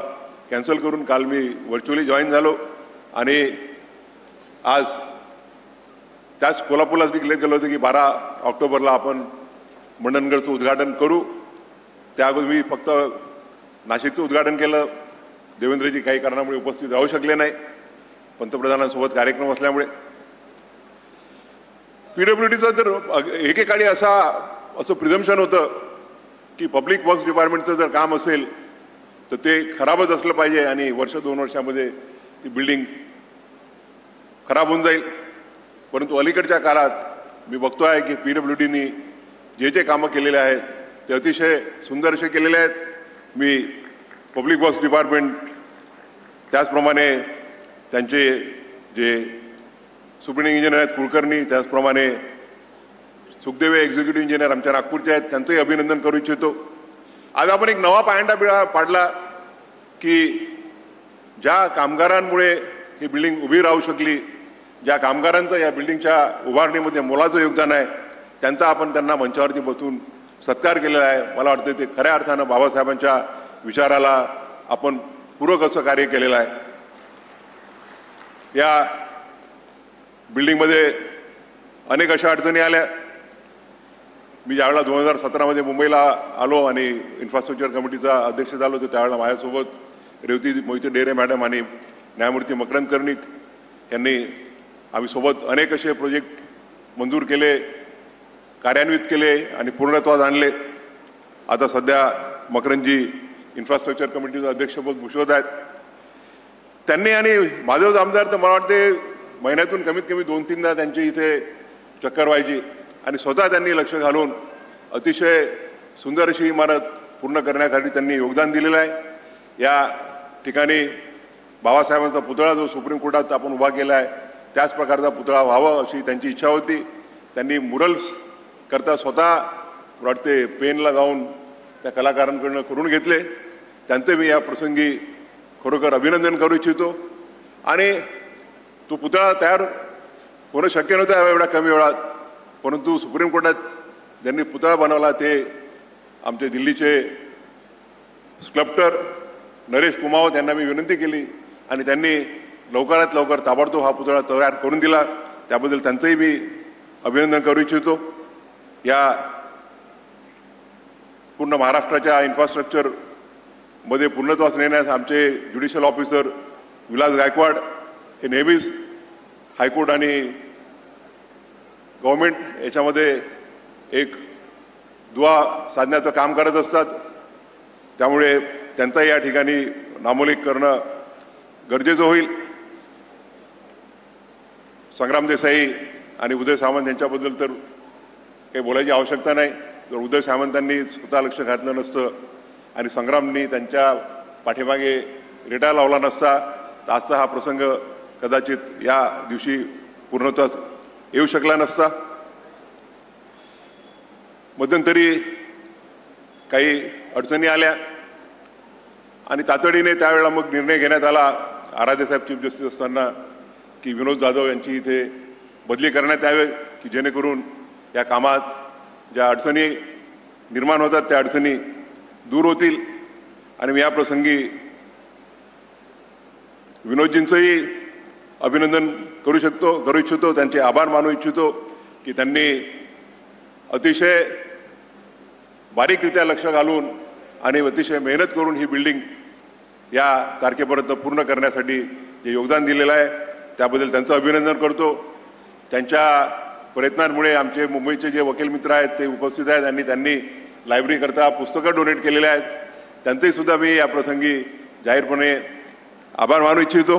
कॅन्सल करून काल मी व्हर्च्युअली जॉईन झालो आणि आज त्याच कोल्हापूरलाच डिक्लेअर केलं होतं की 12 ऑक्टोबरला आपण मंडणगडचं उद्घाटन करू. त्या अगोदर मी फक्त नाशिकचं उद्घाटन केलं. देवेंद्रजी काही कारणामुळे उपस्थित राहू शकले नाही, पंतप्रधानांसोबत कार्यक्रम असल्यामुळे. PWDचं तर एकेकाळी असं प्रिझम्पशन होतं की पब्लिक वर्क्स डिपार्टमेंटचं जर काम असेल तर ते खराबच असलं पाहिजे आणि 1-2 वर्षामध्ये ती बिल्डिंग खराब होऊन जाईल. परंतु अलीकडच्या काळात मी बघतो आहे की PWDनी जे कामं केलेले आहेत ते अतिशय सुंदर असे केलेले आहेत. मी पब्लिक वर्क्स डिपार्टमेंट, त्याचप्रमाणे त्यांचे जे सुप्रिंटेंडिंग इंजिनियर आहेत कुलकर्णी, त्याचप्रमाणे सुखदेवे एक्झिक्युटिव्ह इंजिनियर आमच्या नागपूरचे आहेत, त्यांचंही अभिनंदन करू इच्छितो. आज आपण एक नवा पायंडा पाडला की ज्या कामगारांमुळे ही बिल्डिंग उभी राहू शकली, ज्या कामगारांचं या बिल्डिंगच्या उभारणीमध्ये मोलाचं योगदान आहे, त्यांचा आपण त्यांना मंचावरती बसून सत्कार केलेला आहे. मला वाटतं ते खऱ्या अर्थानं बाबासाहेबांच्या विचाराला आपण पूरक असं कार्य केलेलं आहे. या बिल्डिंगमध्ये अनेक अशा अडचणी आल्या. मी ज्यावेळेला 2017मध्ये मुंबईला आलो आणि इन्फ्रास्ट्रक्चर कमिटीचा अध्यक्ष झालो तर त्यावेळेला माझ्यासोबत रेवती मोहिते डेरे मॅडम आणि न्यायमूर्ती मकरंद कर्णिक यांनी आम्ही सोबत अनेक असे प्रोजेक्ट मंजूर केले, कार्यान्वित केले आणि पूर्णत्वास आणले. आता सध्या मकरंदजी इन्फ्रास्ट्रक्चर कमिटीचं अध्यक्षपद भूषवत आहेत. त्यांनी आणि माझं आमदार तर मला वाटते महिन्यातून कमीत कमी 2-3दा त्यांची इथे चक्कर व्हायची आणि स्वतः त्यांनी लक्ष घालून अतिशय सुंदर अशी इमारत पूर्ण करण्यासाठी त्यांनी योगदान दिलेलं आहे. या ठिकाणी बाबासाहेबांचा पुतळा जो सुप्रीम कोर्टात आपण उभा केला आहे त्याच प्रकारचा पुतळा व्हावा अशी त्यांची इच्छा होती. त्यांनी मुरल्स करता स्वतः वाटते पेनला जाऊन त्या कलाकारांकडून करून घेतले. त्यांचे मी या प्रसंगी खरोखर अभिनंदन करू इच्छितो. आणि तो पुतळा तयार होणं शक्य नव्हतं एवढ्या कमी वेळात, परंतु सुप्रीम कोर्टात ज्यांनी पुतळा बनवला ते आमचे दिल्लीचे स्कल्प्टर नरेश कुमावत यांना मी विनंती केली आणि त्यांनी लवकरात लवकर ताबडतोब हा पुतळा तयार करून दिला. त्याबद्दल त्यांचंही मी अभिनंदन करू इच्छितो. या पूर्ण महाराष्ट्राच्या इन्फ्रास्ट्रक्चरमध्ये पूर्णत्वास नेण्यास आमचे ज्युडिशियल ऑफिसर विलास गायकवाड हे नेहमीच हायकोर्ट आणि गव्हर्नमेंट याच्यामध्ये एक दुवा साधण्याचं काम करत असतात. त्यामुळे त्यांचाही या ठिकाणी नामोल्लेख करणं गरजेचं होईल. संग्राम देसाई आणि उदय सामंत यांच्याबद्दल तर काही बोलायची आवश्यकता नाही. जर उदय सामंतांनी स्वतः लक्ष घातलं नसतं आणि संग्रामनी त्यांच्या पाठीमागे रेटा लावला नसता तर आजचा हा प्रसंग कदाचित या दिवशी पूर्णत्वास येऊ शकला नसता. मध्यंतरी काही अडचणी आल्या आणि तातडीने त्यावेळेला मग निर्णय घेण्यात आला आराध्यसाहेब चीफ जस्टिस असताना की विनोद जाधव यांची इथे बदली करण्यात यावी की जेणेकरून या कामात ज्या अडचणी निर्माण होतात त्या अडचणी दूर होतील. आणि मी या प्रसंगी विनोदजींचंही अभिनंदन करू इच्छितो, त्यांचे आभार मानू इच्छितो की त्यांनी अतिशय बारीकरित्या लक्ष घालून आणि अतिशय मेहनत करून ही बिल्डिंग या तारखेपर्यंत पूर्ण करण्यासाठी जे योगदान दिलेलं आहे त्याबद्दल त्यांचं अभिनंदन करतो. त्यांच्या प्रयत्नांमुळे आमचे मुंबईचे जे वकील मित्र आहेत ते उपस्थित आहेत आणि त्यांनी लायब्ररीकरता पुस्तकं डोनेट केलेले आहेत. त्यांचेही सुद्धा मी या प्रसंगी जाहीरपणे आभार मानू इच्छितो.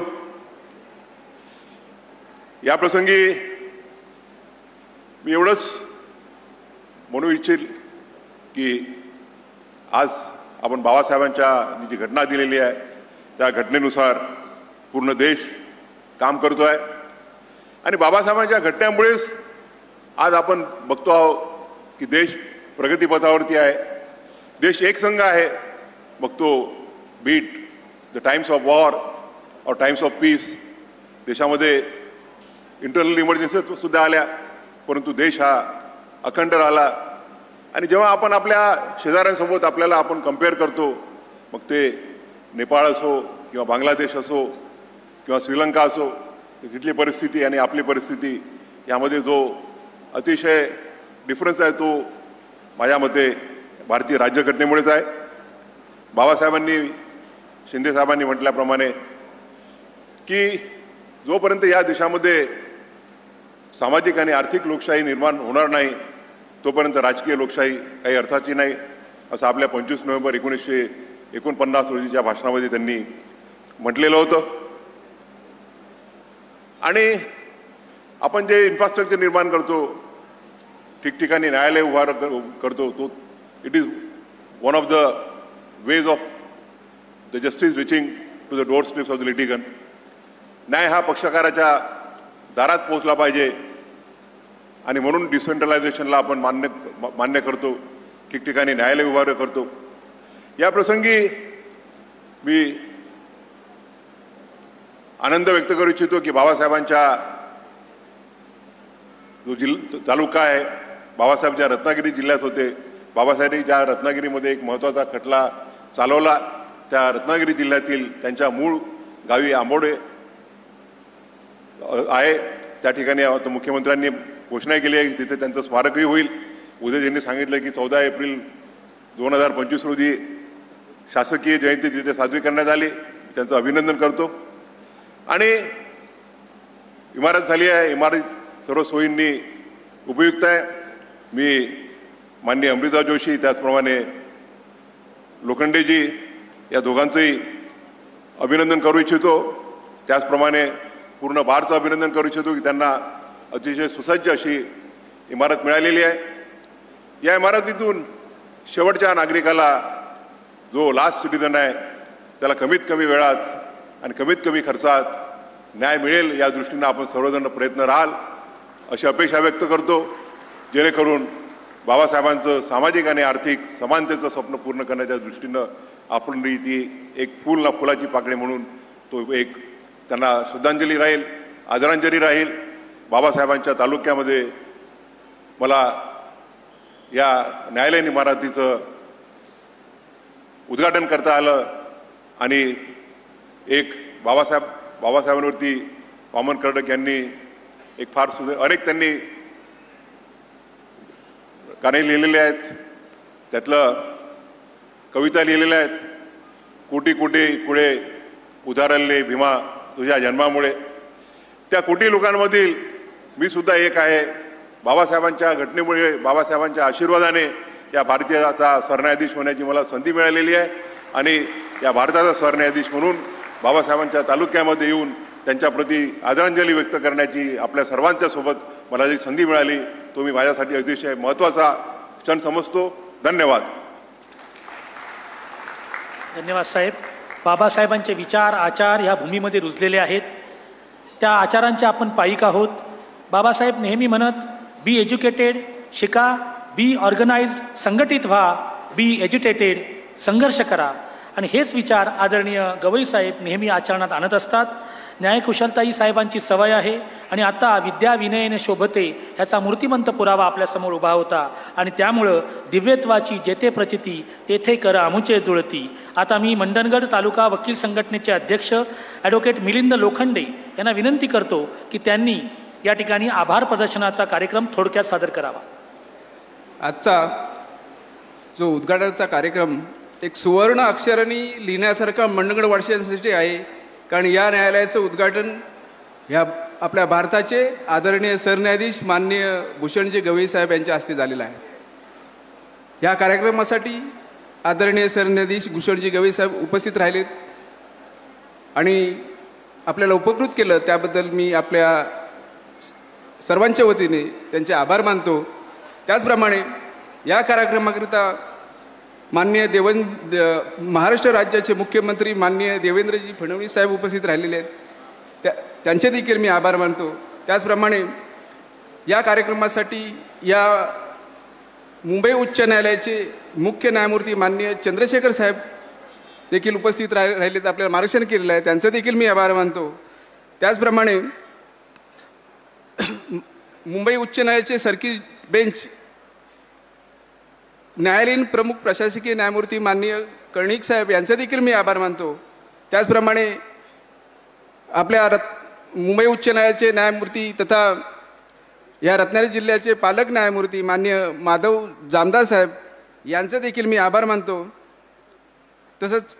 या प्रसंगी मी एवढंच म्हणू इच्छिल की आज आपण बाबासाहेबांच्या जी घटना दिलेली आहे त्या घटनेनुसार पूर्ण देश काम करतो आहे आणि बाबासाहेबांच्या घटनेमुळेच आज आपण बघतो आहोत की देश प्रगतीपथावरती आहे. देश एकसंघ आहे. बघतो be it the times of war और टाइम्स ऑफ पीस देशामध्ये इंटरनल इमर्जन्सी सुद्धा आल्या परंतु देश हा अखंड राहिला. आणि जेव्हा आपण आपल्या शेजाऱ्यांसोबत आपण कम्पेअर करतो मग ते नेपाळ असो किंवा बांगलादेश असो किंवा श्रीलंका असो तिथली परिस्थिती आणि आपली परिस्थिती यामध्ये जो अतिशय डिफरन्स आहे तो माझ्या मते भारतीय राज्यघटनेमुळेच आहे. बाबासाहेबांनी शिंदेसाहेबांनी म्हटल्याप्रमाणे की जोपर्यंत या देशामध्ये सामाजिक आणि आर्थिक लोकशाही निर्माण होणार नाही तोपर्यंत राजकीय लोकशाही काही अर्थाची नाही असं आपल्या 25 नोव्हेंबर 1949 रोजीच्या भाषणामध्ये त्यांनी म्हटलेलं होतं. आणि आपण जे इन्फ्रास्ट्रक्चर निर्माण करतो ठिकठिकाणी न्यायालय उभार करतो तो it is one of the ways of the justice reaching to the door steps of the litigant. न्याय हा पक्षकाराच्या दारात पोहोचला पाहिजे आणि म्हणून डिसेंट्रलायझेशनला आपण मान्य करतो. ठिकठिकाणी न्यायालय उभार करतो. या प्रसंगी मी आनंद व्यक्त करू इच्छितो की बाबासाहेबांच्या जो तालुका आहे बाबासाहेब ज्या रत्नागिरी जिल्ह्यात होते बाबासाहेबांनी ज्या रत्नागिरीमध्ये एक महत्त्वाचा खटला चालवला त्या रत्नागिरी जिल्ह्यातील त्यांच्या मूळ गावी आंबोडे आहे त्या ठिकाणी मुख्यमंत्र्यांनी घोषणा केली आहे की तिथे त्यांचं स्मारकही होईल. उदयजींनी सांगितलं की 14 एप्रिल 2025 रोजी शासकीय जयंती तिथे साजरी करण्यात आली. त्यांचं अभिनंदन करतो. आणि इमारत झाली आहे. इमारत सर्व सोयींनी उपयुक्त आहे. मी माननीय अमृता जोशी त्याचप्रमाणे लोखंडेजी या दोघांचंही अभिनंदन करू इच्छितो. त्याचप्रमाणे पूर्ण भारचं अभिनंदन करू इच्छितो की त्यांना अतिशय सुसज्ज अशी इमारत मिळालेली आहे. या इमारतीतून शेवटच्या नागरिकाला जो लास्ट सिटीजन आहे त्याला कमीत कमी वेळात आणि कमीत कमी खर्चात न्याय मिळेल या दृष्टीनं आपण सर्वजण प्रयत्न राहाल अशी अपेक्षा व्यक्त करतो, जेणेकरून बाबासाहेबांचं सामाजिक आणि आर्थिक समानतेचं स्वप्न पूर्ण करण्याच्या दृष्टीनं आपण ती एक फूल ना फुलाची पाकळी म्हणून तो एक त्यांना श्रद्धांजली राहील, आदरांजली राहील. बाबासाहेबांच्या तालुक्यामध्ये मला या न्यायालयीन इमारतीचं उद्घाटन करता आलं आणि एक बाबासाहेबांवरती वामन कर्डक यांनी एक फार अनेक त्यांनी गाणे लिहिलेले आहेत, त्यातलं कविता लिहिलेल्या आहेत. कोटी कोटी कुळे उधारले भीमा तुझ्या जन्मामुळे. त्या कोटी लोकांमधील मी सुद्धा एक आहे. बाबासाहेबांच्या घटनेमुळे, बाबासाहेबांच्या आशीर्वादाने या भारताचा सरन्यायाधीश होण्याची मला संधी मिळालेली आहे आणि या भारताचा सरन्यायाधीश म्हणून बाबासाहेबांच्या तालुक्यामध्ये येऊन त्यांच्याप्रती आदरांजली व्यक्त करण्याची आपल्या सर्वांच्या सोबत मला जी संधी मिळाली तो मी माझ्यासाठी अतिशय महत्त्वाचा क्षण समजतो. धन्यवाद. धन्यवाद साहेब. बाबासाहेबांचे विचार आचार ह्या भूमीमध्ये रुजलेले आहेत. त्या आचारांचे आपण पाईक आहोत. बाबासाहेब नेहमी म्हणत, बी एज्युकेटेड, शिका, बी ऑर्गनाइज्ड, संघटित व्हा, बी एज्युटेटेड, संघर्ष करा. आणि हेच विचार आदरणीय गवई साहेब नेहमी आचरणात आणत असतात. न्यायकुशलताई साहेबांची सवय आहे आणि आता विद्या विनयने शोभते ह्याचा मूर्तिमंत पुरावा आपल्यासमोर उभा होता. आणि त्यामुळं दिव्यत्वाची जेथे प्रचिती तेथे कर आमुचे जुळती. आता मी मंडणगड तालुका वकील संघटनेचे अध्यक्ष ॲडव्होकेट मिलिंद लोखंडे यांना विनंती करतो की त्यांनी या ठिकाणी आभार प्रदर्शनाचा कार्यक्रम थोडक्यात सादर करावा. आजचा जो उद्घाटनाचा कार्यक्रम एक सुवर्ण अक्षरांनी लिहिण्यासारखा मंडणगड वासियांसाठी आहे, कारण या न्यायालयाचं उद्घाटन ह्या आपल्या भारताचे आदरणीय सरन्यायाधीश माननीय भूषणजी गवई साहेब यांच्या हस्ते झालेला आहे. या कार्यक्रमासाठी आदरणीय सरन्यायाधीश भूषणजी गवई साहेब उपस्थित राहिलेत आणि आपल्याला उपकृत केलं, त्याबद्दल मी आपल्या सर्वांच्या वतीने त्यांचे आभार मानतो. त्याचप्रमाणे या कार्यक्रमाकरिता माननीय महाराष्ट्र राज्याचे मुख्यमंत्री माननीय देवेंद्रजी फडणवीस साहेब उपस्थित राहिलेले आहेत, त्यांचे देखील मी आभार मानतो. त्याचप्रमाणे या कार्यक्रमासाठी या मुंबई उच्च न्यायालयाचे मुख्य न्यायमूर्ती माननीय चंद्रशेखर साहेब देखील उपस्थित राहिलेत, आपल्याला मार्गदर्शन केलेलं आहे, त्यांचं देखील मी आभार मानतो. त्याचप्रमाणे मुंबई उच्च न्यायालयाचे सर्किट बेंच न्यायालयीन प्रमुख प्रशासकीय न्यायमूर्ती माननीय कर्णिक साहेब यांचे देखील मी आभार मानतो. त्याचप्रमाणे आपल्या मुंबई उच्च न्यायालयाचे न्यायमूर्ती तथा या रत्नागिरी जिल्ह्याचे पालक न्यायमूर्ती माननीय माधव जामदार साहेब यांचे देखील मी आभार मानतो. तसंच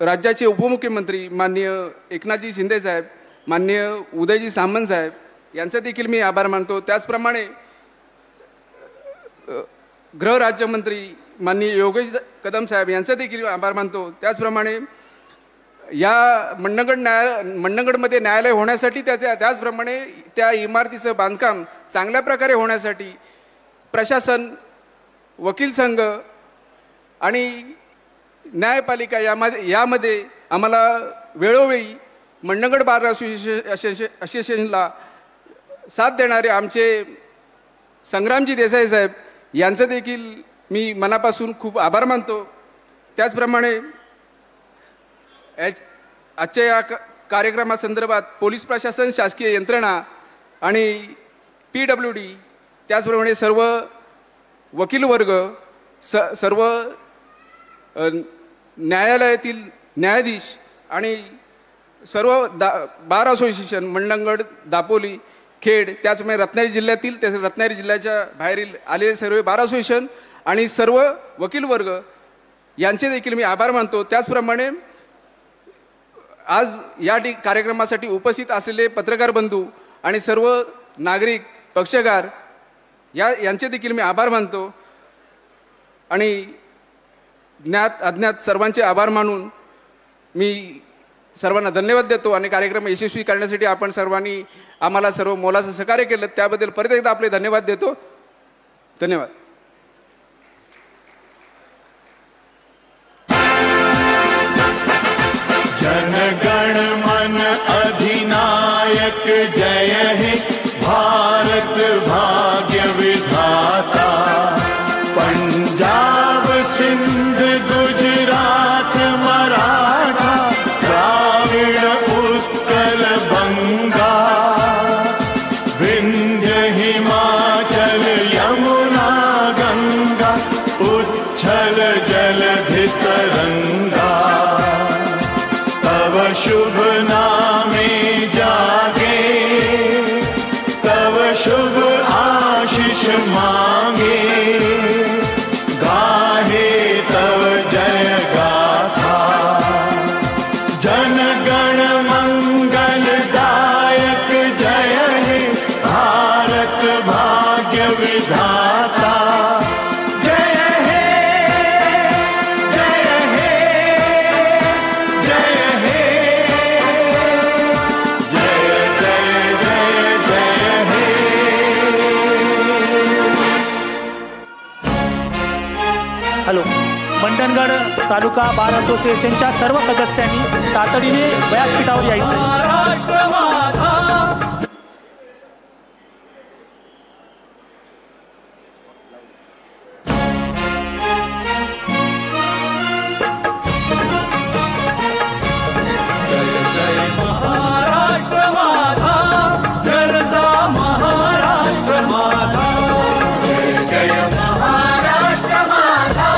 राज्याचे उपमुख्यमंत्री माननीय एकनाथजी शिंदे साहेब, माननीय उदयजी सामंत साहेब यांचे देखील मी आभार मानतो. त्याचप्रमाणे गृहराज्यमंत्री माननीय योगेश कदम साहेब यांचा देखील आभार मानतो. त्याचप्रमाणे या मंडणगडमध्ये न्यायालय होण्यासाठी त्याचप्रमाणे त्या इमारतीचं बांधकाम चांगल्या प्रकारे होण्यासाठी प्रशासन, वकील संघ आणि न्यायपालिका यामध्ये आम्हाला वेळोवेळी मंडणगड बार असोसिएशनला साथ देणारे आमचे संग्रामजी देसाई साहेब यांचं देखील मी मनापासून खूप आभार मानतो. त्याचप्रमाणे आजच्या या कार्यक्रमासंदर्भात पोलीस प्रशासन, शासकीय यंत्रणा आणि PWD, त्याचप्रमाणे सर्व वकील वर्ग, सर्व न्यायालयातील न्यायाधीश आणि सर्व बार असोसिएशन मंडणगड, दापोली, खेड, त्याचप्रमाणे रत्नागिरी जिल्ह्यातील रत्नागिरी जिल्ह्याच्या बाहेरील आलेले सर्व बार असोसिएशन आणि सर्व वकील वर्ग यांचे देखील मी आभार मानतो. त्याचप्रमाणे आज या कार्यक्रमासाठी उपस्थित असलेले पत्रकार बंधू आणि सर्व नागरिक, पक्षकार यांचे देखील मी आभार मानतो. आणि ज्ञात अज्ञात सर्वांचे आभार मानून मी सर्वांना धन्यवाद देतो आणि कार्यक्रम यशस्वी करण्यासाठी आपण सर्वांनी आम्हाला सर्व मोलाचं सहकार्य केलं त्याबद्दल परत एकदा आपले धन्यवाद देतो. धन्यवाद. जय सिंध गुजरात मराठा द्राविड उत्कल बंगा विंध्य हिमाचल यमुना गंगा उच्छल जलधि तरंगा तव शुभ नामे जागे तव शुभ आशीष मांगे गाहे तव जय गाथा जन गण मंगल दायक जय हे भारत भाग्य विधाता जय हे जय हे जय हे जय जय जय जय हे हॅलो. मंडणगड तालुका बार असोसिएशनच्या सर्व सदस्यांनी तातडीने व्यासपीठावर यायचं. महाराष्ट्र माझा महाराष्ट्र माझा गरजा महाराष्ट्र माझा जय जय महाराष्ट्र माझा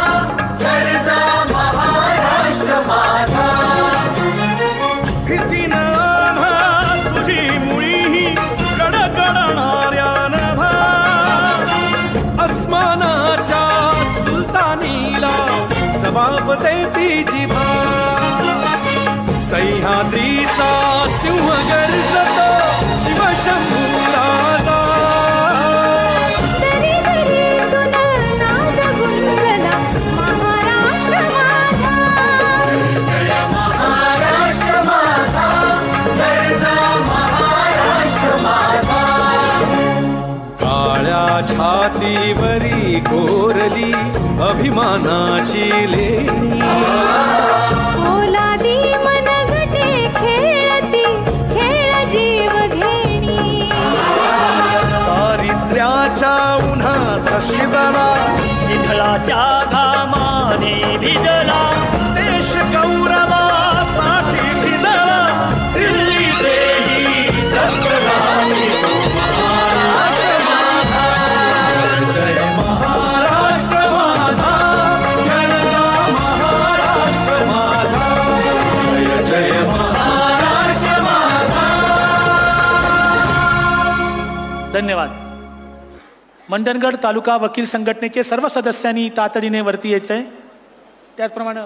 गरजा महाराष्ट्र माझा भीतीनं आम्हा तुझी मुळी कडकडणाऱ्या नभा अस्मानाच्या सुलतानीला जबाब देती जिभा सह्याद्रीचा सिंह गर्जतो शिवशंभू राजा तरी तरी तुन नाद गुंजला महाराष्ट्र माझा जय महाराष्ट्र माझा गरजा महाराष्ट्र माझा काळ्या छातीवरी कोरली अभिमानाची लेणी ओलादी मनगटे खेळती खेळ जीव घेणी दारिद्र्याच्या उन्हात शिजला विठ्ठलाच्या घामाने भिजला देश गौरवासाठी झिजला दिल्लीचेही दत्तराणी महाराष्ट्र माझा जय जय महाराष्ट्र माझा गरजा महाराष्ट्र माझा जय जय महाराष्ट्र माझा. धन्यवाद. मंडणगड तालुका वकील संघटनेचे सर्व सदस्यांनी तातडीने वरती यायचंय. त्याचप्रमाणे